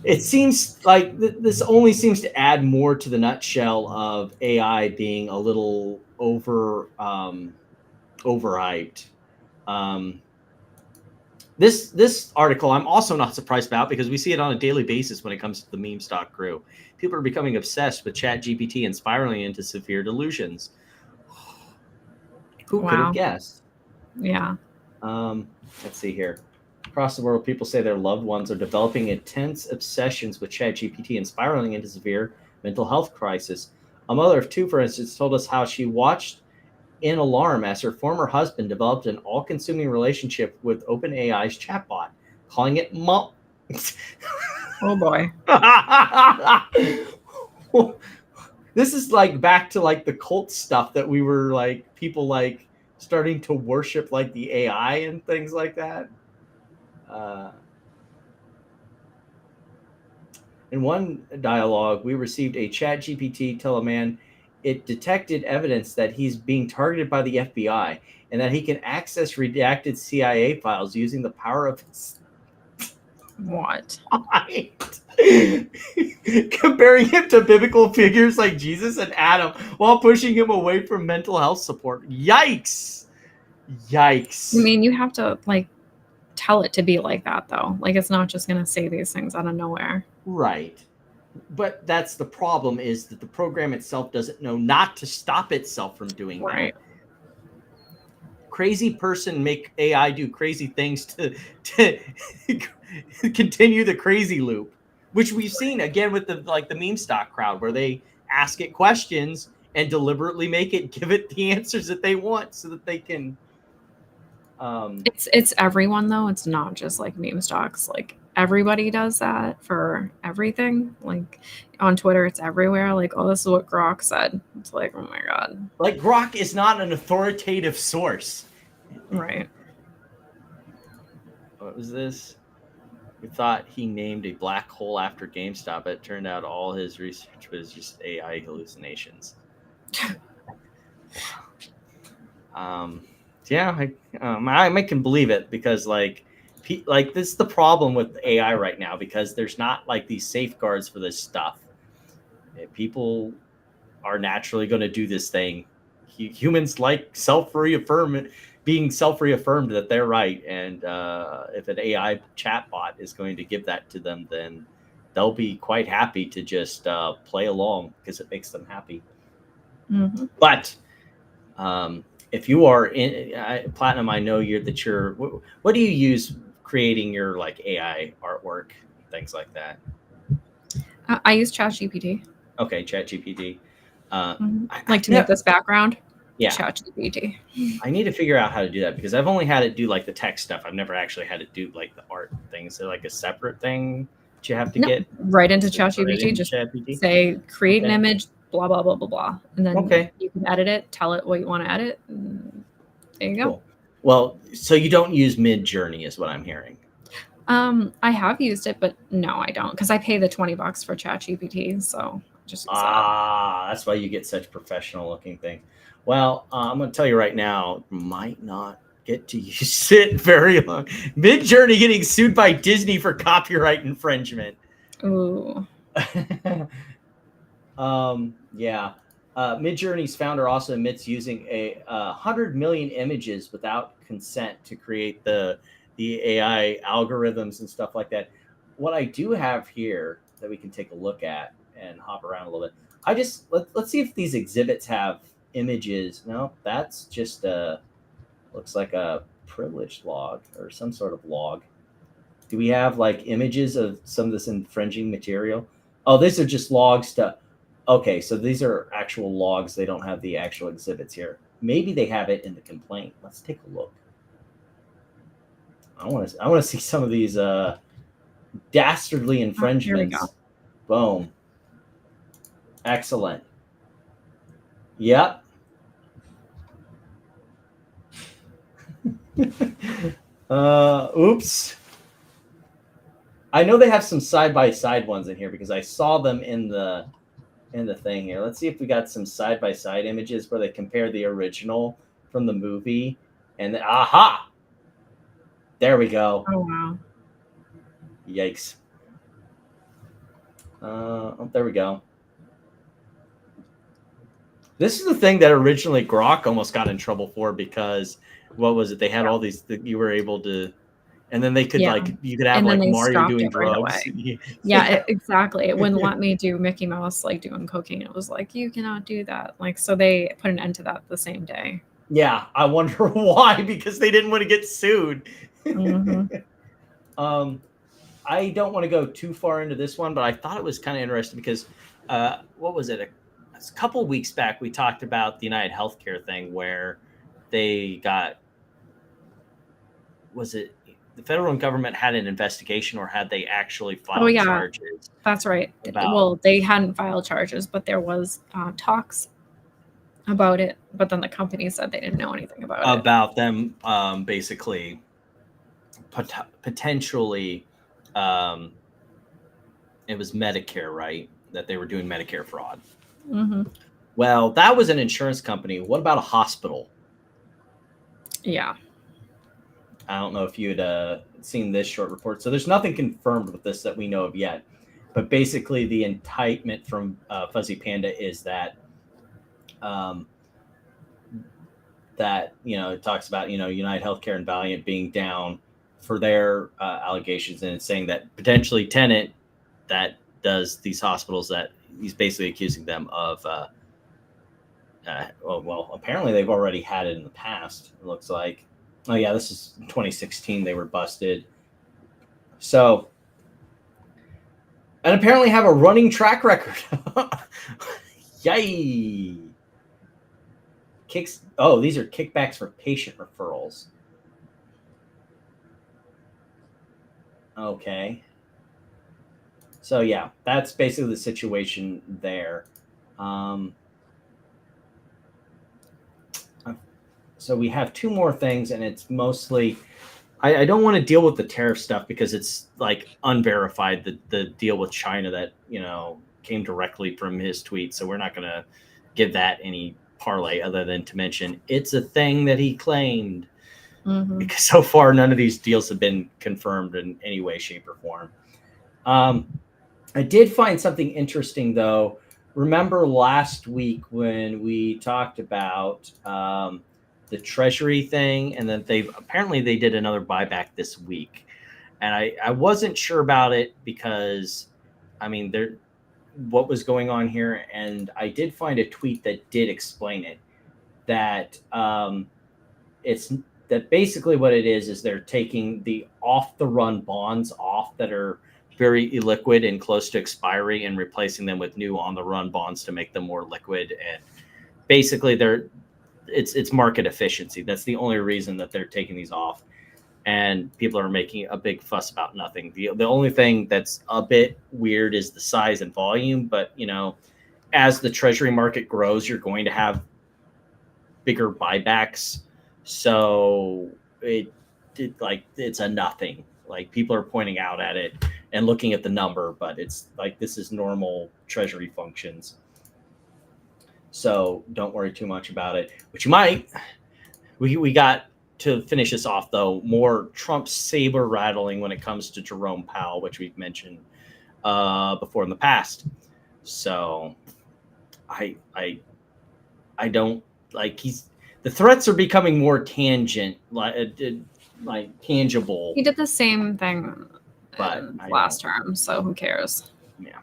it seems like this only seems to add more to the nutshell of AI being a little overhyped. This article I'm also not surprised about, because we see it on a daily basis when it comes to the meme stock crew. People are becoming obsessed with ChatGPT and spiraling into severe delusions. Who could have guessed? Yeah. Let's see here. Across the world, people say their loved ones are developing intense obsessions with ChatGPT and spiraling into severe mental health crisis. A mother of two, for instance, told us how she watched in alarm as her former husband developed an all-consuming relationship with OpenAI's chatbot, calling it Mom. Oh boy. This is like back to like the cult stuff that we were like people like starting to worship like the AI and things like that. In one dialogue, we received a ChatGPT tell a man it detected evidence that he's being targeted by the FBI and that he can access redacted CIA files using the power of his what? Comparing him to biblical figures like Jesus and Adam while pushing him away from mental health support. Yikes. I mean, you have to like tell it to be like that, though. Like, it's not just going to say these things out of nowhere. Right. But that's the problem, is that the program itself doesn't know not to stop itself from doing that. Crazy person make AI do crazy things to continue the crazy loop, which we've seen again with the meme stock crowd, where they ask it questions and deliberately make it give it the answers that they want so that they can. It's everyone, though. It's not just like meme stocks. Like, everybody does that for everything. Like on Twitter, it's everywhere. Like, oh, this is what Grok said. It's like, oh my god. Like, Grok is not an authoritative source. Right. What was this? We thought he named a black hole after GameStop, but it turned out all his research was just AI hallucinations. Yeah, I can believe it, because like this is the problem with AI right now, because there's not like these safeguards for this stuff. People are naturally going to do this thing. Humans like being self-reaffirmed that they're right, and if an AI chatbot is going to give that to them, then they'll be quite happy to just play along because it makes them happy. Mm-hmm. But if you are in Platinum, I know you're. What do you use creating your like AI artwork, things like that? I use ChatGPT. Okay, ChatGPT. Like to make this background. Yeah, ChatGPT. I need to figure out how to do that, because I've only had it do like the tech stuff. I've never actually had it do like the art things. So like a separate thing that you have to get right into ChatGPT. Just say create an image, blah blah blah blah blah, and then you can edit it. Tell it what you want to edit. And there you go. Cool. Well, so you don't use Midjourney, is what I'm hearing. I have used it, but no, I don't, because I pay the $20 for ChatGPT. So just use that. That's why you get such professional looking things. Well, I'm going to tell you right now, might not get to use it very long. Mid-Journey getting sued by Disney for copyright infringement. Ooh. Yeah. Mid-Journey's founder also admits using 100 million images without consent to create the AI algorithms and stuff like that. What I do have here that we can take a look at and hop around a little bit. Let's see if these exhibits have images. No, that's just looks like a privileged log or some sort of log. Do we have like images of some of this infringing material? Oh, these are just logs okay, so these are actual logs. They don't have the actual exhibits here. Maybe they have it in the complaint. Let's take a look. I want to see some of these dastardly infringements. Here we go. Boom. Excellent. Yep. Oops. I know they have some side-by-side ones in here because I saw them in the thing here. Let's see if we got some side-by-side images where they compare the original from the movie and aha! There we go. Oh wow. Yikes. Oh, there we go. This is the thing that originally Grok almost got in trouble for because what was it? They had all these that you were able to, and then they could you could have like Mario doing drugs. Exactly. It wouldn't let me do Mickey Mouse like doing cocaine. It was like, you cannot do that. Like, so they put an end to that the same day. Yeah, I wonder why, because they didn't want to get sued. Mm-hmm. I don't want to go too far into this one, but I thought it was kind of interesting because what was it? A couple weeks back, we talked about the United Healthcare thing where they got, was it the federal government had an investigation or had they actually filed charges? That's right. Well, they hadn't filed charges, but there was talks about it. But then the company said they didn't know anything about it. About them basically potentially, it was Medicare, right? That they were doing Medicare fraud. Mm-hmm. Well, that was an insurance company. What about a hospital? Yeah. I don't know if you had seen this short report. So there's nothing confirmed with this that we know of yet. But basically the indictment from Fuzzy Panda is that, it talks about, United Healthcare and Valiant being down for their allegations. And it's saying that potentially Tenet that does these hospitals that he's basically accusing them of, apparently they've already had it in the past. It looks like, oh yeah, this is 2016. They were busted. So, and apparently have a running track record. Yay. These are kickbacks for patient referrals. Okay. So yeah, that's basically the situation there. So we have two more things, and it's mostly, I don't want to deal with the tariff stuff because it's like unverified, the deal with China that, came directly from his tweet. So we're not going to give that any parlay other than to mention it's a thing that he claimed. Mm-hmm. Because so far, none of these deals have been confirmed in any way, shape, or form. I did find something interesting, though. Remember last week when we talked about the Treasury thing, and then they did another buyback this week. And I wasn't sure about it because, what was going on here. And I did find a tweet that did explain it, that it's that basically what it is they're taking the off the run bonds off that are very illiquid and close to expiry and replacing them with new on the run bonds to make them more liquid. And basically it's market efficiency. That's the only reason that they're taking these off. And people are making a big fuss about nothing. The only thing that's a bit weird is the size and volume. But, as the Treasury market grows, you're going to have bigger buybacks. So it's a nothing. Like, people are pointing out at it and looking at the number, but it's like, this is normal Treasury functions. So don't worry too much about it, but you might. We got to finish this off, though, more Trump saber rattling when it comes to Jerome Powell, which we've mentioned before in the past. So I don't like the threats are becoming more tangent, like tangible. He did the same thing But last term, so who cares? Yeah.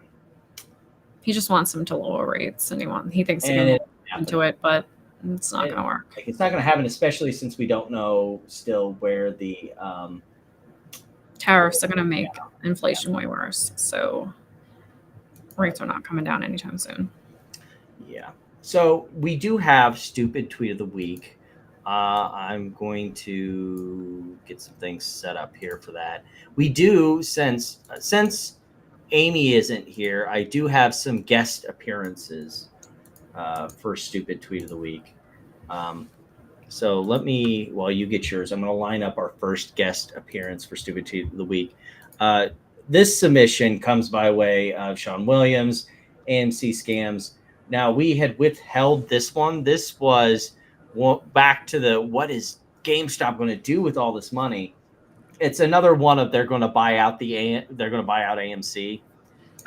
He just wants them to lower rates, and he thinks he can into it, but it's not going to work. It's not going to happen, especially since we don't know still where the tariffs are going to make inflation way worse. So rates are not coming down anytime soon. Yeah. So we do have stupid tweet of the week. I'm going to get some things set up here for that. We do, since Amy isn't here, I do have some guest appearances for stupid tweet of the week. So let me, while you get yours, I'm going to line up our first guest appearance for stupid tweet of the week. This submission comes by way of Sean Williams, AMC Scams. Now, we had withheld this one. This was back to the what is GameStop going to do with all this money? It's another one of they're going to buy out AMC,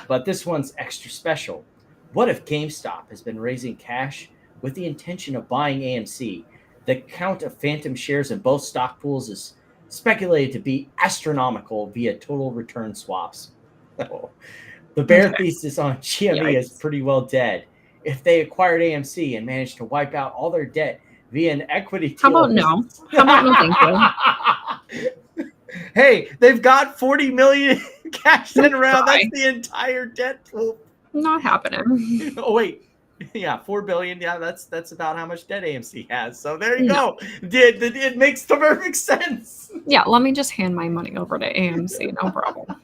but this one's extra special. What if GameStop has been raising cash with the intention of buying AMC? The count of phantom shares in both stock pools is speculated to be astronomical via total return swaps. The bear thesis on GME is pretty well dead. If they acquired AMC and managed to wipe out all their debt via an equity deal. How about no? How about no, thank you? Hey, they've got 40 million cash sitting around. That's the entire debt pool. Not happening. Oh, wait. Yeah, 4 billion. Yeah, that's about how much debt AMC has. So there you go. It makes the perfect sense. Yeah, let me just hand my money over to AMC. No problem.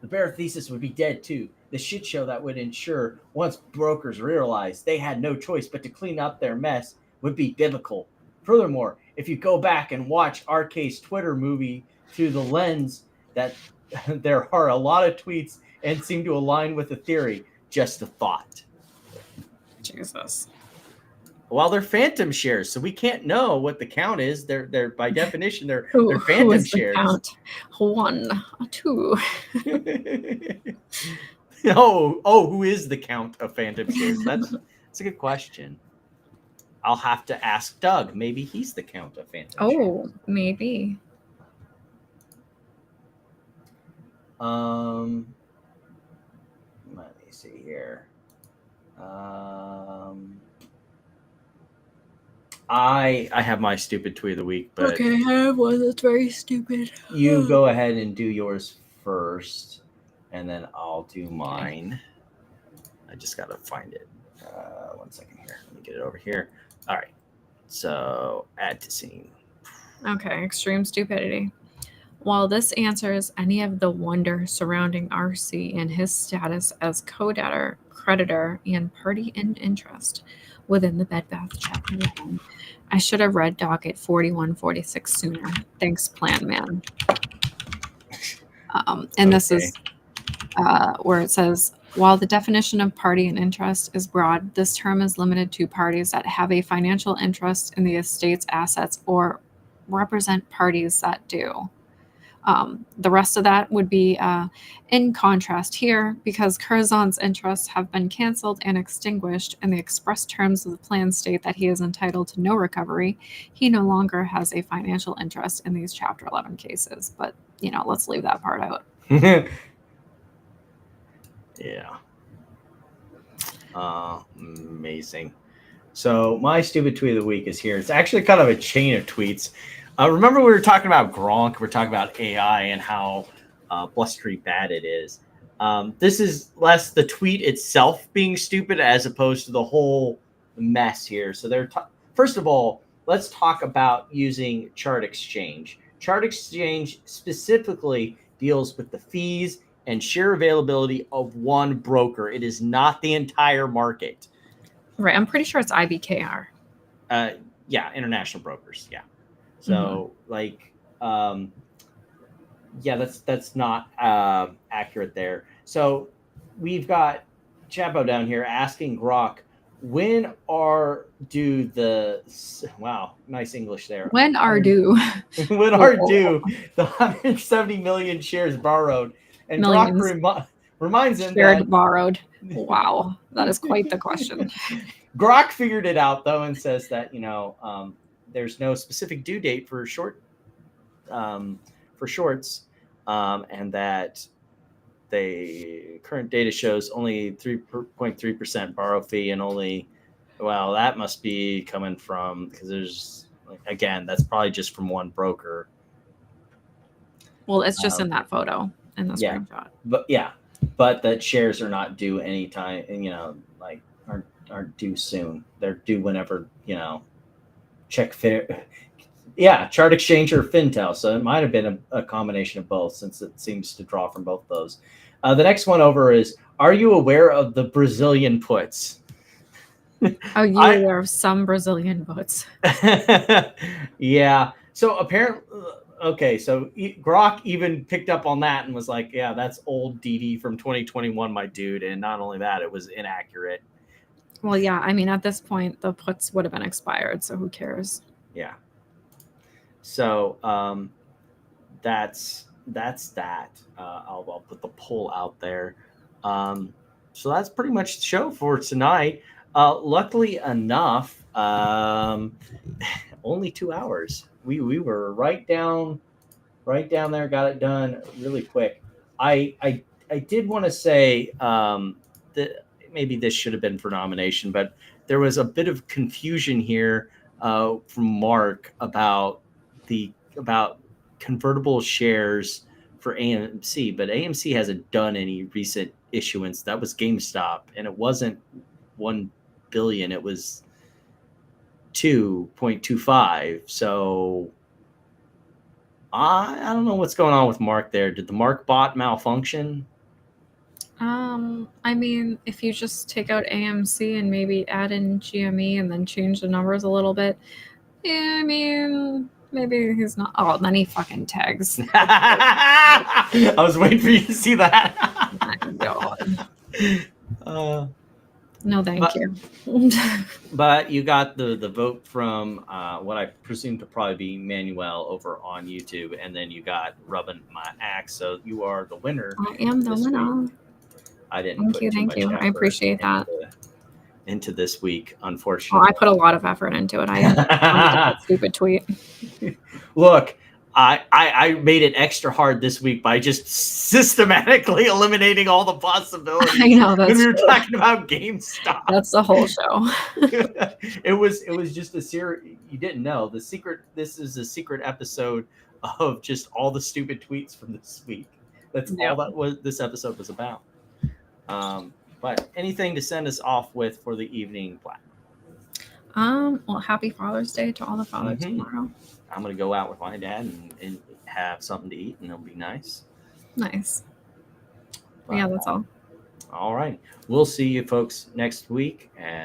The bear thesis would be dead too. The shit show that would ensure once brokers realized they had no choice but to clean up their mess would be biblical. Furthermore, if you go back and watch RK's Twitter movie through the lens that there are a lot of tweets and seem to align with the theory, just a thought. Jesus. Well, they're phantom shares, so we can't know what the count is. They're by definition they're phantom who is the shares. Count? 1, 2. Who is the count of phantom shares? That's a good question. I'll have to ask Doug. Maybe he's the count of phantom shares. Maybe. Let me see here. I have my stupid tweet of the week, but okay, I have one that's very stupid. You go ahead and do yours first, and then I'll do mine. I just gotta find it. 1 second here. Let me get it over here. All right. So add to scene. Okay, extreme stupidity. While this answers any of the wonder surrounding RC and his status as co-debtor, creditor, and party in interest within the Bed Bath Chapter 11, I should have read docket 4146 sooner. Thanks, Plan Man. And this is where it says, while the definition of party in interest is broad, this term is limited to parties that have a financial interest in the estate's assets or represent parties that do. The rest of that would be in contrast here, because Curzon's interests have been canceled and extinguished and the express terms of the plan state that he is entitled to no recovery. He no longer has a financial interest in these Chapter 11 cases. But, let's leave that part out. Yeah. Amazing. So my stupid tweet of the week is here. It's actually kind of a chain of tweets. Remember we were talking about Gronk, we're talking about AI and how blustery bad it is. This is less the tweet itself being stupid as opposed to the whole mess here. So first of all, let's talk about using Chart Exchange. Chart Exchange specifically deals with the fees and share availability of one broker. It is not the entire market. Right. I'm pretty sure it's IBKR. Yeah, international brokers. Yeah. So that's not accurate there. So we've got Chapo down here asking Grok, when are due the wow, nice English there. When are due? When are due the 170 million shares borrowed? And Brock Millions. reminds him Shared that borrowed. Wow, that is quite the question. Grok figured it out though and says that there's no specific due date for shorts, and that the current data shows only 3.3% borrow fee, and only, well, that must be coming from, because there's, again, that's probably just from one broker. Well, it's just in that photo in the screenshot. But that shares are not due anytime, and aren't due soon. They're due whenever, check fair. Yeah, Chart Exchange or Fintel. So it might have been a combination of both, since it seems to draw from both those. The next one over is, are you aware of the Brazilian puts? Are you aware of some Brazilian puts? Yeah. So apparently, okay, so Grok even picked up on that and was like, yeah, that's old DD from 2021, my dude. And not only that, it was inaccurate. Well, yeah, I mean, at this point, the puts would have been expired, so who cares? Yeah. So that's that. I'll put the poll out there. So that's pretty much the show for tonight. Luckily enough, only 2 hours. We were right down there. Got it done really quick. I did want to say that maybe this should have been for nomination, but there was a bit of confusion here from Mark about convertible shares for AMC, but AMC hasn't done any recent issuance. That was GameStop, and it wasn't 1 billion, it was 2.25. So I don't know what's going on with Mark there. Did the Mark bot malfunction? I mean, if you just take out AMC and maybe add in GME and then change the numbers a little bit, yeah, I mean, maybe he's not. Oh, then he fucking tags. I was waiting for you to see that. My God. No, thank you. But you got the vote from what I presume to probably be Manuel over on YouTube, and then you got Rubbing My Axe. So you are the winner. I am the winner. Week. I didn't. Thank you. I appreciate that. Into this week, unfortunately. Oh, I put a lot of effort into it. I that stupid tweet. Look, I made it extra hard this week by just systematically eliminating all the possibilities. I know that's when we were talking about GameStop. That's the whole show. It was just a series. You didn't know the secret. This is a secret episode of just all the stupid tweets from this week. That's all that was. This episode was about. But anything to send us off with for the evening, Platt? Well, happy Father's Day to all the fathers tomorrow. I'm gonna go out with my dad and have something to eat, and it'll be nice. Nice. But yeah, that's all. All right. We'll see you folks next week, and